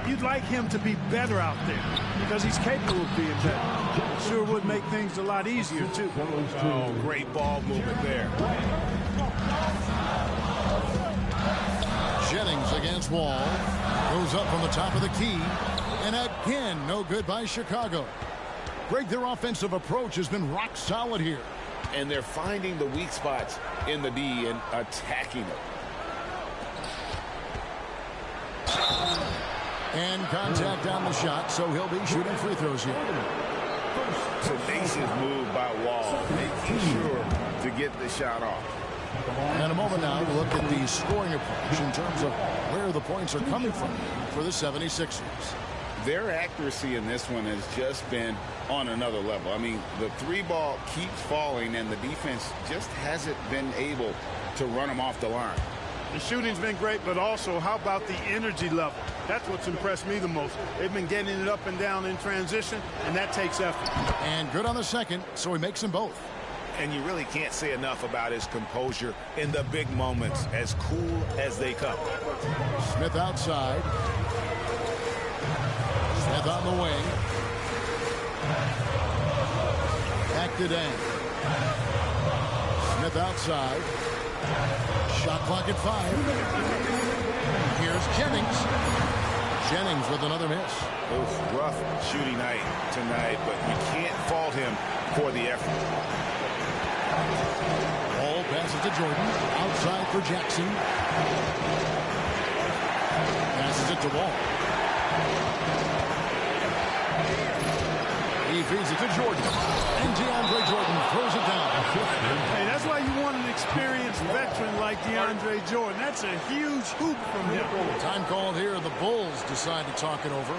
you'd like him to be better out there because he's capable of being better. It sure would make things a lot easier, too. Oh, great ball movement there. Jennings against Wall. Goes up on the top of the key. And again, no good by Chicago. Greg, their offensive approach has been rock solid here. And they're finding the weak spots in the D and attacking it. And contact on the shot, so he'll be shooting free throws here. Tenacious move by Wall, making sure to get the shot off. And a moment now to look at the scoring approach in terms of where the points are coming from for the 76ers. Their accuracy in this one has just been on another level. I mean, the three ball keeps falling, and the defense just hasn't been able to run them off the line. The shooting's been great, but also how about the energy level? That's what's impressed me the most. They've been getting it up and down in transition, and that takes effort. And good on the second, so he makes them both. And you really can't say enough about his composure in the big moments, as cool as they come. Smith outside. Smith on the wing. Back to Dan. Smith outside. Shot clock at 5. Here's Jennings. Jennings with another miss. Rough shooting night tonight, but you can't fault him for the effort. Ball passes to Jordan. Outside for Jackson. Passes it to Wall. He feeds it to Jordan. And DeAndre Jordan throws it down. Hey, that's why you want an experienced veteran like DeAndre Jordan. That's a huge hoop from him. Time called here. The Bulls decide to talk it over.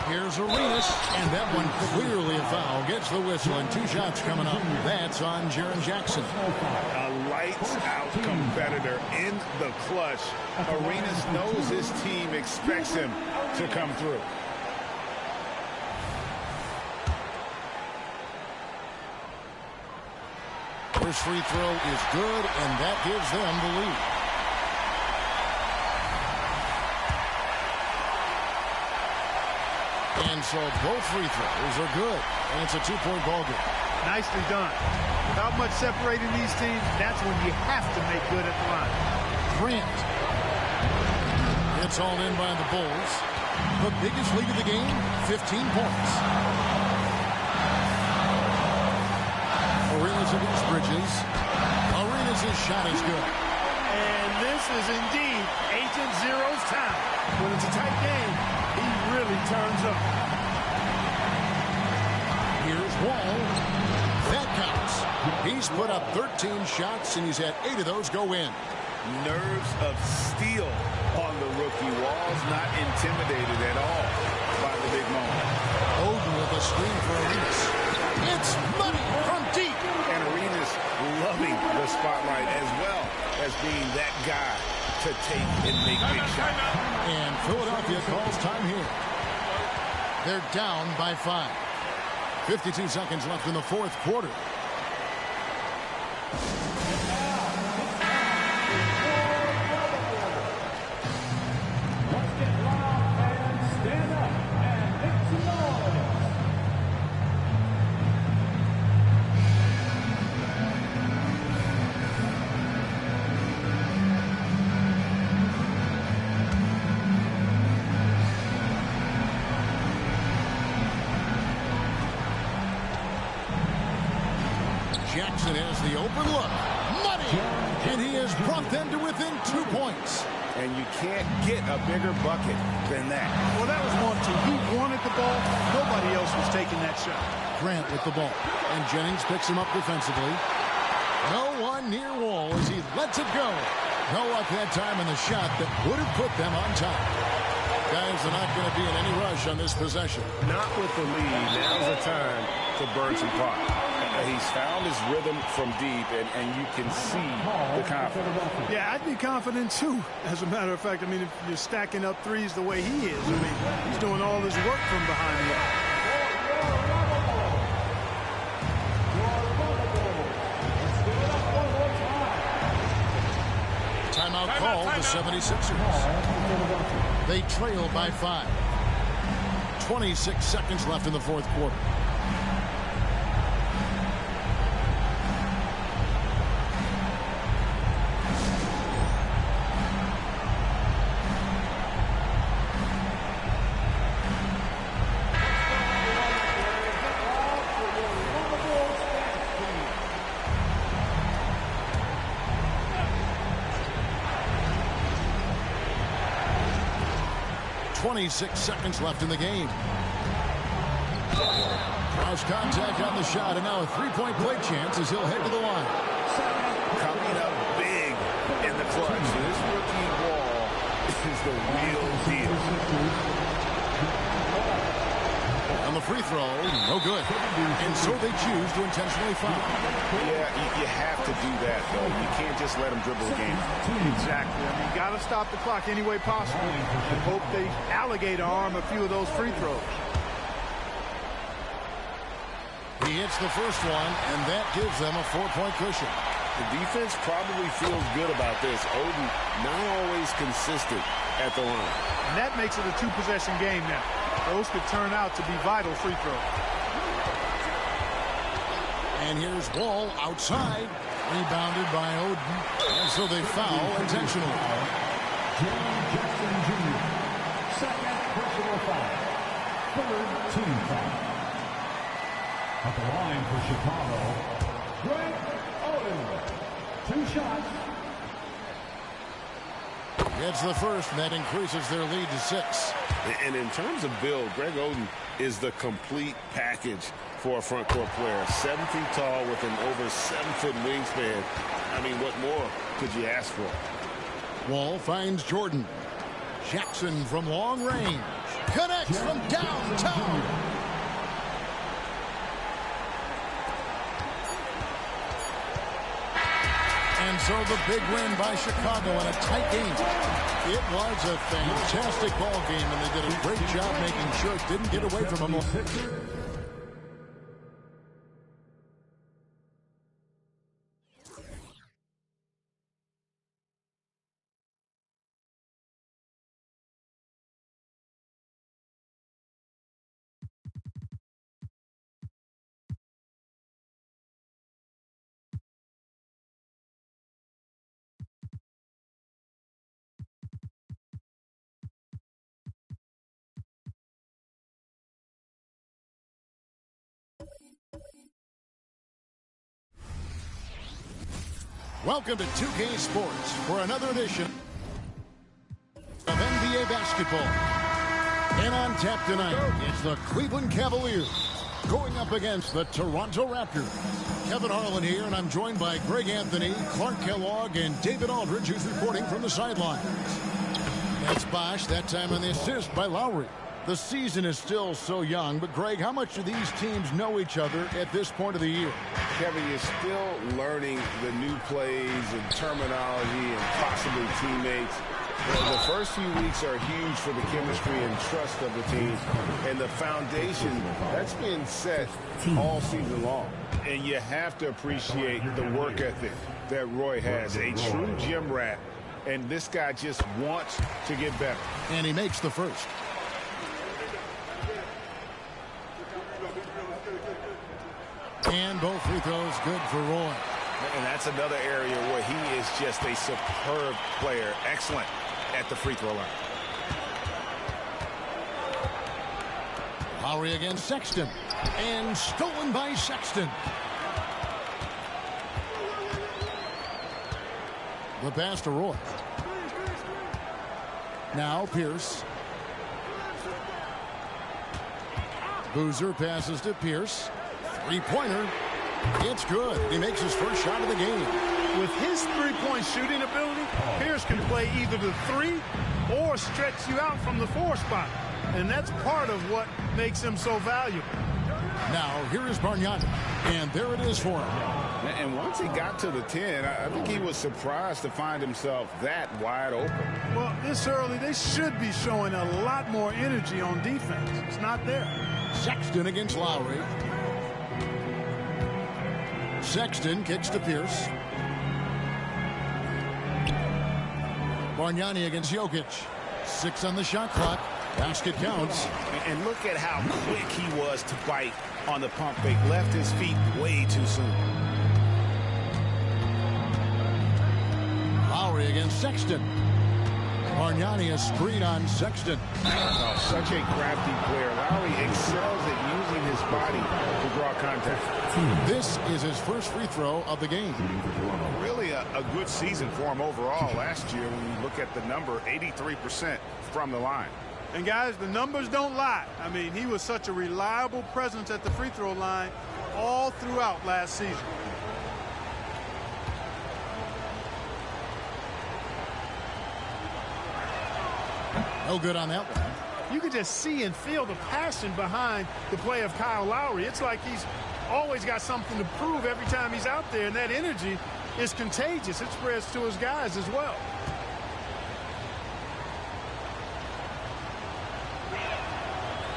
Here's Arenas, and that one clearly a foul. Gets the whistle, and 2 shots coming up. That's on Jaren Jackson. A lights-out competitor in the clutch. Arenas knows his team expects him to come through. First free throw is good, and that gives them the lead. And so both free throws are good. And it's a 2-point ball game. Nicely done. Without much separating these teams, that's when you have to make good at the line. Grant. It's hauled in by the Bulls. The biggest lead of the game, 15 points. Arenas against Bridges. Arenas' shot is good. And this is indeed Agent Zero's time. When it's a tight game, he really turns up. Here's Wall. That counts. He's put up 13 shots, and he's had 8 of those go in. Nerves of steel on the rookie. Wall's not intimidated at all by the big moment. Oden with a screen for Arenas. It's money from deep. And Arenas loving the spotlight as well as being that guy to take and make big shots. And Philadelphia calls time here. They're down by 5. 52 seconds left in the 4th quarter. Jackson has the open look. Money! And he has brought them to within 2 points. And you can't get a bigger bucket than that. Well, that was 1-2. He wanted the ball. Nobody else was taking that shot. Grant with the ball. And Jennings picks him up defensively. No one near Wall as he lets it go. No luck that time in the shot that would have put them on top. Guys are not going to be in any rush on this possession. Not with the lead. Now's the time to burn some clock. He's found his rhythm from deep, and you can see the confidence. Yeah, I'd be confident, too. As a matter of fact, I mean, if you're stacking up threes the way he is, I mean, he's doing all his work from behind the arc. Timeout called the 76ers. They trail by 5. 26 seconds left in the 4th quarter. .26 seconds left in the game. Cross contact on the shot, and now a 3-point play chance as he'll head to the line. Coming up big in the clutch. This rookie Wall is the real deal. On the free throw, no good. And so they choose to intentionally foul. Yeah, you have to do that, though. You can't just let them dribble the game. Exactly. I mean, got to stop the clock any way possible and hope they alligator arm a few of those free throws. He hits the first one, and that gives them a 4-point cushion. The defense probably feels good about this. Oden not always consistent at the line. And that makes it a two-possession game now. Those could turn out to be vital free throws. And here's Wall outside, rebounded by Oden. And so they foul intentionally. Jalen Jackson Jr. Second personal foul. Third team foul. At the line for Chicago, Greg Oden. 2 shots. Gets the first, and that increases their lead to 6. And in terms of build, Greg Oden is the complete package for a front court player. 7 feet tall with an over 7-foot wingspan. I mean, what more could you ask for? Wall finds Jordan. Jackson from long range. Connects from downtown. And so the big win by Chicago in a tight game. It was a fantastic ball game, and they did a great job making sure it didn't get away from them. Welcome to 2K Sports for another edition of NBA basketball. And on tap tonight, it's the Cleveland Cavaliers going up against the Toronto Raptors. Kevin Harlan here, and I'm joined by Greg Anthony, Clark Kellogg, and David Aldridge, who's reporting from the sidelines. That's Bosch, that time on the assist by Lowry. The season is still so young, but Greg, how much do these teams know each other at this point of the year? Kevin, you're still learning the new plays and terminology and possibly teammates. The first few weeks are huge for the chemistry and trust of the team. And the foundation, that's been set all season long. And you have to appreciate the work ethic that Roy has. A true gym rat. And this guy just wants to get better. And he makes the first. And both free throws good for Roy. And that's another area where he is just a superb player. Excellent at the free throw line. Lowry against Sexton. And stolen by Sexton. The pass to Roy. Now Pierce. Boozer passes to Pierce. Three-pointer. It's good. He makes his first shot of the game. With his three-point shooting ability, Pierce can play either the 3 or stretch you out from the 4 spot. And that's part of what makes him so valuable. Now, here is Bargnani. And there it is for him. And once he got to the 10, I think he was surprised to find himself that wide open. Well, this early, they should be showing a lot more energy on defense. It's not there. Sexton against Lowry. Sexton kicks to Pierce. Bargnani against Jokic. 6 on the shot clock. Basket counts. And look at how quick he was to bite on the pump fake. Left his feet way too soon. Lowry against Sexton. Bargnani a screen on Sexton. Oh, such a crafty player. Lowry excels at using his body to draw contact. This is his first free throw of the game. Really a good season for him overall last year when you look at the number, 83% from the line. And guys, the numbers don't lie. I mean, he was such a reliable presence at the free throw line all throughout last season. No good on that one. you can just see and feel the passion behind the play of Kyle Lowry. It's like he's always got something to prove every time he's out there, and that energy is contagious. It spreads to his guys as well.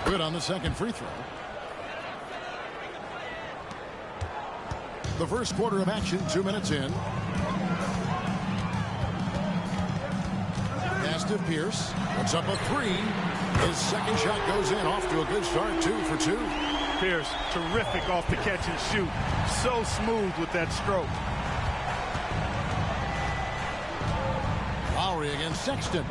Good on the second free throw. The first quarter of action, 2 minutes in. Pass to Pierce. Puts up a three. His second shot goes in. Off to a good start, 2 for 2. Pierce, terrific off the catch and shoot. So smooth with that stroke. Lowry against Sexton.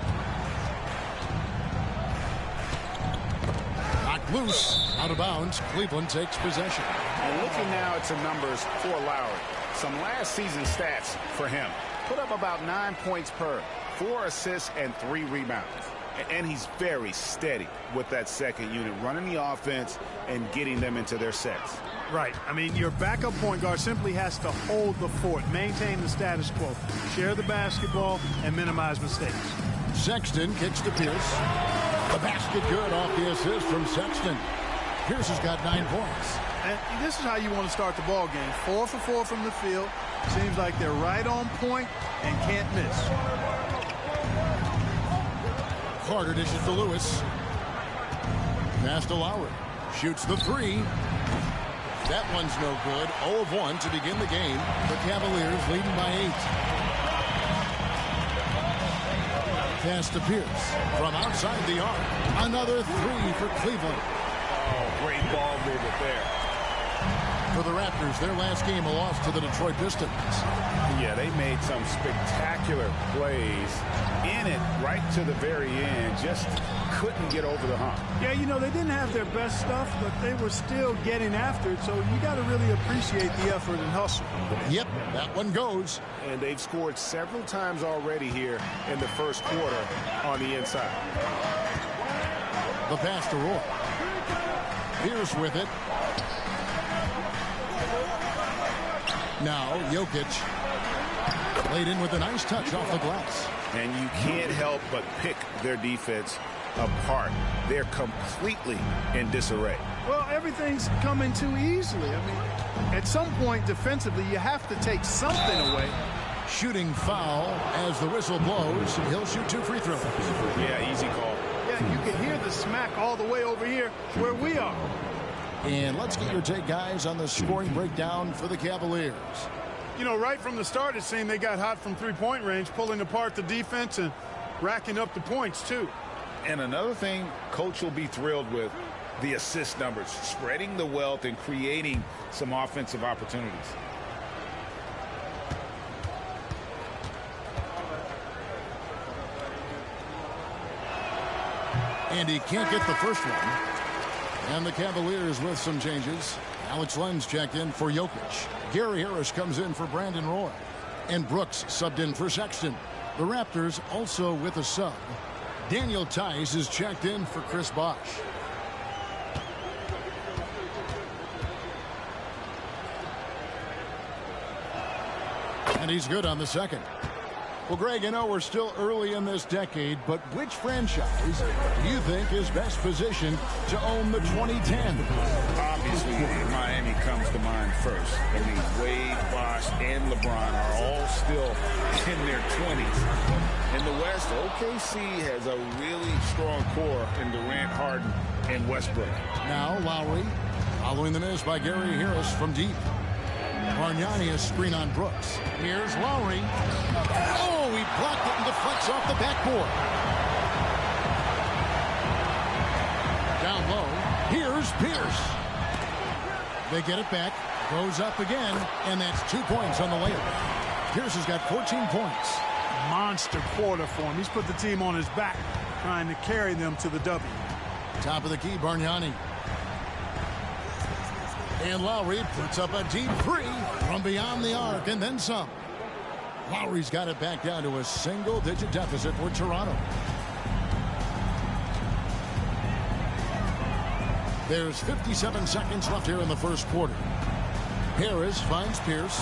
Knocked loose. Out of bounds. Cleveland takes possession. And looking now at some numbers for Lowry. Some last season stats for him. Put up about 9 points per, 4 assists, and 3 rebounds. And he's very steady with that second unit, running the offense and getting them into their sets. Right. I mean, your backup point guard simply has to hold the fort, maintain the status quo, share the basketball, and minimize mistakes. Sexton kicks to Pierce. The basket good off the assist from Sexton. Pierce has got 9 points. And this is how you want to start the ball game. 4 for 4 from the field. Seems like they're right on point and can't miss. Carter dishes to Lewis. Pass to Lowry. Shoots the three. That one's no good. 0 of 1 to begin the game. The Cavaliers leading by 8. Pass to Pierce. From outside the arc. Another three for Cleveland. Oh, great ball movement there. For the Raptors, their last game, a loss to the Detroit Pistons. Yeah, they made some spectacular plays in it right to the very end. Just couldn't get over the hump. Yeah, you know, they didn't have their best stuff, but they were still getting after it. So you got to really appreciate the effort and hustle. Yep, that one goes. And they've scored several times already here in the first quarter on the inside. The pass to Roy. Pierce with it. Now, Jokic laid in with a nice touch off the glass. And you can't help but pick their defense apart. They're completely in disarray. Well, everything's coming too easily. I mean, at some point defensively, you have to take something away. Shooting foul as the whistle blows. He'll shoot 2 free throws. Yeah, easy call. Yeah, you can hear the smack all the way over here where we are. And let's get your take, guys, on the scoring breakdown for the Cavaliers. You know, right from the start, it seemed they got hot from three-point range, pulling apart the defense and racking up the points, too. And another thing Coach will be thrilled with, the assist numbers, spreading the wealth and creating some offensive opportunities. And he can't get the first one. And the Cavaliers with some changes. Alex Lenz checked in for Jokic. Gary Harris comes in for Brandon Roy. And Brooks subbed in for Sexton. The Raptors also with a sub. Daniel Tice is checked in for Chris Bosh. And he's good on the second. Well, Greg, I know we're still early in this decade, but which franchise do you think is best positioned to own the 2010? Obviously, Miami comes to mind first. I mean, Wade, Bosh, and LeBron are all still in their 20s. In the West, OKC has a really strong core in Durant, Harden, and Westbrook. Now Lowry, following the miss by Gary Harris from deep. Bargnani a screen on Brooks. Here's Lowry. Oh, he blocked it and deflects off the backboard. Down low. Here's Pierce. They get it back. Goes up again. And that's 2 points on the layup. Pierce has got 14 points. Monster quarter for him. He's put the team on his back, trying to carry them to the W. Top of the key, Bargnani. And Lowry puts up a deep three from beyond the arc and then some. Lowry's got it back down to a single-digit deficit for Toronto. There's 57 seconds left here in the first quarter. Harris finds Pierce.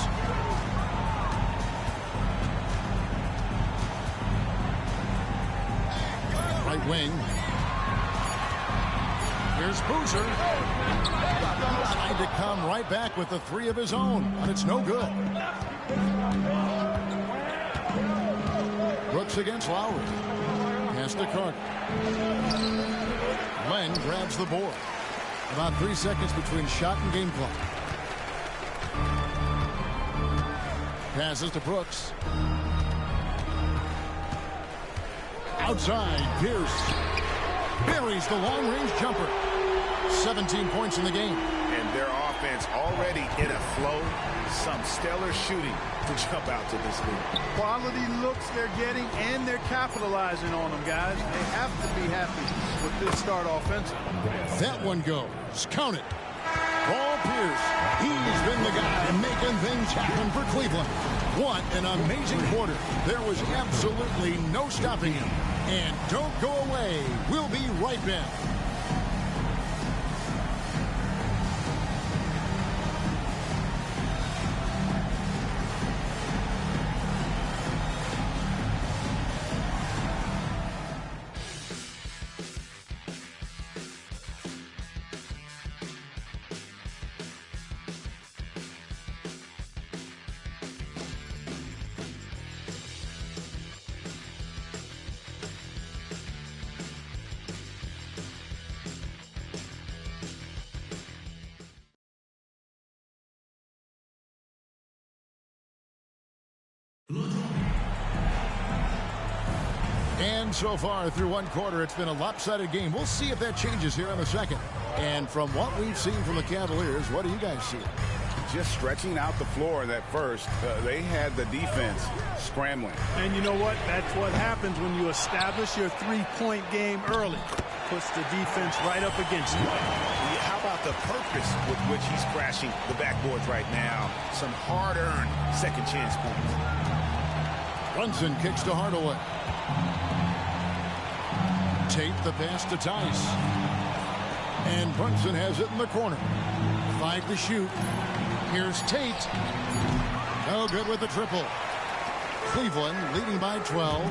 Right wing. Here's Boozer. Tried to come right back with the three of his own, but it's no good. Brooks against Lowry. Pass to Carter. Len grabs the board. About 3 seconds between shot and game clock. Passes to Brooks. Outside, Pierce buries the long-range jumper. 17 points in the game. And their offense already in a flow. Some stellar shooting to jump out to this lead. Quality looks they're getting, and they're capitalizing on them, guys. They have to be happy with this start offensive. That one goes. Count it. Paul Pierce. He's been the guy making things happen for Cleveland. What an amazing quarter. There was absolutely no stopping him. And don't go away. We'll be right back. And so far through one quarter, it's been a lopsided game. We'll see if that changes here in the second. And from what we've seen from the Cavaliers, what do you guys see? Just stretching out the floor in that first. They had the defense scrambling. And you know what? That's what happens when you establish your three-point game early. Puts the defense right up against you. How about the purpose with which he's crashing the backboards right now? Some hard-earned second chance points. Brunson kicks to Hardaway. Tate the pass to Tice. And Brunson has it in the corner. 5 to shoot. Here's Tate. No good with the triple. Cleveland leading by 12.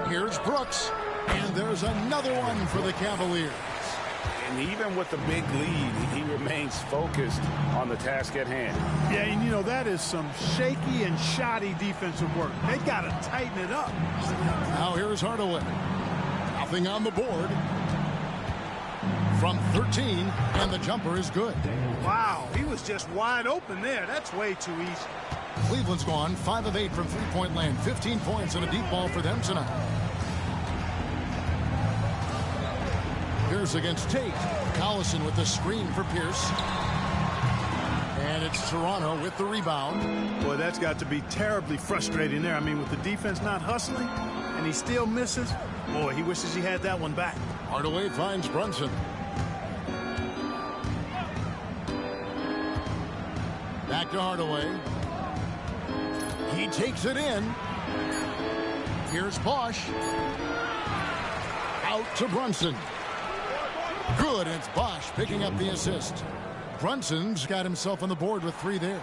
Here's Brooks. And there's another one for the Cavaliers. And even with the big lead, he remains focused on the task at hand. Yeah, and you know, that is some shaky and shoddy defensive work. They got to tighten it up. Now here's Hardaway. Nothing on the board. From 13, and the jumper is good. Wow, he was just wide open there. That's way too easy. Cleveland's gone 5 of 8 from three-point land. 15 points and a deep ball for them tonight. Pierce against Tate. Collison with the screen for Pierce. And it's Toronto with the rebound. Boy, that's got to be terribly frustrating there. I mean, with the defense not hustling, and he still misses. Boy, he wishes he had that one back. Hardaway finds Brunson. Back to Hardaway. He takes it in. Here's Bosch. Out to Brunson. Good, and it's Bosch picking up the assist. Brunson's got himself on the board with 3 there.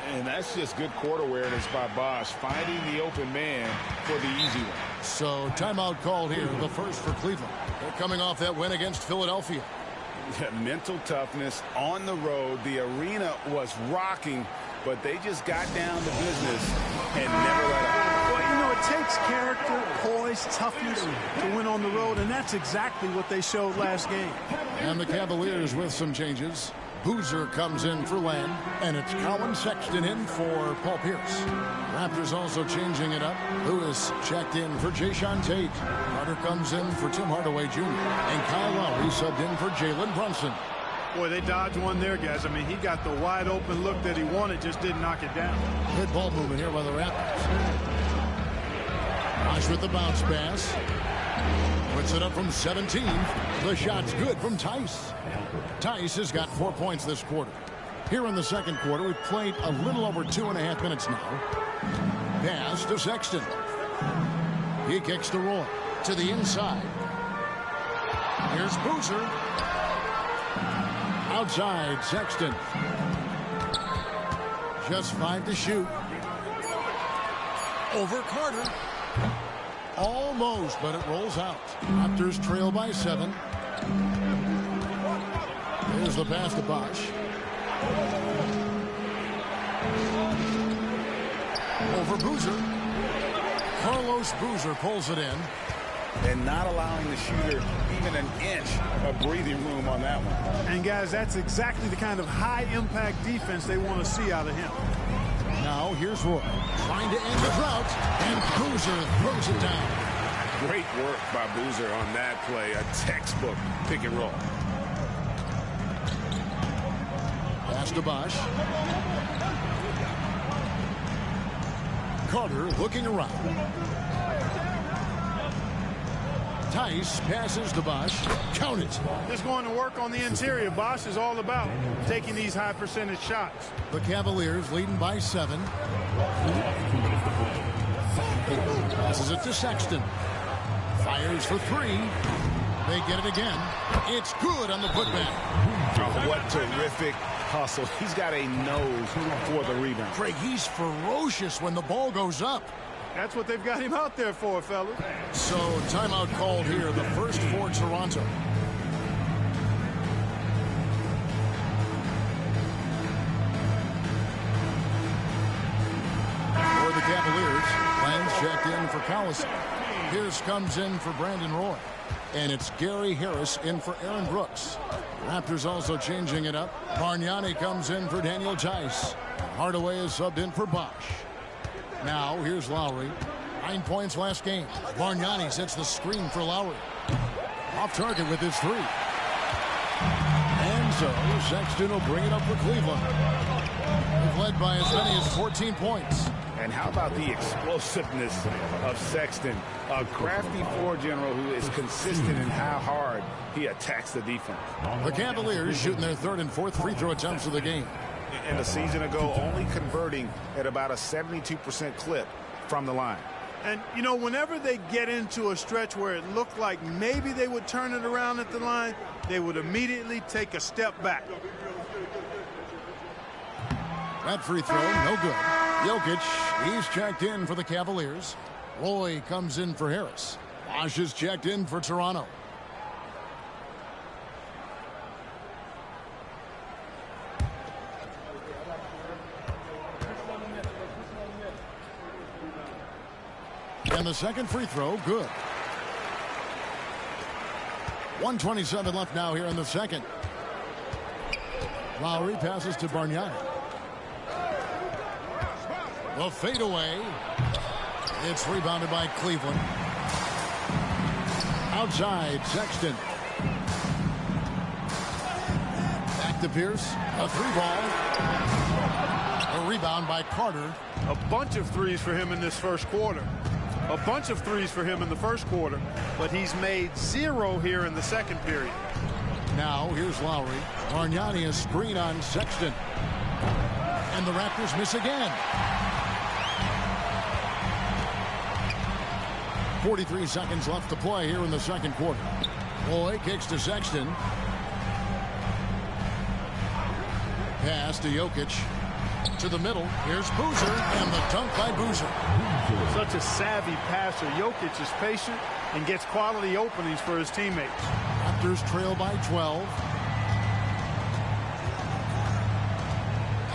And that's just good court awareness by Bosch, finding the open man for the easy one. So timeout called here, the first for Cleveland. They're coming off that win against Philadelphia. Mental toughness on the road. The arena was rocking, but they just got down to business and never let up. Well, you know, it takes character, poise, toughness to win on the road, and that's exactly what they showed last game. And the Cavaliers with some changes. Boozer comes in for Len, and it's Colin Sexton in for Paul Pierce. Raptors also changing it up. Lewis checked in for Jayshawn Tate. Carter comes in for Tim Hardaway Jr. And Kyle Lowry subbed in for Jalen Brunson. Boy, they dodged one there, guys. I mean, he got the wide open look that he wanted, just didn't knock it down. Good ball movement here by the Raptors. Bosch with the bounce pass. Puts it up from 17. The shot's good from Tice. Tice has got 4 points this quarter. Here in the second quarter, we've played a little over 2.5 minutes now. Pass to Sexton. He kicks to Roy. To the inside. Here's Boozer. Outside, Sexton. Just 5 to shoot. Over Carter. Almost, but it rolls out. Raptors trail by 7. Here's the pass to Bosch. Over Boozer. Carlos Boozer pulls it in. And not allowing the shooter even an inch of breathing room on that one. And, guys, that's exactly the kind of high-impact defense they want to see out of him. Now here's Roy trying to end the drought, and Boozer throws it down. Great work by Boozer on that play. A textbook pick and roll. Pass to Bosch. Carter looking around. Tice passes to Bosch. Count it. Just going to work on the interior. Bosch is all about taking these high percentage shots. The Cavaliers leading by 7. Passes it to Sexton. Fires for 3. They get it again. It's good on the putback. Oh, what terrific hustle. He's got a nose for the rebound. Craig, he's ferocious when the ball goes up. That's what they've got him out there for, fellas. So, timeout called here, the first for Toronto. For the Cavaliers, Lance checked in for Collison. Pierce comes in for Brandon Roy. And it's Gary Harris in for Aaron Brooks. Raptors also changing it up. Bargnani comes in for Daniel Tice. Hardaway is subbed in for Bosch. Now, here's Lowry. 9 points last game. Bargnani sets the screen for Lowry. Off target with his 3. And so, Sexton will bring it up for Cleveland. They've led by as many as 14 points. And how about the explosiveness of Sexton? A crafty floor general who is consistent in how hard he attacks the defense. The Cavaliers shooting their 3rd and 4th free throw attempts of the game. And a season ago, only converting at about a 72% clip from the line. And, you know, whenever they get into a stretch where it looked like maybe they would turn it around at the line, they would immediately take a step back. That free throw, no good. Jokic, he's checked in for the Cavaliers. Roy comes in for Harris. Bosch is checked in for Toronto. And the second free throw, good. 1:27 left now here in the second. Lowry passes to Bargnani. The fadeaway. It's rebounded by Cleveland. Outside, Sexton. Back to Pierce. A 3-ball. A rebound by Carter. A bunch of threes for him in this first quarter. A bunch of threes for him in the first quarter, but he's made 0 here in the second period. Now, here's Lowry. Bargnani a screen on Sexton. And the Raptors miss again. 43 seconds left to play here in the second quarter. Roy kicks to Sexton. Pass to Jokic. To the middle. Here's Boozer. And the dunk by Boozer. Such a savvy passer. Jokic is patient and gets quality openings for his teammates. Raptors trail by 12.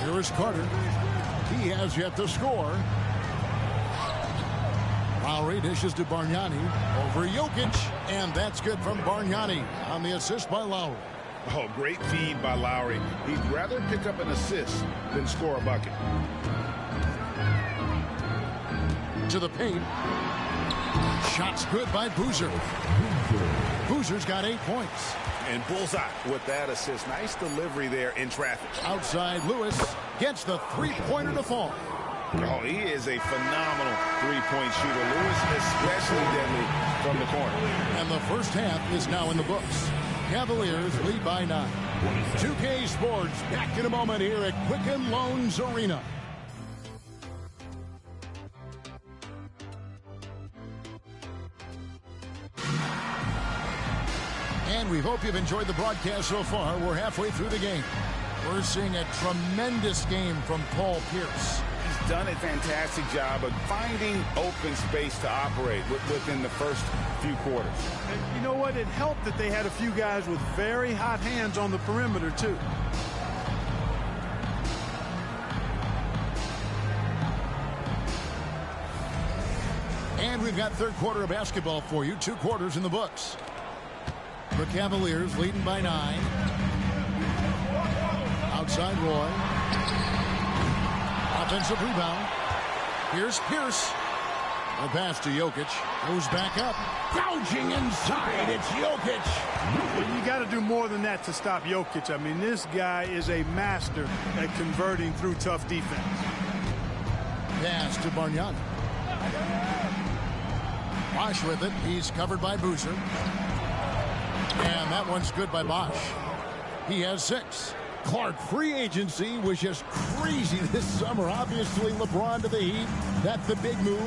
Here is Carter. He has yet to score. Lowry dishes to Bargnani. Over Jokic. And that's good from Bargnani on the assist by Lowry. Oh, great feed by Lowry. He'd rather pick up an assist than score a bucket. To the paint. Shots good by Boozer. Boozer's got 8 points. And bullseye with that assist. Nice delivery there in traffic. Outside, Lewis gets the three-pointer to fall. Oh, he is a phenomenal three-point shooter. Lewis especially deadly from the corner. And the first half is now in the books. Cavaliers lead by 9. 2K Sports back in a moment here at Quicken Loans Arena. And we hope you've enjoyed the broadcast so far. We're halfway through the game. We're seeing a tremendous game from Paul Pierce. He's done a fantastic job of finding open space to operate within the first few quarters. And you know what? It helped that they had a few guys with very hot hands on the perimeter, too. And we've got third quarter of basketball for you. 2 quarters in the books. The Cavaliers leading by 9. Outside Roy. Offensive rebound. Here's Pierce. The pass to Jokic. Goes back up. Gouging inside. It's Jokic. Well, you got to do more than that to stop Jokic. I mean, this guy is a master at converting through tough defense. Pass to Bargnani. Bosch with it. He's covered by Boozer. And that one's good by Bosch. He has 6. Clark, free agency was just crazy this summer. Obviously, LeBron to the Heat. That's the big move.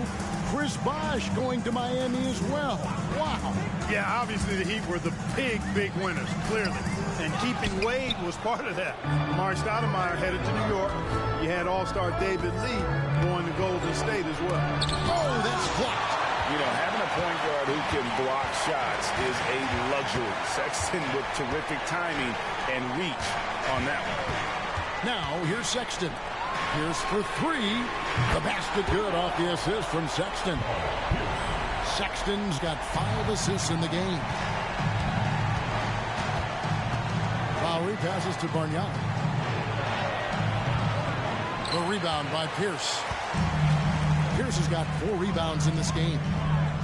Chris Bosch going to Miami as well. Wow. Yeah, obviously the Heat were the big winners, clearly. And keeping Wade was part of that. Mark Stoudemire headed to New York. You had All-Star David Lee going to Golden State as well. Oh, that's blocked. You know, having a point guard who can block shots is a luxury. Sexton with terrific timing and reach on that one. Now, here's Sexton. Here's for 3. The basket good off the assist from Sexton. Sexton's got 5 assists in the game. Lowry passes to Bargnani. The rebound by Pierce. Pierce has got 4 rebounds in this game.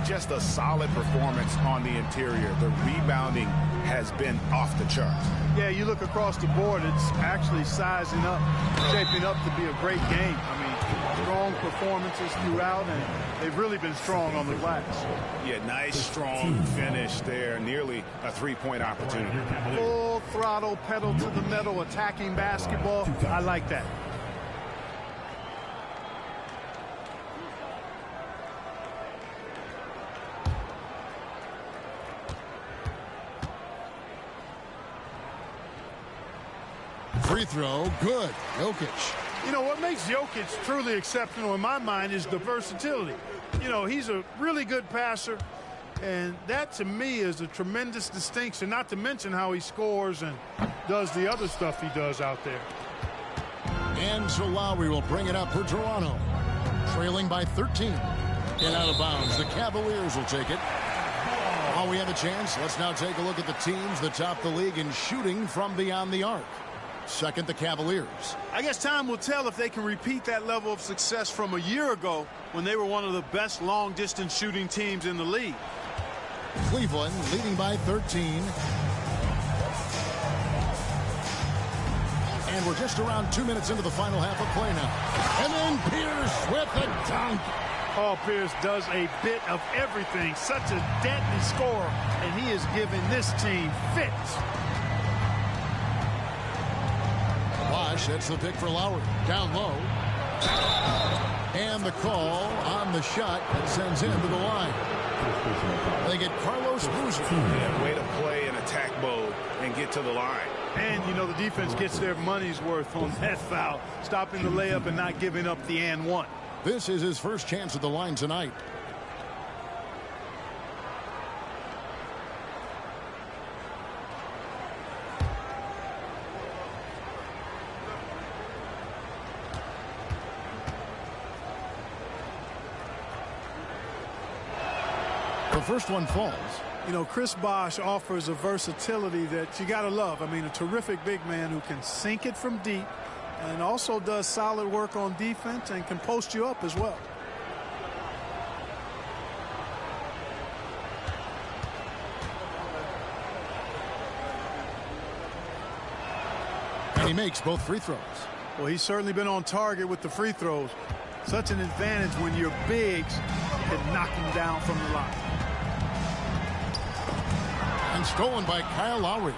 Just a solid performance on the interior. The rebounding has been off the charts. Yeah, you look across the board, it's actually sizing up, shaping up to be a great game. I mean, strong performances throughout, and they've really been strong on the glass. Yeah, nice, strong finish there. Nearly a 3-point opportunity. Full throttle, pedal to the metal, attacking basketball. I like that. Free throw, good. Jokic. You know, what makes Jokic truly exceptional in my mind is the versatility. You know, he's a really good passer, and that to me is a tremendous distinction, not to mention how he scores and does the other stuff he does out there. And so Lowry will bring it up for Toronto. Trailing by 13. Get out of bounds. The Cavaliers will take it. While we have a chance, let's now take a look at the teams that top the league in shooting from beyond the arc. Second, the Cavaliers. I guess time will tell if they can repeat that level of success from a year ago when they were one of the best long-distance shooting teams in the league. Cleveland leading by 13. And we're just around 2 minutes into the final half of play now. And then Pierce with a dunk. Paul Pierce does a bit of everything. Such a deadly scorer, and he is giving this team fits. Bosch, that's the pick for Lowry. Down low. And the call on the shot that sends him to the line. They get Carlos Boozer. Yeah, way to play in attack mode and get to the line. And, you know, the defense gets their money's worth on that foul, stopping the layup and not giving up the and one. This is his first chance at the line tonight. The first one falls. You know, Chris Bosch offers a versatility that you got to love. I mean, a terrific big man who can sink it from deep and also does solid work on defense and can post you up as well. And he makes both free throws. Well, he's certainly been on target with the free throws. Such an advantage when your bigs can knock him down from the line. And stolen by Kyle Lowry.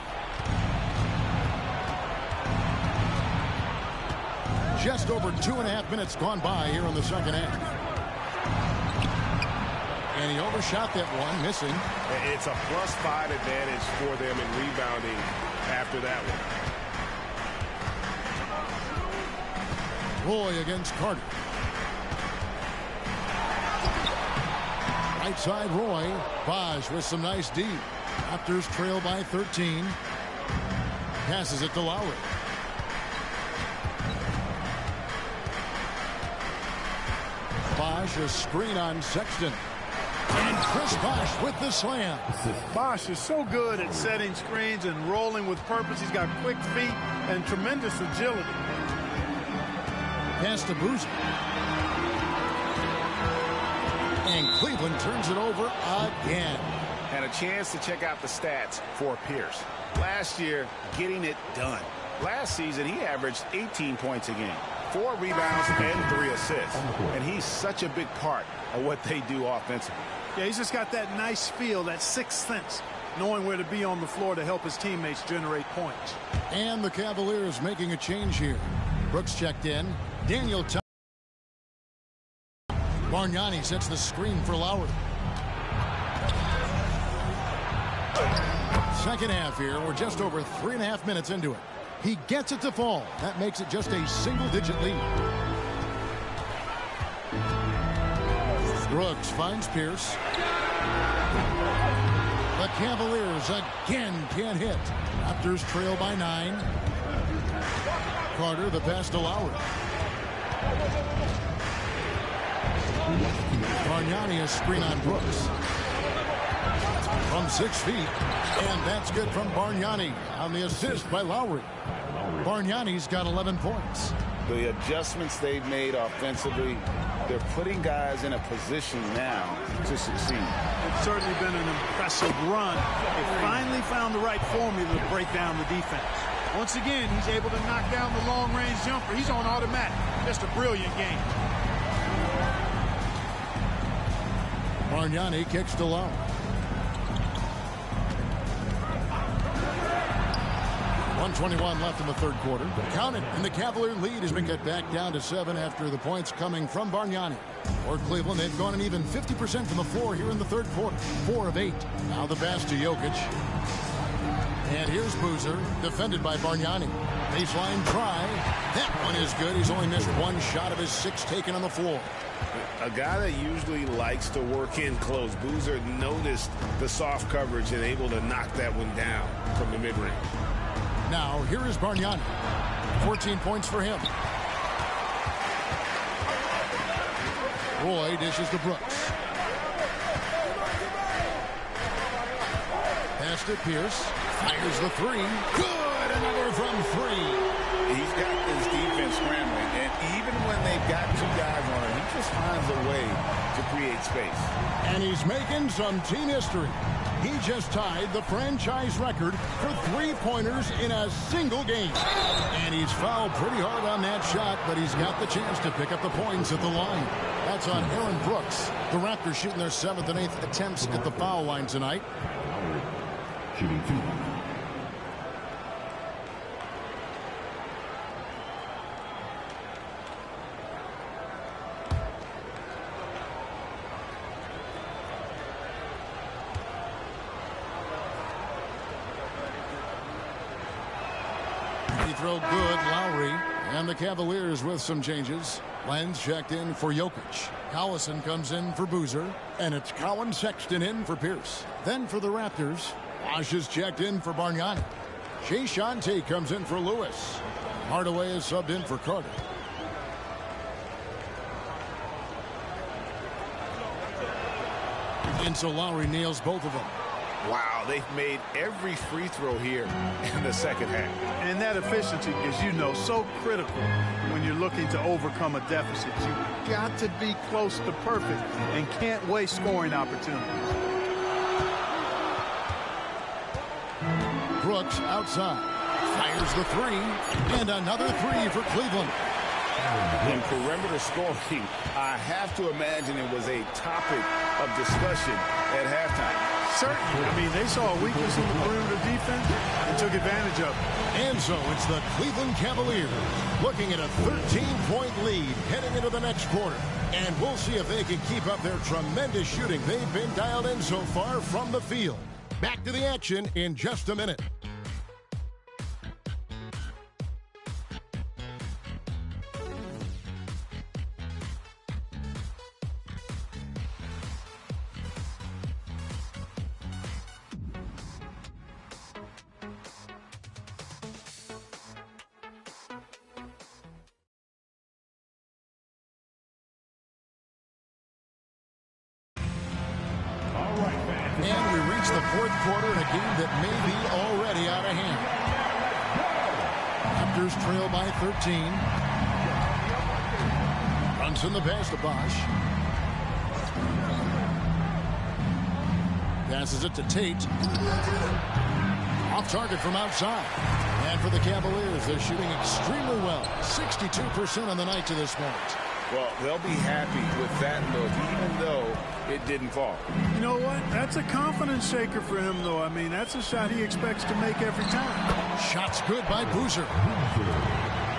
Just over 2.5 minutes gone by here in the second half. And he overshot that one, missing. It's a +5 advantage for them in rebounding after that one. Roy against Carter. Right side, Roy. Bosch with some nice D. Raptors trail by 13. Passes it to Lowry. Bosch, a screen on Sexton. And Chris Bosch with the slam. Bosch is so good at setting screens and rolling with purpose. He's got quick feet and tremendous agility. Pass to Boozer. And Cleveland turns it over again. And a chance to check out the stats for Pierce. Last year, getting it done. Last season, he averaged 18 points a game, 4 rebounds and 3 assists. And he's such a big part of what they do offensively. Yeah, he's just got that nice feel, that sixth sense, knowing where to be on the floor to help his teammates generate points. And the Cavaliers making a change here. Brooks checked in. Daniel Bargnani sets the screen for Lowry. Second half here. We're just over 3.5 minutes into it. He gets it to fall. That makes it just a single-digit lead. Brooks finds Pierce. The Cavaliers again can't hit. Raptors trail by 9. Carter, the pass to Lowry. Bargnani, a screen on Brooks. From 6 feet. And that's good from Bargnani on the assist by Lowry. Bargnani's got 11 points. The adjustments they've made offensively, they're putting guys in a position now to succeed. It's certainly been an impressive run. They finally found the right formula to break down the defense. Once again, he's able to knock down the long-range jumper. He's on automatic. Just a brilliant game. Bargnani kicks to Lowry. 1:21 left in the third quarter. Count it, and the Cavalier lead has been cut back down to 7 after the points coming from Bargnani. For Cleveland, they've gone an even 50% from the floor here in the third quarter. 4 of 8. Now the pass to Jokic. And here's Boozer, defended by Bargnani. Baseline try. That one is good. He's only missed 1 shot of his 6 taken on the floor. A guy that usually likes to work in close. Boozer noticed the soft coverage and able to knock that one down from the mid-range. Now, here is Bargnani. 14 points for him. Roy dishes to Brooks. Pass to Pierce. Fires the 3. Good! Another from 3. He's got this defense scrambling, and even when they've got 2 guys on him, he just finds a way to create space. And he's making some team history. He just tied the franchise record for 3-pointers in a single game. And he's fouled pretty hard on that shot, but he's got the chance to pick up the points at the line. That's on Aaron Brooks. The Raptors shooting their 7th and 8th attempts at the foul line tonight. Shooting 2. Throw good, Lowry, and the Cavaliers with some changes. Lenz checked in for Jokic. Collison comes in for Boozer, and it's Colin Sexton in for Pierce. Then for the Raptors, Bosch is checked in for Bargnani. Shea Shante comes in for Lewis. Hardaway is subbed in for Carter. And so Lowry nails both of them. Wow, they've made every free throw here in the second half. And that efficiency, as you know, so critical when you're looking to overcome a deficit. You've got to be close to perfect and can't waste scoring opportunities. Brooks outside. Fires the 3. And another 3 for Cleveland. In perimeter scoring, I have to imagine it was a topic of discussion at halftime. Certainly. I mean, they saw a weakness in the perimeter defense and took advantage of it. And so it's the Cleveland Cavaliers looking at a 13-point lead heading into the next quarter. And we'll see if they can keep up their tremendous shooting they've been dialed in so far from the field. Back to the action in just a minute. quarter in a game that may be already out of hand. Raptors trail by 13. Brunson the pass to Bosch. Passes it to Tate. Off target from outside. And for the Cavaliers, they're shooting extremely well. 62% on the night to this point. Well, they'll be happy with that look, even though it didn't fall. You know what? That's a confidence shaker for him, though. I mean, that's a shot he expects to make every time. Shots good by Boozer.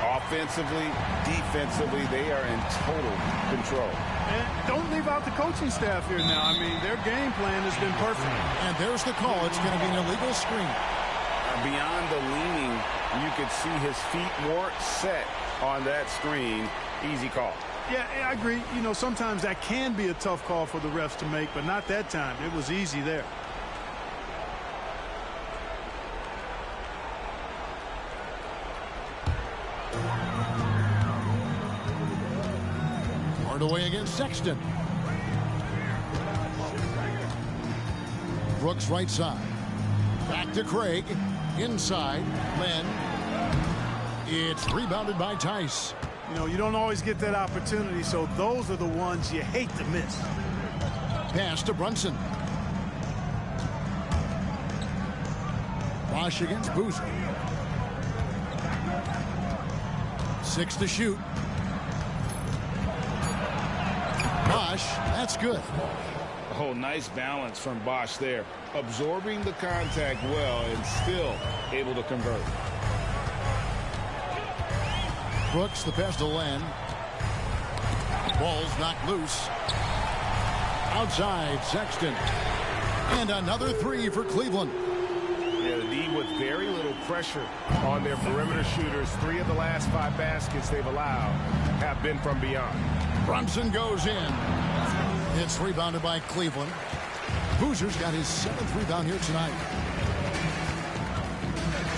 Offensively, defensively, they are in total control. And don't leave out the coaching staff here now. I mean, their game plan has been perfect. And there's the call. It's going to be an illegal screen. Beyond the leaning, you could see his feet weren't set on that screen. Easy call. Yeah, I agree. You know, sometimes that can be a tough call for the refs to make, but not that time. It was easy there. Hardaway against Sexton. Brooks right side. Back to Craig. Inside. Len. It's rebounded by Tice. You know, you don't always get that opportunity, so those are the ones you hate to miss. Pass to Brunson. Bosch against Boozer. 6 to shoot. Bosch, that's good. Oh, nice balance from Bosch there. Absorbing the contact well and still able to convert. Brooks, the pass to Len. Ball's knocked loose. Outside, Sexton. And another three for Cleveland. Yeah, the D with very little pressure on their perimeter shooters. 3 of the last 5 baskets they've allowed have been from beyond. Brunson goes in. It's rebounded by Cleveland. Boozer's got his 7th rebound here tonight.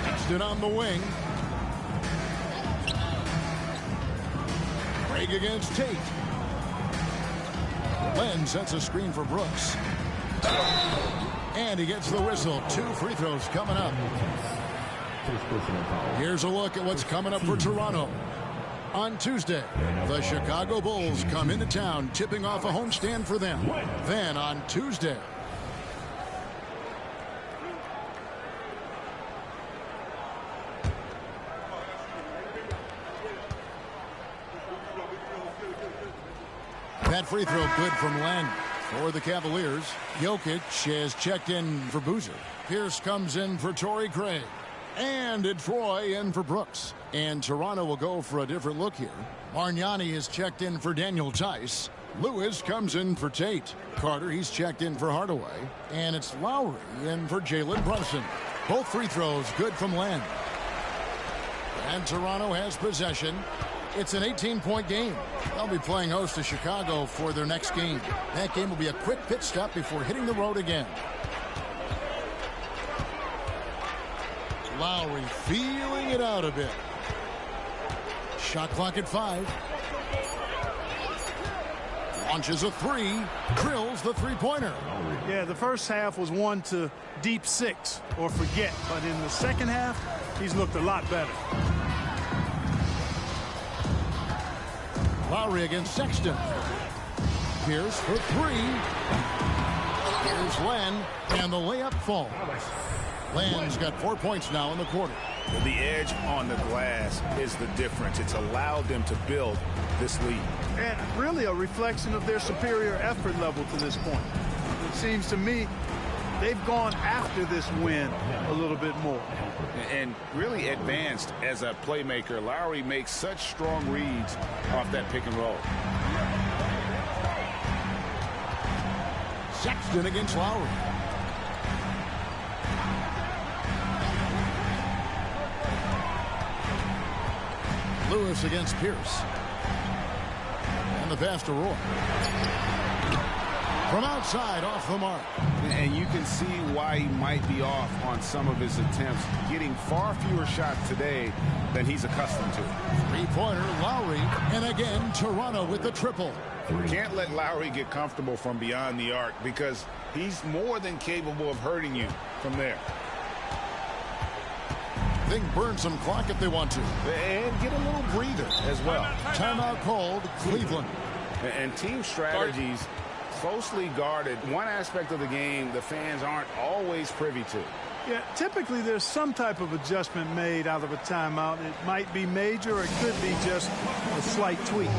Sexton on the wing. Craig against Tate. Len sets a screen for Brooks. And he gets the whistle. 2 free throws coming up. Here's a look at what's coming up for Toronto. On Tuesday, the Chicago Bulls come into town, tipping off a homestand for them. Then on Tuesday, that free throw good from Len. For the Cavaliers, Jokic has checked in for Boozer. Pierce comes in for Torrey Craig. And it's Troy in for Brooks. And Toronto will go for a different look here. Margnani is checked in for Daniel Tice. Lewis comes in for Tate. Carter, he's checked in for Hardaway. And it's Lowry in for Jalen Brunson. Both free throws good from Len. And Toronto has possession. It's an 18-point game. They'll be playing host to Chicago for their next game. That game will be a quick pit stop before hitting the road again. Lowry feeling it out a bit. Shot clock at 5. Launches a 3. Drills the three-pointer. Yeah, the first half was one to deep 6 or forget. But in the second half, he's looked a lot better. Lowry against Sexton. Pierce for 3. Here's Len, and the layup falls. Len's got 4 points now in the quarter. The edge on the glass is the difference. It's allowed them to build this lead. And really a reflection of their superior effort level to this point. It seems to me they've gone after this win a little bit more. And really advanced as a playmaker. Lowry makes such strong reads off that pick and roll. Sexton against Lowry. Lewis against Pierce. And the pass to Roy. From outside, off the mark. And you can see why he might be off on some of his attempts, getting far fewer shots today than he's accustomed to. Three-pointer, Lowry, and again, Toronto with the triple. Can't let Lowry get comfortable from beyond the arc because He's more than capable of hurting you from there. They can burn some clock if they want to. And get a little breather as well. Timeout called, Cleveland. And team strategies closely guarded. One aspect of the game the fans aren't always privy to. Yeah, typically there's some type of adjustment made out of a timeout. It might be major or it could be just a slight tweak.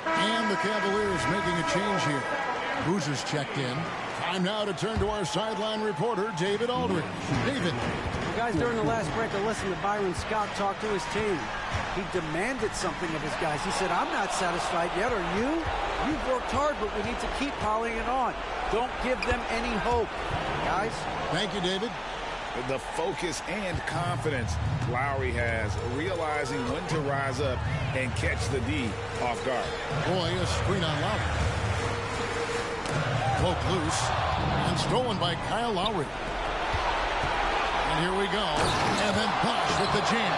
And the Cavaliers making a change here. Boozer's checked in. Time now to turn to our sideline reporter, David Aldridge. David. The guys during the last break are listening to Byron Scott talk to his team. He demanded something of his guys. He said, I'm not satisfied yet. Are you? You've worked hard, but we need to keep piling it on. Don't give them any hope. Guys? Thank you, David. The focus and confidence Lowry has, realizing when to rise up and catch the D off guard. Boy, a screen on Lowry. Broke loose and stolen by Kyle Lowry. And here we go. And then Bosh with the jam.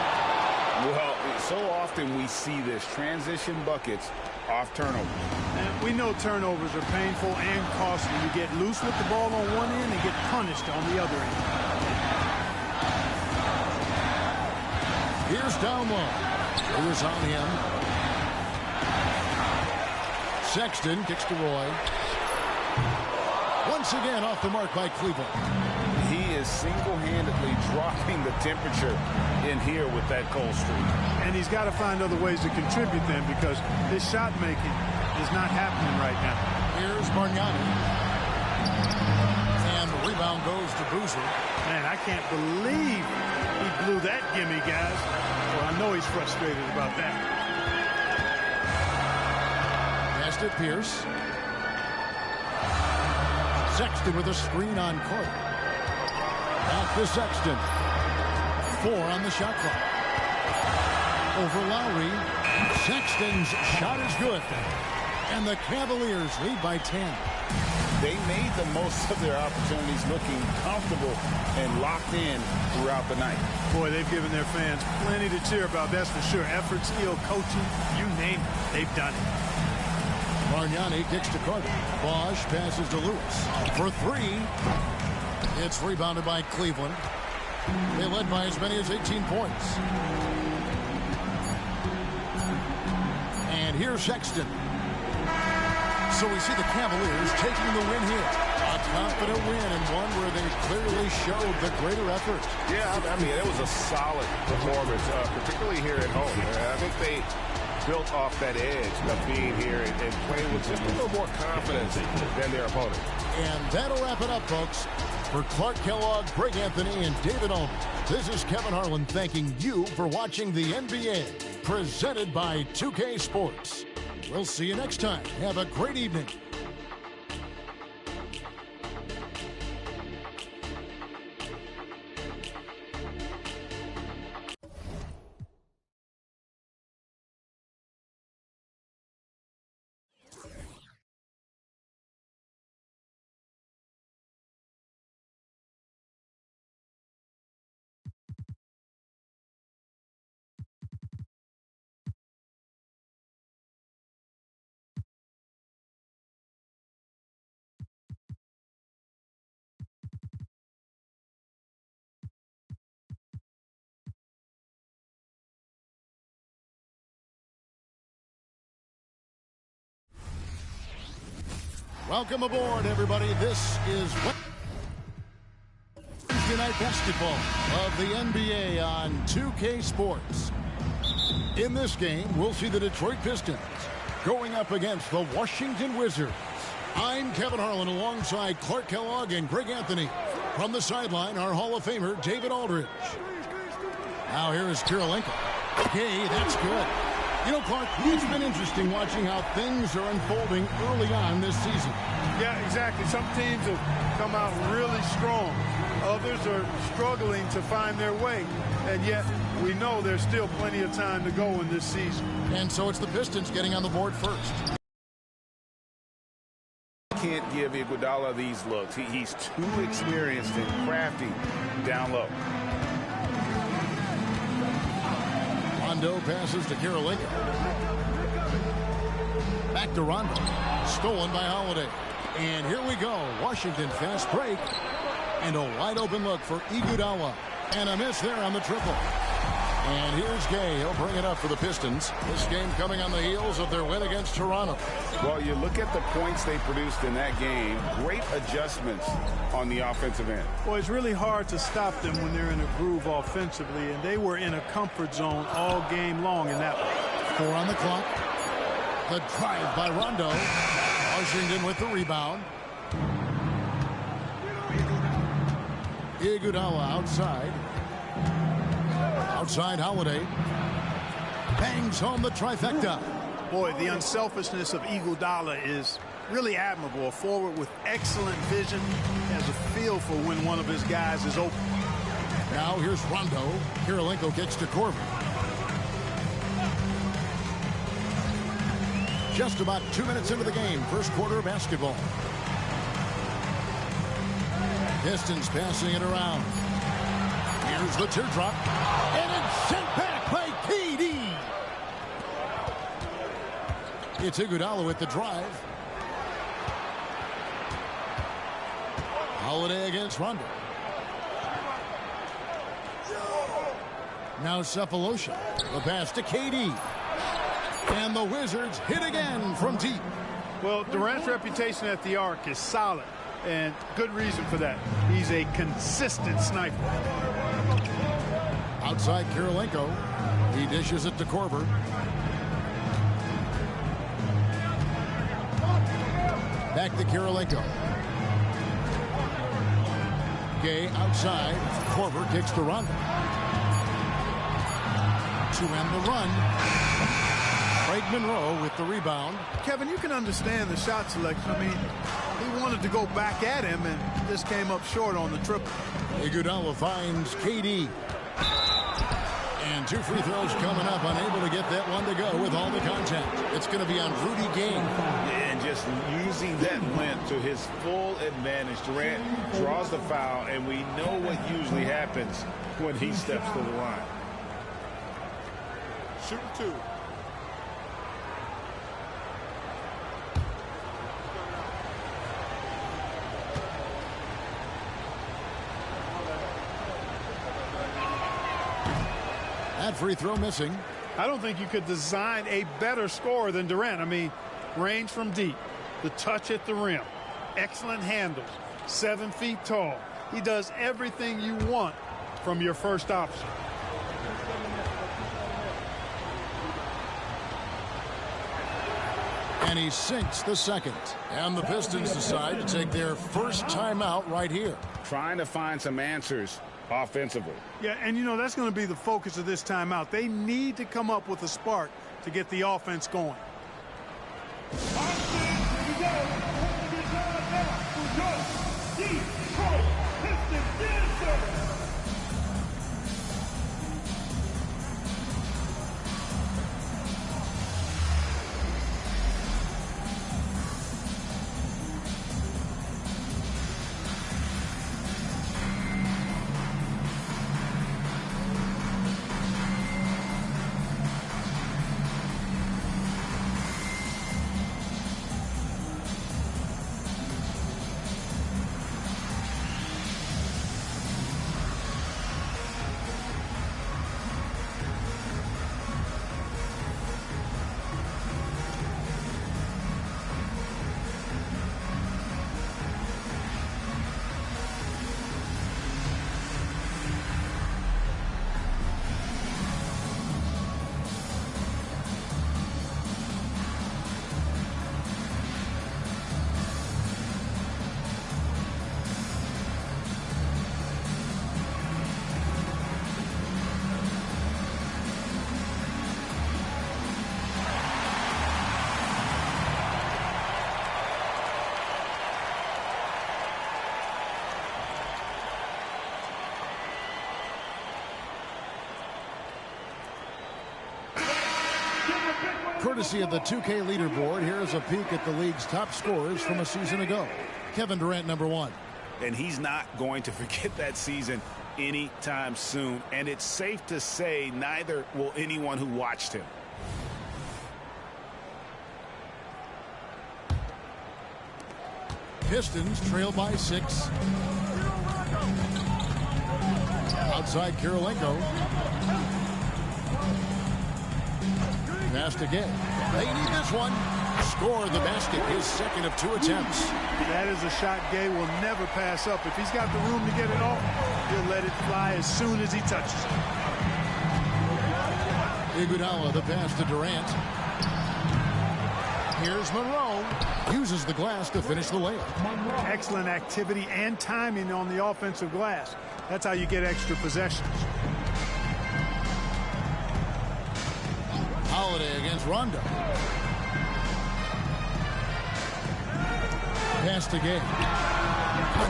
Well, so often we see this transition buckets off turnovers. And we know turnovers are painful and costly. You get loose with the ball on one end and get punished on the other end. Here's down low. Lewis on him. Sexton kicks to Roy. Once again off the mark by Cleveland. He is single-handedly dropping the temperature in here with that cold streak. And he's got to find other ways to contribute then, because his shot making is not happening right now. Here's Bargnani. And the rebound goes to Boozer. Man, I can't believe he blew that gimme, guys. Well, I know he's frustrated about that. Passed it, Pierce. Sexton with a screen on Carter. Back to Sexton. 4 on the shot clock. Over Lowry. Sexton's shot is good. And the Cavaliers lead by 10. They made the most of their opportunities, looking comfortable and locked in throughout the night. Boy, they've given their fans plenty to cheer about, that's for sure. Effort, skill, coaching, you name it, they've done it. Bargnani kicks to Carter. Bosh passes to Lewis. For 3. It's rebounded by Cleveland. They led by as many as 18 points. And here's Sexton. So we see the Cavaliers taking the win here. A confident win, and one where they clearly showed the greater effort. Yeah, I mean, it was a solid performance, particularly here at home. I think they built off that edge of being here and playing with just a little more confidence than their opponent. And that'll wrap it up, folks. For Clark Kellogg, Greg Anthony, and David Owen, this is Kevin Harlan thanking you for watching the NBA, presented by 2K Sports. We'll see you next time. Have a great evening. Welcome aboard, everybody. This is Wednesday Night Basketball of the NBA on 2K Sports. In this game, we'll see the Detroit Pistons going up against the Washington Wizards. I'm Kevin Harlan alongside Clark Kellogg and Greg Anthony. From the sideline, our Hall of Famer, David Aldridge. Now here is Kirilenko. Okay, that's good. You know, Clark, it's been interesting watching how things are unfolding early on this season. Yeah, exactly. Some teams have come out really strong. Others are struggling to find their way. And yet, we know there's still plenty of time to go in this season. And so it's the Pistons getting on the board first. Can't give Iguodala these looks. He's too experienced and crafty down low. Rondo passes to Kirilenko. Back to Rondo. Stolen by Holiday. And here we go. Washington fast break. And a wide open look for Iguodala. And a miss there on the triple. And here's Gay. He'll bring it up for the Pistons. This game coming on the heels of their win against Toronto. Well, you look at the points they produced in that game. Great adjustments on the offensive end. Well, it's really hard to stop them when they're in a groove offensively, and they were in a comfort zone all game long in that one. 4 on the clock. The drive by Rondo. Washington with the rebound. Iguodala outside. Outside Holiday. Bangs home the trifecta. Boy, the unselfishness of Iguodala is really admirable. A forward with excellent vision. He has a feel for when one of his guys is open. Now here's Rondo. Kirilenko gets to Corbin. Just about 2 minutes into the game. First quarter of basketball. Pistons passing it around. Here's the teardrop. And it's sent back by KD. It's Iguodala with the drive. Holiday against Rondo. Now Cephalosha. The pass to KD. And the Wizards hit again from deep. Well, Durant's reputation at the arc is solid. And good reason for that. He's a consistent sniper. Outside Kirilenko. He dishes it to Korver. Back to Kirilenko. Gay outside. Korver kicks to Rondo. To end the run. Craig Monroe with the rebound. Kevin, you can understand the shot selection. I mean, he wanted to go back at him and just came up short on the triple. Iguodala finds KD. And 2 free throws coming up. Unable to get that one to go with all the contact. It's going to be on Rudy Gay. And just using that length to his full advantage. Durant draws the foul, and we know what usually happens when he steps to the line. Shooting 2. That free throw missing. I don't think you could design a better scorer than Durant. I mean, range from deep, the touch at the rim, excellent handles, 7 feet tall. He does everything you want from your first option. And he sinks the second. And the Pistons decide to take their first timeout right here. Trying to find some answers offensively. Yeah, and you know, that's going to be the focus of this timeout. They need to come up with a spark to get the offense going. Courtesy of the 2K leaderboard, here's a peek at the league's top scorers from a season ago. Kevin Durant, number 1. And he's not going to forget that season anytime soon. And it's safe to say neither will anyone who watched him. Pistons trail by 6. Outside Kirilenko. Passed again. They need this one. Score the basket, his second of 2 attempts. That is a shot Gay will never pass up. If he's got the room to get it off, he'll let it fly as soon as he touches it. Iguodala, the pass to Durant. Here's Monroe. Uses the glass to finish the layup. Excellent activity and timing on the offensive glass. That's how you get extra possessions. Holiday against Rondo. Pass to Gay.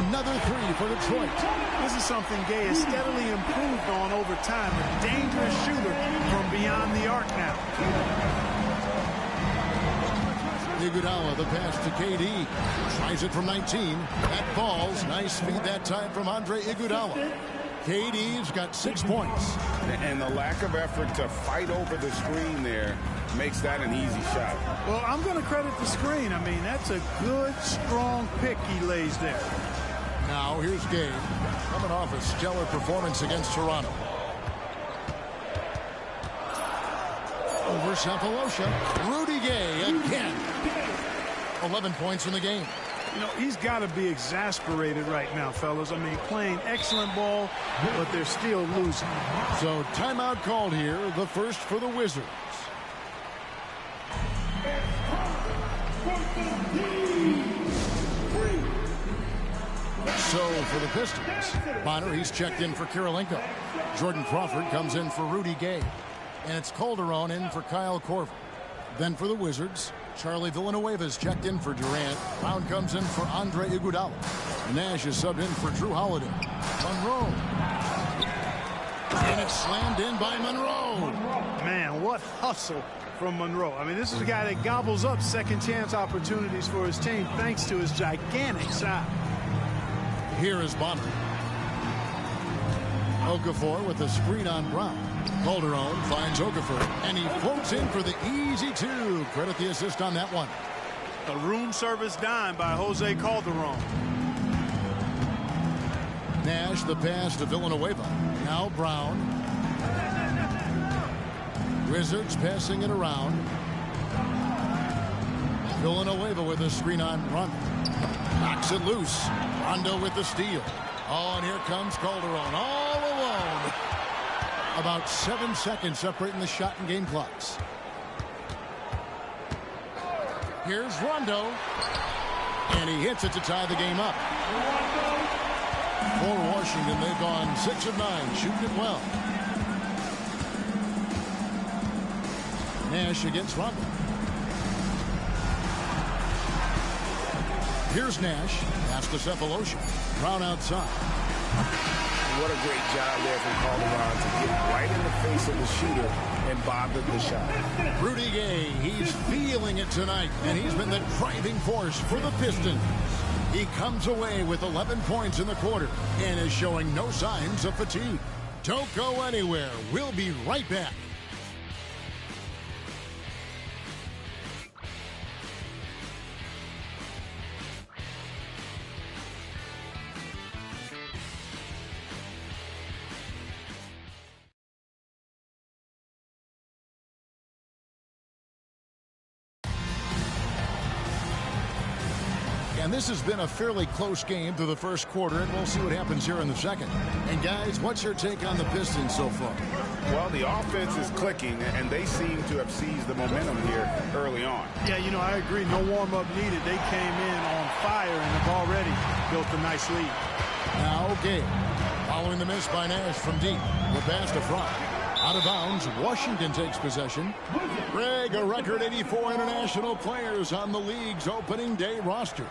Another 3 for Detroit. This is something Gay has steadily improved on over time. A dangerous shooter from beyond the arc now. Iguodala, the pass to KD. Tries it from 19. That falls. Nice feed that time from Andre Iguodala. KD's got 6 points. And the lack of effort to fight over the screen there makes that an easy shot. Well, I'm going to credit the screen. I mean, that's a good, strong pick he lays there. Now, here's Gay. Coming off a stellar performance against Toronto. Over Cephalosha. Rudy Gay again. 11 points in the game. You know, he's got to be exasperated right now, fellas. I mean, playing excellent ball, but they're still losing. So, timeout called here, the first for the Wizards. So, for the Pistons, Bonner, he's checked in for Kirilenko. Jordan Crawford comes in for Rudy Gay. And it's Calderon in for Kyle Korver. Then for the Wizards, Charlie Villanueva's checked in for Durant. Brown comes in for Andre Iguodala. Nash is subbed in for Drew Holiday. Monroe. And it's slammed in by Monroe. Man, what hustle from Monroe. I mean, this is a guy that gobbles up second chance opportunities for his team thanks to his gigantic size. Here is Bonner. Okafor with a screen on Brown. Calderon finds Okafor, and he floats in for the easy 2. Credit the assist on that one. A room service dime by Jose Calderon. Nash, the pass to Villanueva. Now Brown. Wizards passing it around. Villanueva with a screen on Rondo. Knocks it loose. Rondo with the steal. Oh, and here comes Calderon all alone. About 7 seconds separating the shot and game clocks. Here's Rondo. And he hits it to tie the game up. For Washington, they've gone 6 of 9, shooting it well. Nash against Rondo. Here's Nash. Pass to Cephalosha. Brown outside. What a great job there from Calderon to get right in the face of the shooter and bother the shot. Rudy Gay, he's feeling it tonight, and he's been the driving force for the Pistons. He comes away with 11 points in the quarter and is showing no signs of fatigue. Don't go anywhere. We'll be right back. And this has been a fairly close game through the first quarter, and we'll see what happens here in the second. And guys, what's your take on the Pistons so far? Well, the offense is clicking, and they seem to have seized the momentum here early on. Yeah, you know, I agree. No warm-up needed. They came in on fire and have already built a nice lead. Now, Gay, following the miss by Nash from deep. The pass to Fry. Out of bounds, Washington takes possession. Greg, a record 84 international players on the league's opening day rosters.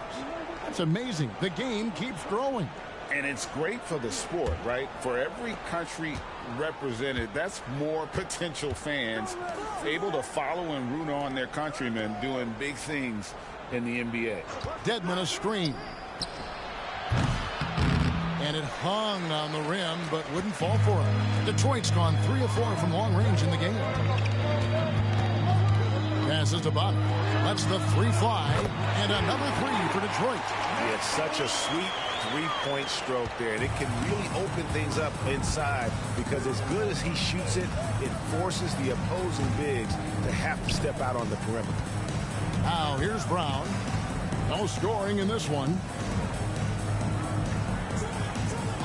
That's amazing. The game keeps growing. And it's great for the sport, right? For every country represented, that's more potential fans able to follow and root on their countrymen doing big things in the NBA. Dedmon a screen. And it hung on the rim, but wouldn't fall for it. Detroit's gone 3 of 4 from long range in the game. Passes to Butler. Lets the 3 fly. And another 3 for Detroit. Yeah, it's such a sweet three-point stroke there, and it can really open things up inside because as good as he shoots it, it forces the opposing bigs to have to step out on the perimeter. Now here's Brown. No scoring in this one.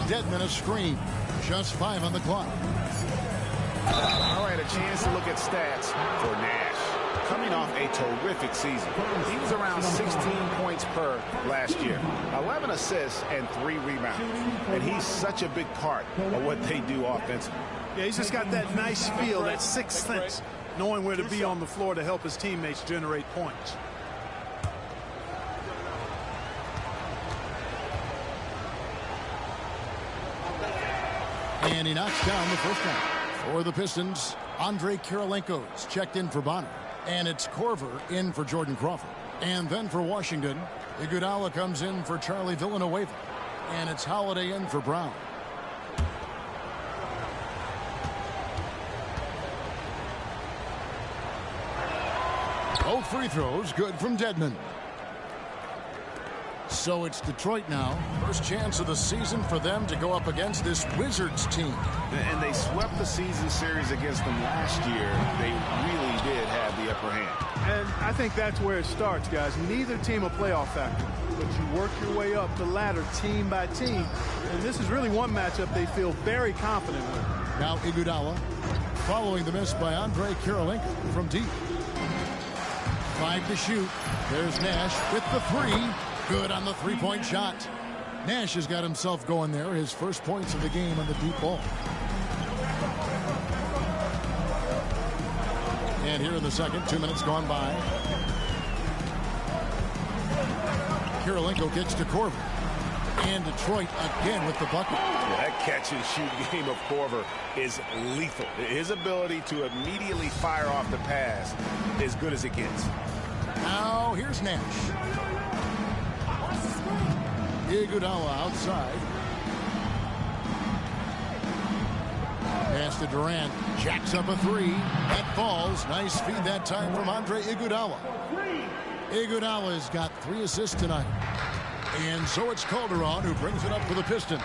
Dedmon a screen. Just 5 on the clock. All right, a chance to look at stats for Nash. Coming off a terrific season. He was around 16 points per last year. 11 assists and 3 rebounds. And he's such a big part of what they do offensively. Yeah, he's just got that nice feel, that sixth sense, knowing where to be on the floor to help his teammates generate points. And he knocks down the first one. For the Pistons, Andre Kirilenko's checked in for Bonner. And it's Korver in for Jordan Crawford. And then for Washington, Iguodala comes in for Charlie Villanueva. And it's Holiday in for Brown. Both free throws good from Dedmon. So it's Detroit now. First chance of the season for them to go up against this Wizards team. And they swept the season series against them last year. They really did have the upper hand. And I think that's where it starts, guys. Neither team a playoff factor, but you work your way up the ladder team by team. And this is really one matchup they feel very confident with. Now Iguodala following the miss by Andre Kirilenko from deep. 5 to shoot. There's Nash with the 3. Good on the three-point shot. Nash has got himself going there. His first points of the game on the deep ball. And here in the second, 2 minutes gone by. Kirilenko gets to Korver. And Detroit again with the bucket. Yeah, that catch-and-shoot game of Korver is lethal. His ability to immediately fire off the pass is good as it gets. Now here's Nash. Iguodala outside. Pass to Durant. Jacks up a 3. That falls. Nice feed that time from Andre Iguodala. Iguodala's got 3 assists tonight. And so it's Calderon who brings it up for the Pistons.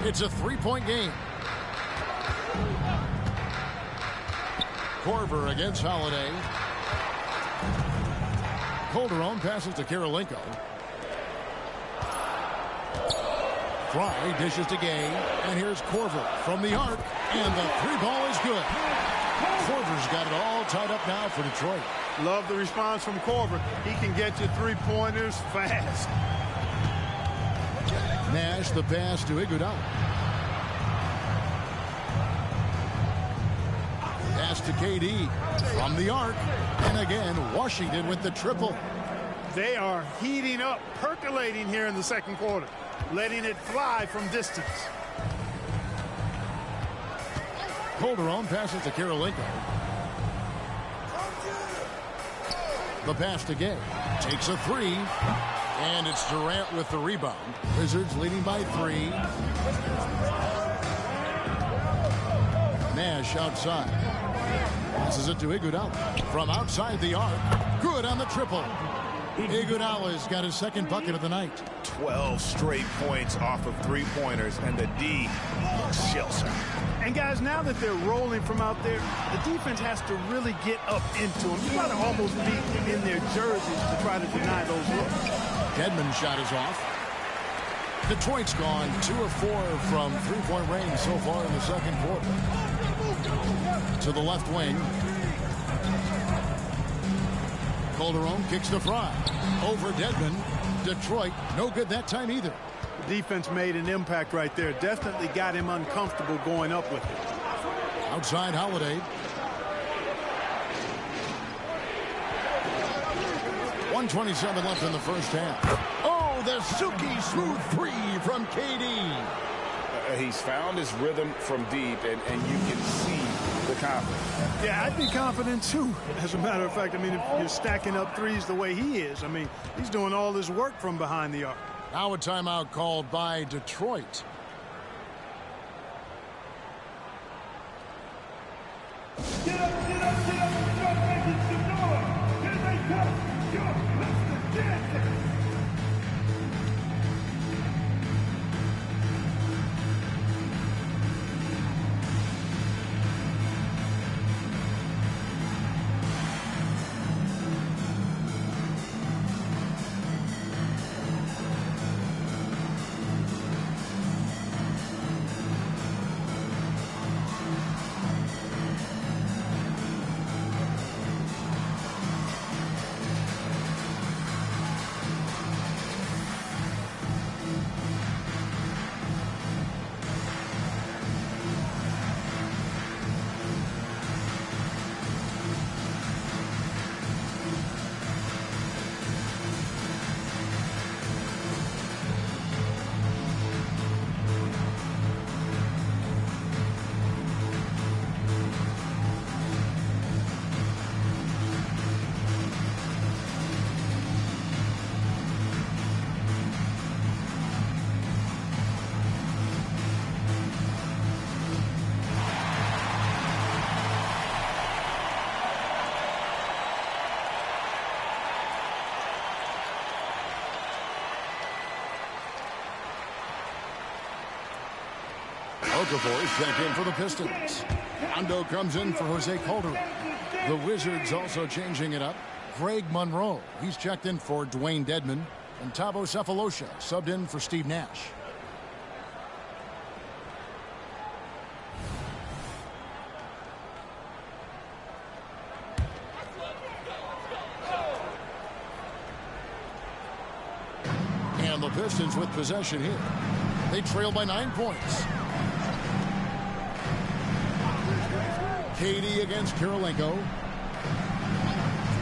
It's a 3-point game. Korver against Holiday. Calderon passes to Kirilenko. Fry dishes to Gay, and here's Korver from the arc, and the 3-ball is good. Korver's got it all tied up now for Detroit. Love the response from Korver. He can get you 3-pointers fast. Nash the pass to Iguodala. Pass to KD from the arc, and again Washington with the triple. They are heating up, percolating here in the second quarter. Letting it fly from distance. Calderon passes to Kirilenko. The pass to Gay. Takes a 3. And it's Durant with the rebound. Wizards leading by 3. Nash outside. Passes it to Iguodala. From outside the arc. Good on the triple. Iguodala's got his second bucket of the night. 12 straight points off of 3-pointers, and the D looks shell-shocked. And guys, now that they're rolling from out there, the defense has to really get up into them. You got to almost be in their jerseys to try to deny those looks. Dedmon's shot is off. Detroit's gone 2 of 4 from 3-point range so far in the second quarter. To the left wing. Calderon kicks to Fry. Over Dedmon. Detroit, no good that time either. The defense made an impact right there. Definitely got him uncomfortable going up with it. Outside Holiday. 1:27 left in the first half. Oh, the silky smooth three from KD. He's found his rhythm from deep, and you can see the confidence. Yeah, I'd be confident too. As a matter of fact, I mean, if you're stacking up threes the way he is, I mean, he's doing all this work from behind the arc. Now a timeout called by Detroit. Get up, get up, get up, and start making some noise. Here they come, your Mr. Dancing. Okafor is back in for the Pistons. Rondo comes in for Jose Calderon. The Wizards also changing it up. Greg Monroe, he's checked in for Dwayne Dedmon. And Thabo Sefolosha subbed in for Steve Nash. And the Pistons with possession here. They trail by 9 points. KD against Kirilenko.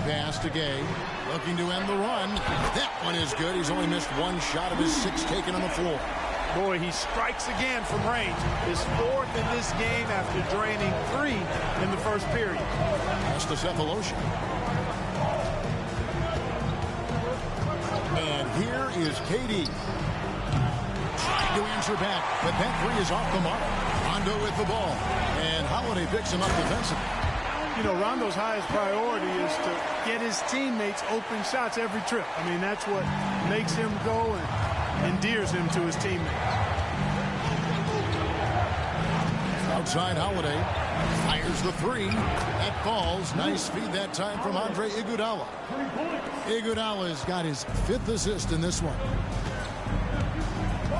Pass to Gay. Looking to end the run. That one is good. He's only missed one shot of his 6 taken on the floor. Boy, he strikes again from range. His 4th in this game after draining 3 in the first period. Pass to Sefolosha. And here is KD. Trying to answer back, but that 3 is off the mark. Rondo with the ball. And Holiday picks him up defensively. You know, Rondo's highest priority is to get his teammates open shots every trip. I mean, that's what makes him go and endears him to his teammates. Outside Holiday. Fires the 3. That falls. Nice feed that time from Andre Iguodala. Iguodala's got his 5th assist in this one.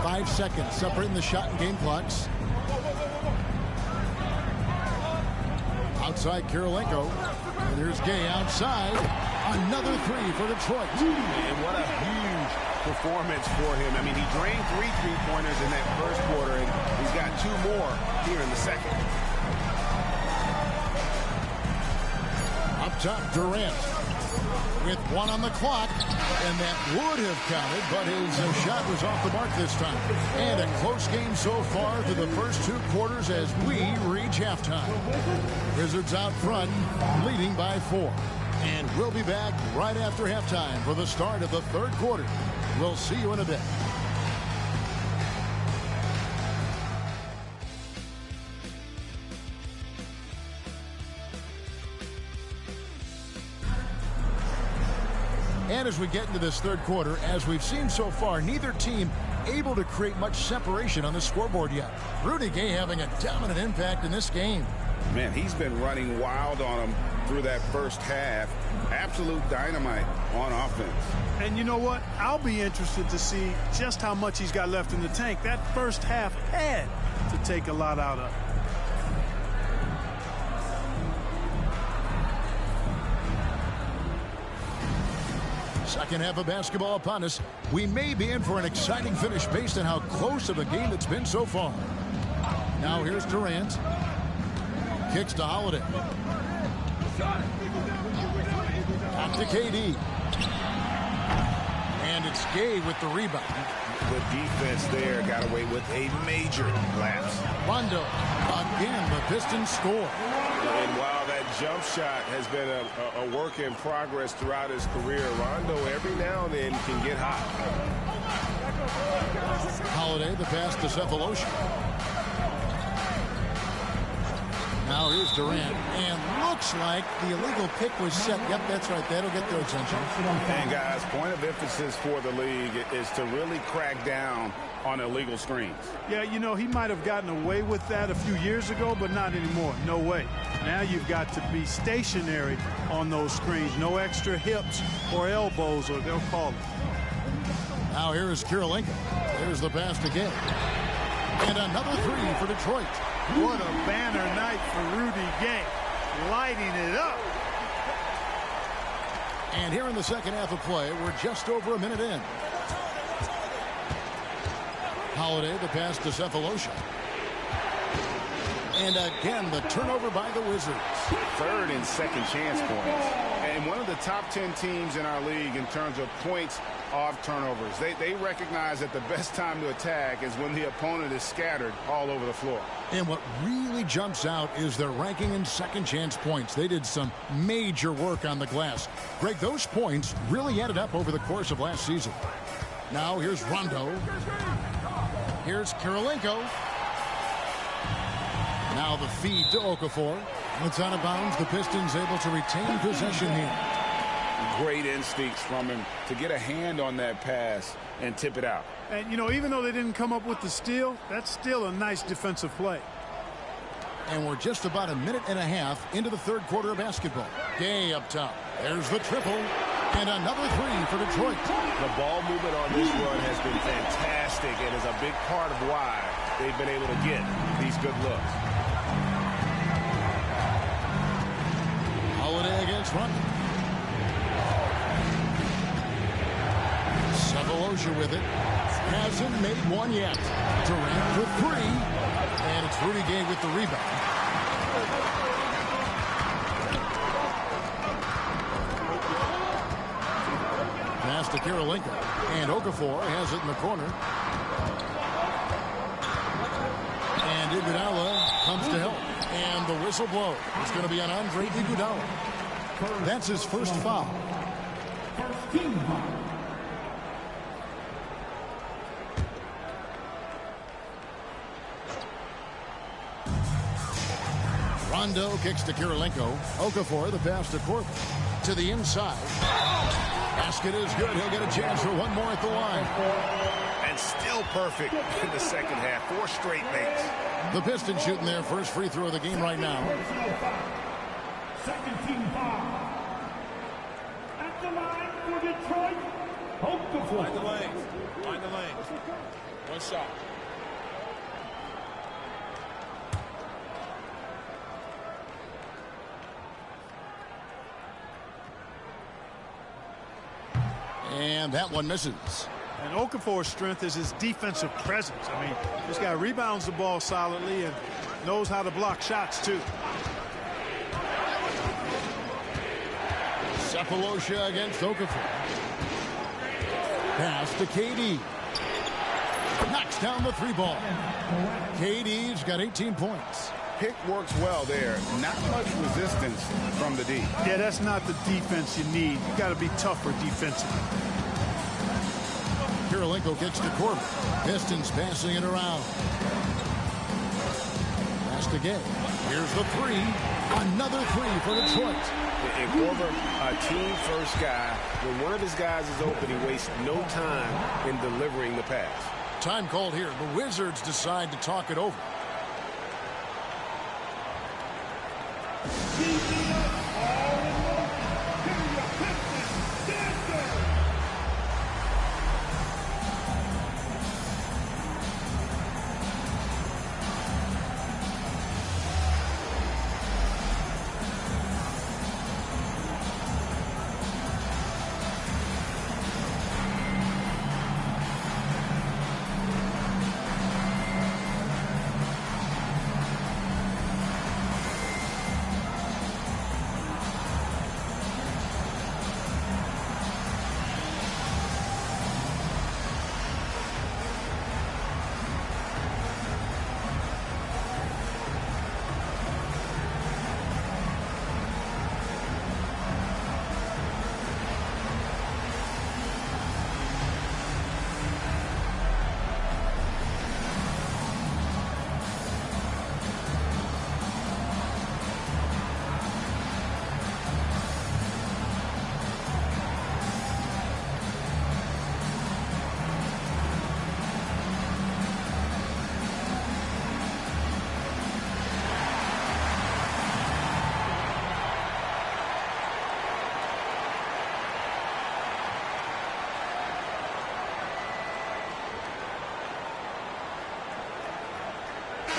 5 seconds separating the shot and game clocks. Outside Kirilenko. And there's Gay outside. Another 3 for Detroit. And what a huge performance for him. I mean, he drained 3 3-pointers in that first quarter, and he's got 2 more here in the second. Up top, Durant. With 1 on the clock. And that would have counted, but his shot was off the mark this time. And a close game so far through the first 2 quarters as we reach halftime. Wizards out front, leading by 4. And we'll be back right after halftime for the start of the 3rd quarter. We'll see you in a bit. And as we get into this 3rd quarter, as we've seen so far, neither team able to create much separation on the scoreboard yet. Rudy Gay having a dominant impact in this game. Man, he's been running wild on him through that first half. Absolute dynamite on offense. And you know what? I'll be interested to see just how much he's got left in the tank. That first half had to take a lot out of it. Second half of basketball upon us. We may be in for an exciting finish based on how close of a game it's been so far. Now here's Durant. Kicks to Holiday. Back to KD. And it's Gay with the rebound. The defense there got away with a major lapse. Rondo, again, the Pistons score. And while that jump shot has been a work in progress throughout his career, Rondo every now and then can get hot. Holiday, the pass to Cephalosha. Now here's Durant, and looks like the illegal pick was set. Yep, that's right. That'll get their attention. And guys, point of emphasis for the league is to really crack down on illegal screens. Yeah, you know, he might have gotten away with that a few years ago, but not anymore. No way. Now you've got to be stationary on those screens. No extra hips or elbows, or they'll call it. Now here is Kirilenko. There's the pass to Gay. And another three for Detroit. What a banner night for Rudy Gay. Lighting it up. And here in the second half of play, we're just over a minute in. Holiday, the pass to Cephalosha. And again, the turnover by the Wizards. Third and second chance points. And one of the top 10 teams in our league in terms of points off turnovers. They recognize that the best time to attack is when the opponent is scattered all over the floor. And what really jumps out is their ranking in second chance points. They did some major work on the glass. Greg, those points really added up over the course of last season. Now here's Rondo. Here's Kirilenko. Now the feed to Okafor. It's out of bounds. The Pistons able to retain possession here. Great instincts from him to get a hand on that pass and tip it out. And, you know, even though they didn't come up with the steal, that's still a nice defensive play. And we're just about a minute and a half into the third quarter of basketball. Gay up top. There's the triple. And another three for Detroit. The ball movement on this run has been fantastic and is a big part of why they've been able to get these good looks. Holiday against Rondo. Cephalosha with it. Hasn't made one yet. Durant for three. And it's Rudy Gay with the rebound. Pass to Kirilenko. And Okafor has it in the corner. And Iguodala comes to help. And the whistle blows. It's going to be on Andre Iguodala. That's his first foul. First team foul. Rondo kicks to Kirilenko. Okafor, the pass to Corbin. To the inside. Basket is good. He'll get a chance for one more at the line. And still perfect in the second half. 4 straight makes. The Pistons shooting their first free throw of the game right now. Second team foul. At the line for Detroit, Okafor. Find the lanes. Find the lanes. One shot. And that one misses. And Okafor's strength is his defensive presence. I mean, this guy rebounds the ball solidly and knows how to block shots, too. Cephalosha against Okafor. Pass to KD. Knocks down the three ball. KD's got 18 points. Pick works well there. Not much resistance from the D. Yeah, that's not the defense you need. You got to be tougher defensively. Kirilenko gets to Corbin. Pistons passing it around. Pass to Gay. Here's the three. Another three for Detroit. And Corbin, a team-first guy. When one of his guys is open, he wastes no time in delivering the pass. Time called here. The Wizards decide to talk it over.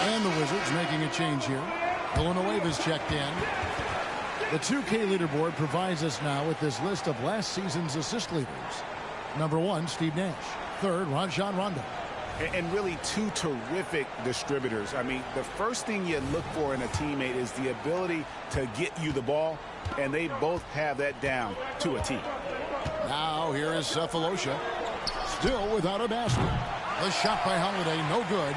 And the Wizards making a change here. Villanueva's checked in. The 2K leaderboard provides us now with this list of last season's assist leaders. Number 1, Steve Nash. 3rd, Rajon Rondo. And really two terrific distributors. I mean, the first thing you look for in a teammate is the ability to get you the ball, and they both have that down to a T. Now here is Cephalosha. Still without a basket. The shot by Holiday, no good.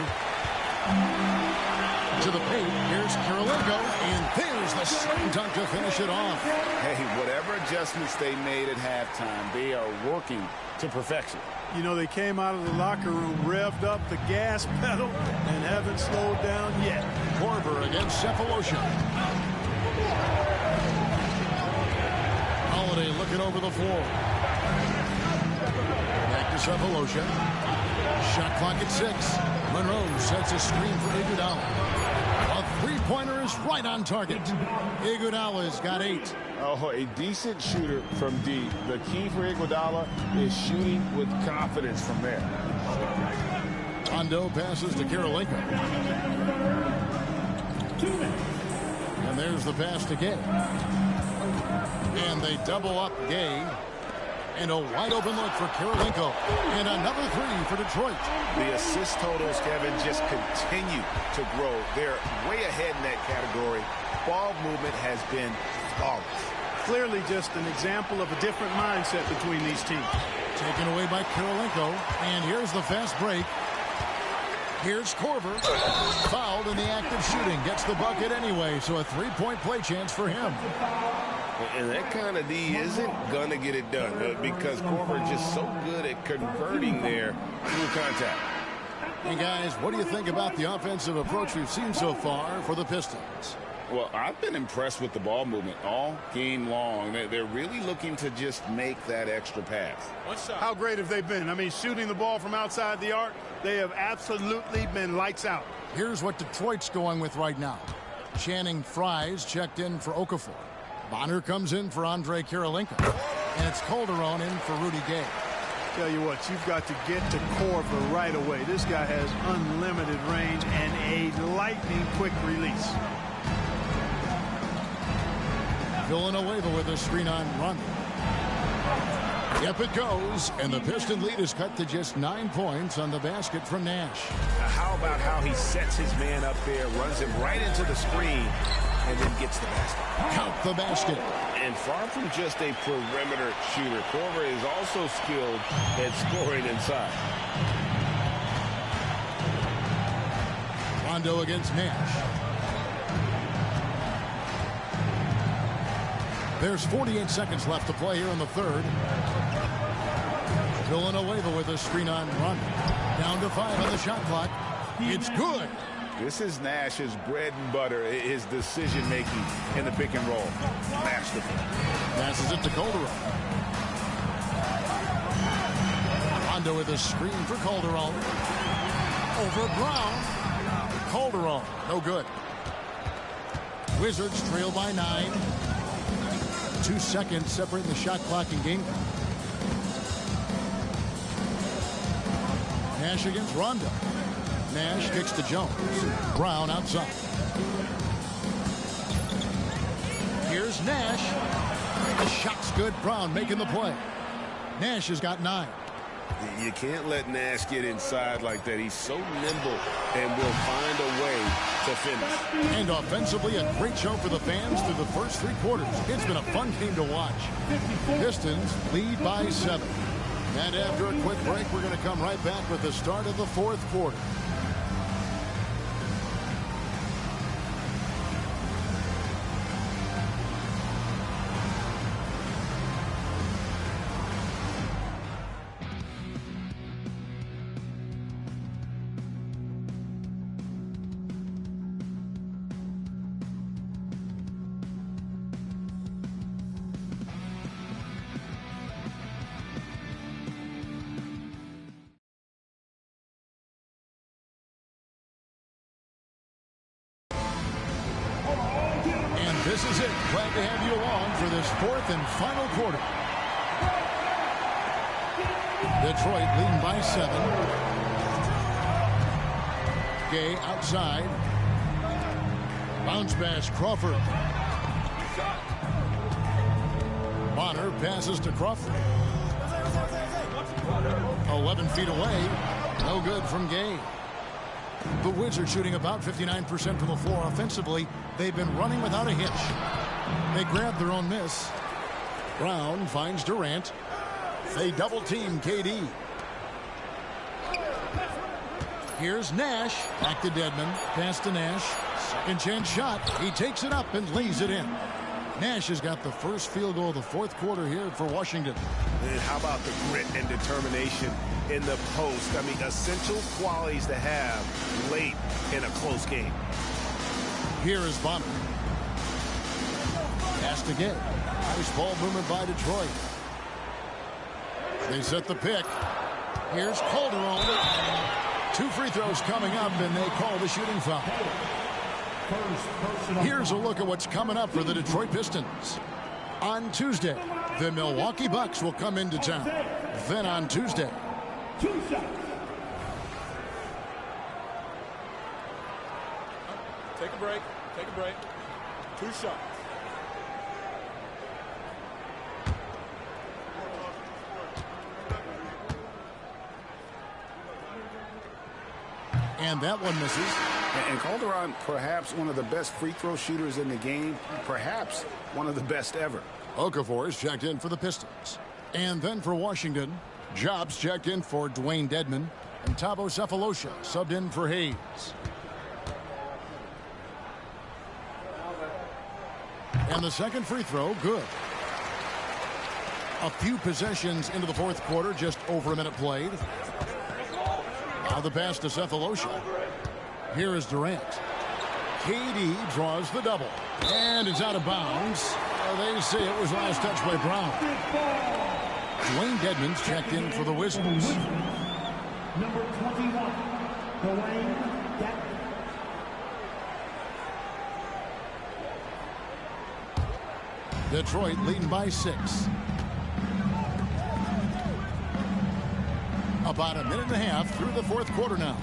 To the paint, here's Kirilenko, and there's the slam dunk to finish it off. Hey, whatever adjustments they made at halftime, they are working to perfection. You know, they came out of the locker room, revved up the gas pedal, and haven't slowed down yet. Korver against Cephalosha. Holiday looking over the floor. Back to Cephalosha. Shot clock at 6. Monroe sets a screen for Iguodala. A three-pointer is right on target. Iguodala's got 8. Oh, a decent shooter from deep. The key for Iguodala is shooting with confidence from there. Rondo passes to Kirilenko. And there's the pass to Gay. And they double up Gay. And a wide open look for Kirilenko. And another 3 for Detroit. The assist totals, Kevin, just continue to grow. They're way ahead in that category. Ball movement has been flawless. Clearly just an example of a different mindset between these teams. Taken away by Kirilenko. And here's the fast break. Here's Korver. Fouled in the act of shooting. Gets the bucket anyway. So a 3-point play chance for him. And that kind of D isn't going to get it done because Korver is just so good at converting there through contact. Hey, guys, what do you think about the offensive approach we've seen so far for the Pistons? Well, I've been impressed with the ball movement all game long. They're really looking to just make that extra pass. How great have they been? I mean, shooting the ball from outside the arc, they have absolutely been lights out. Here's what Detroit's going with right now. Channing Frye's checked in for Okafor. Bonner comes in for Andre Kirilenko. And it's Calderon in for Rudy Gay. Tell you what, you've got to get to Korver right away. This guy has unlimited range and a lightning-quick release. Villanueva with a screen on Rondo. Yep, it goes. And the Piston lead is cut to just 9 points on the basket from Nash. How about how he sets his man up there, runs him right into the screen, and then gets the basket. Count the basket. And far from just a perimeter shooter, Korver is also skilled at scoring inside. Rondo against Nash. There's 48 seconds left to play here in the third. Villanueva with a screen on Rondo. Down to 5 on the shot clock. It's good. This is Nash's bread and butter, his decision-making in the pick and roll. Masterful. Passes it to Calderon. Rondo with a screen for Calderon. Over Brown. Calderon, no good. Wizards trail by 9. 2 seconds separating the shot clock and game clock. Nash against Rondo. Nash kicks to Jones. Brown outside. Here's Nash. The shot's good. Brown making the play. Nash has got 9. You can't let Nash get inside like that. He's so nimble and will find a way to finish. And offensively, a great show for the fans through the first 3 quarters. It's been a fun game to watch. Pistons lead by 7. And after a quick break, we're going to come right back with the start of the 4th quarter. This is it. Glad to have you along for this 4th and final quarter. Detroit leading by 7. Gay outside. Bounce pass, Crawford. Bonner passes to Crawford. 11 feet away. No good from Gay. The Wizards shooting about 59% from the floor offensively. They've been running without a hitch. They grab their own miss. Brown finds Durant. They double team KD. Here's Nash. Back to Dedmon. Pass to Nash. Second chance shot. He takes it up and lays it in. Nash has got the first field goal of the fourth quarter here for Washington. And how about the grit and determination in the post? I mean, essential qualities to have late in a close game. Here is Bonner. Pass to Gay. Nice ball movement by Detroit. They set the pick. Here's Calderon. 2 free throws coming up, and they call the shooting foul. Here's a look at what's coming up for the Detroit Pistons. On Tuesday, the Milwaukee Bucks will come into town. Then on Tuesday, Take a break. Take a break. 2 shots. and that one misses. And Calderon, perhaps one of the best free throw shooters in the game, perhaps one of the best ever. Okafor is checked in for the Pistons. And then for Washington, Jobs checked in for Dwayne Dedmon, and Thabo Sefolosha subbed in for Hayes. And the second free throw, good. A few possessions into the fourth quarter, just over a minute played. Now the pass to Sefolosha. Here is Durant. KD draws the double. And it's out of bounds. They say it was last touch by Brown. Dwayne Dedmon's checked in for the Wizards. Number 21, Dwayne Dedmon. Detroit leading by 6. About a minute and a half through the fourth quarter now.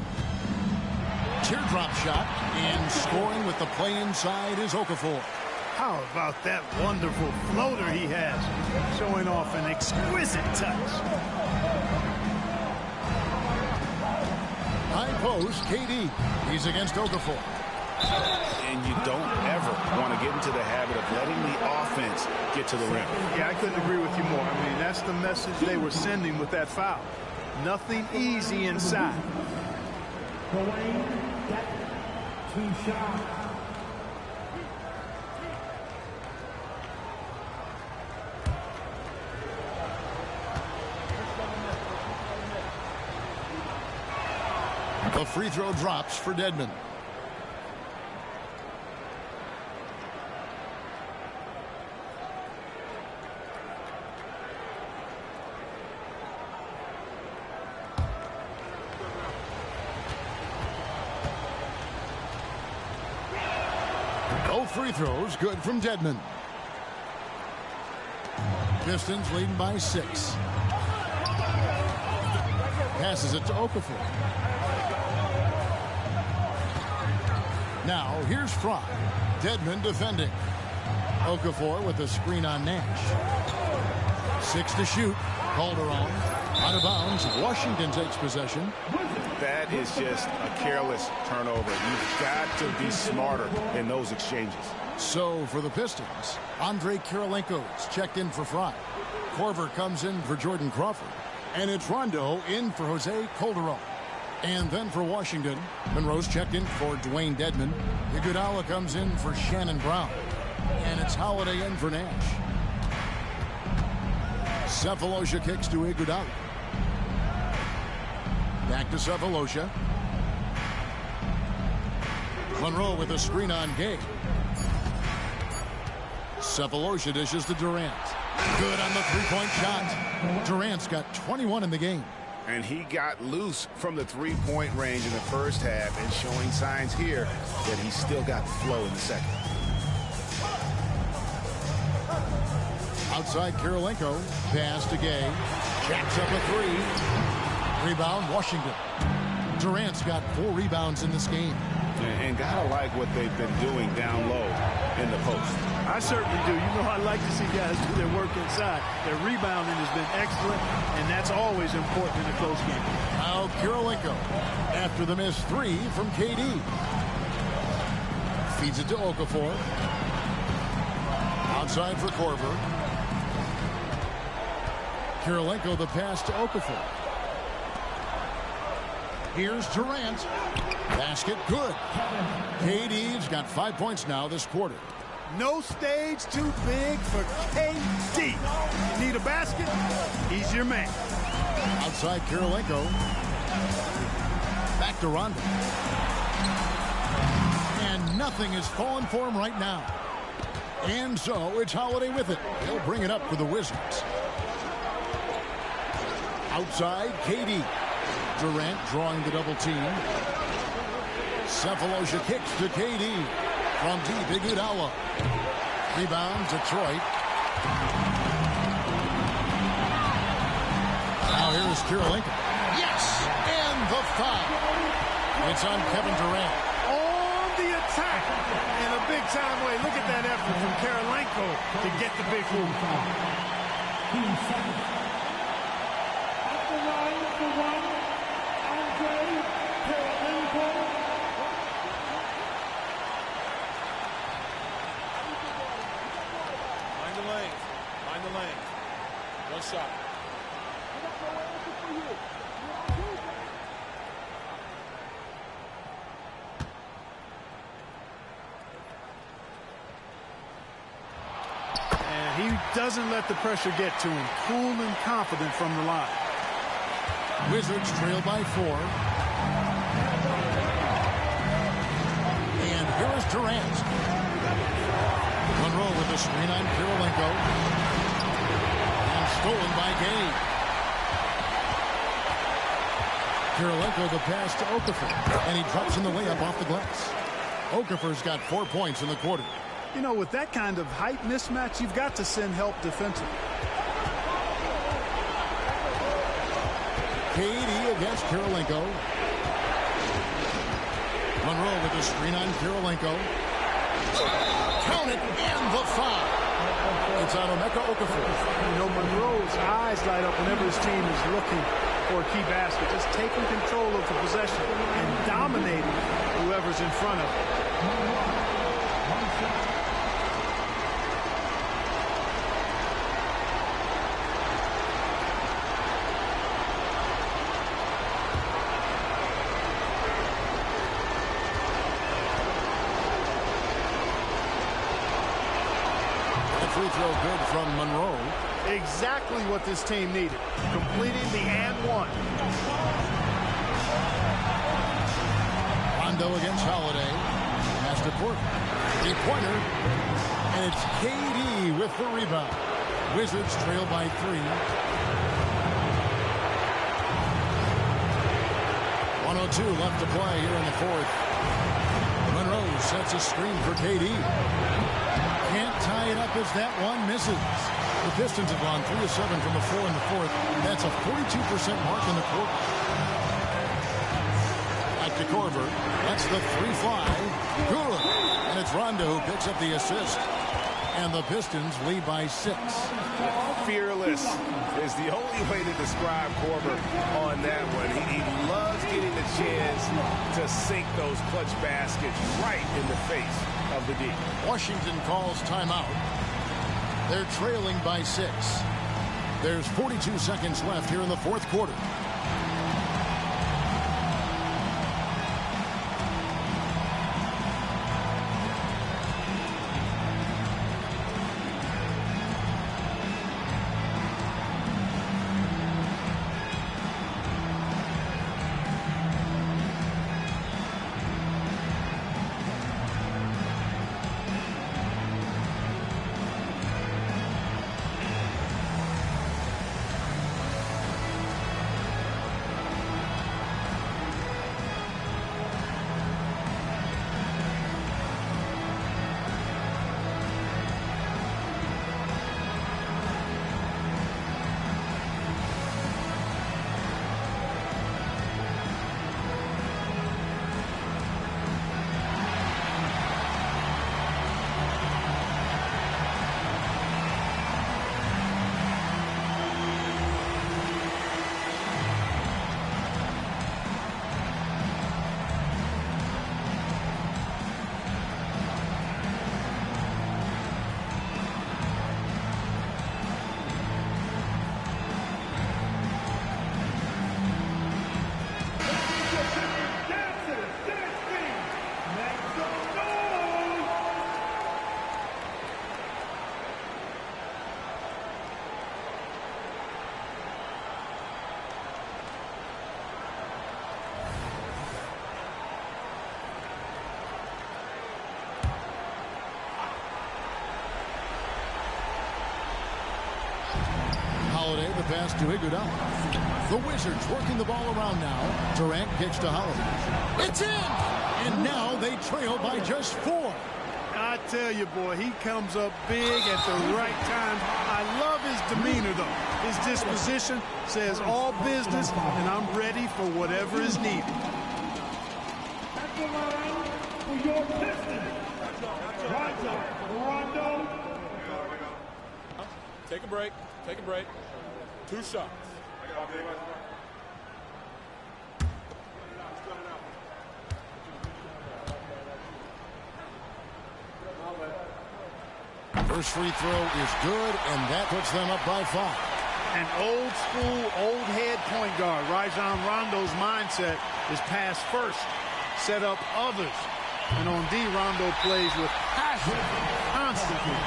Teardrop shot, and scoring with the play inside is Okafor. How about that wonderful floater he has, showing off an exquisite touch. High post, KD. He's against Okafor. And you don't ever want to get into the habit of letting the offense get to the rim. Yeah, I couldn't agree with you more. I mean, that's the message they were sending with that foul. Nothing easy inside. Dwayne Dedmon, 2 shots. The free throw drops for Dedmon. No free throws, good from Dedmon. Pistons leading by 6. Passes it to Okafor. Now, here's Fry. Dedmon defending. Okafor with a screen on Nash. 6 to shoot. Calderon out of bounds. Washington takes possession. That is just a careless turnover. You've got to be smarter in those exchanges. So, for the Pistons, Andre Kirilenko's checked in for Fry. Korver comes in for Jordan Crawford. And it's Rondo in for Jose Calderon. And then for Washington, Monroe's checked in for Dwayne Dedmon. Iguodala comes in for Shannon Brown. And it's Holiday in for Nash. Sefolosha kicks to Iguodala. Back to Sefolosha. Monroe with a screen on Gay. Sefolosha dishes to Durant. Good on the three-point shot. Durant's got 21 in the game. And he got loose from the three-point range in the first half and showing signs here that he's still got the flow in the second. Outside Kirilenko. Pass to Gay. Jacks up a 3. Rebound Washington. Durant's got 4 rebounds in this game. And gotta like what they've been doing down low in the post. I certainly do. You know, I like to see guys do their work inside. Their rebounding has been excellent, and that's always important in a close game. Now Kirilenko after the missed 3 from KD. Feeds it to Okafor. Outside for Korver. Kirilenko the pass to Okafor. Here's Durant. Basket good. KD's got 5 points now this quarter. No stage too big for KD. You need a basket? He's your man. Outside Kirilenko. Back to Rondo. And nothing is falling for him right now. And so it's Holiday with it. He'll bring it up for the Wizards. Outside KD. Durant drawing the double team. Cephalosha kicks to KD. From deep, Iguodala. Rebound, Detroit. Now here's Kirilenko. Yes! And the foul. It's on Kevin Durant. On the attack. In a big-time way. Look at that effort from Kirilenko to get the big move. At the line for one, Kirilenko. Mind the lane. Mind the lane. One shot. And he doesn't let the pressure get to him. Cool and confident from the line. Wizards trail by 4. And here is Durant. Monroe with a screen on Kirilenko. And stolen by Gay. Kirilenko the pass to Okafor. And he drops in the layup off the glass. Okafor's got 4 points in the quarter. You know, with that kind of height mismatch, you've got to send help defensively. KD against Kirilenko. Monroe with a screen on Kirilenko. Count it, and the foul. It's on Emeka Okafor. You know, Monroe's eyes light up whenever his team is looking for a key basket. Just taking control of the possession and dominating whoever's in front of him. Free throw good from Monroe. Exactly what this team needed. Completing the and one. Rondo against Holiday. Pass to Porter. 3-pointer. And it's KD with the rebound. Wizards trail by 3. 1:02 left to play here in the fourth. Monroe sets a screen for KD. Can't tie it up as that one misses. The Pistons have gone 3 of 7 from the floor in the fourth. That's a 42% mark in the quarter. Back to Korver. That's the 3 fly. Good. And it's Rondo who picks up the assist. And the Pistons lead by 6. Fearless is the only way to describe Korver on that one. He loves getting the chance to sink those clutch baskets right in the face of the D. Washington calls timeout. They're trailing by 6. There's 42 seconds left here in the fourth quarter. the pass to Iguodala. The Wizards working the ball around now. Durant kicks to Holiday. It's in! And now they trail by just 4. I tell you, boy, he comes up big at the right time. I love his demeanor, though. His disposition says all business, and I'm ready for whatever is needed. At the line for your Pistons, Rondo. Take a break. Take a break. 2 shots. First free throw is good, and that puts them up by 5. An old school, old head point guard. Rajon Rondo's mindset is pass first, set up others. And on D, Rondo plays with passion, constantly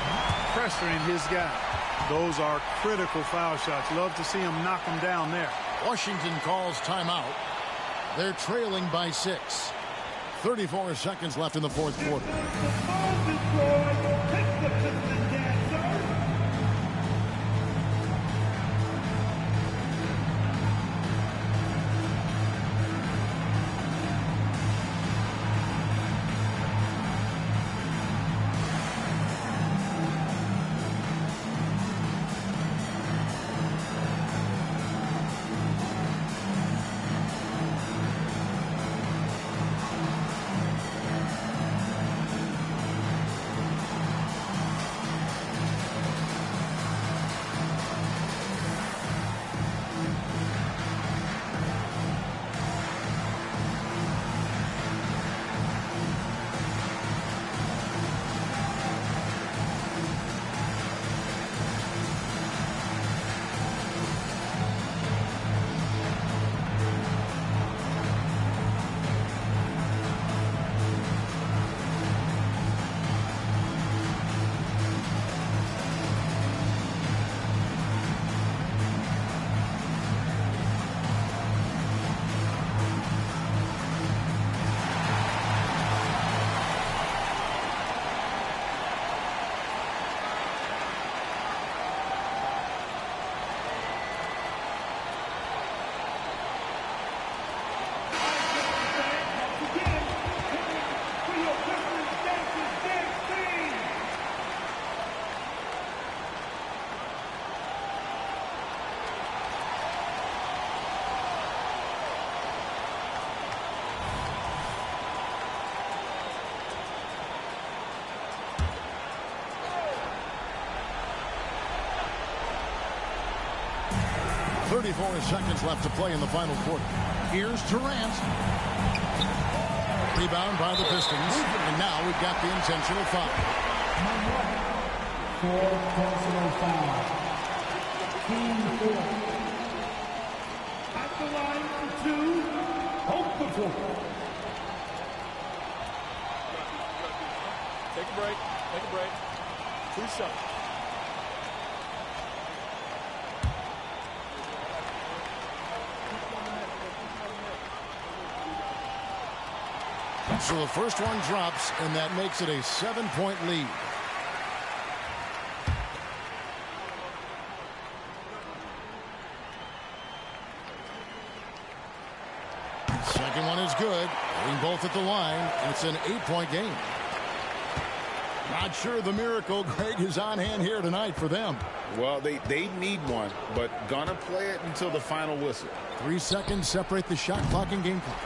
pressuring his guy. Those are critical foul shots. Love to see him knock them down there. Washington calls timeout. They're trailing by 6. 34 seconds left in the fourth quarter. .34 seconds left to play in the final quarter. Here's Durant. Rebound by the Pistons. And now we've got the intentional foul. 4 personal fouls. Team 4. At the line for 2. Hope the floor. Take a break. Take a break. 2 shots. So the first one drops, and that makes it a 7-point lead. Second one is good. Hitting both at the line. It's an 8-point game. Not sure the miracle, Greg, is on hand here tonight for them. Well, they need one, but gonna play it until the final whistle. 3 seconds separate the shot clock and game clock.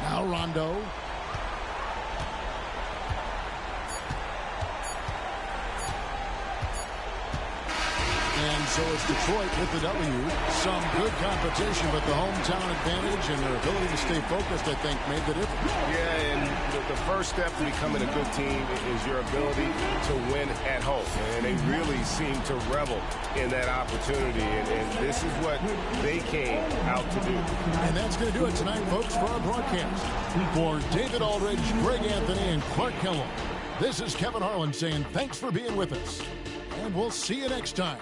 Now Rondo. And so it's Detroit with the W. Some good competition, but the hometown advantage and their ability to stay focused, I think, made the difference. Yeah, and the first step to becoming a good team is your ability to win at home. And they really seem to revel in that opportunity. And this is what they came out to do. And that's going to do it tonight, folks, for our broadcast. For David Aldridge, Greg Anthony, and Clark Kellogg, this is Kevin Harlan saying thanks for being with us. And we'll see you next time.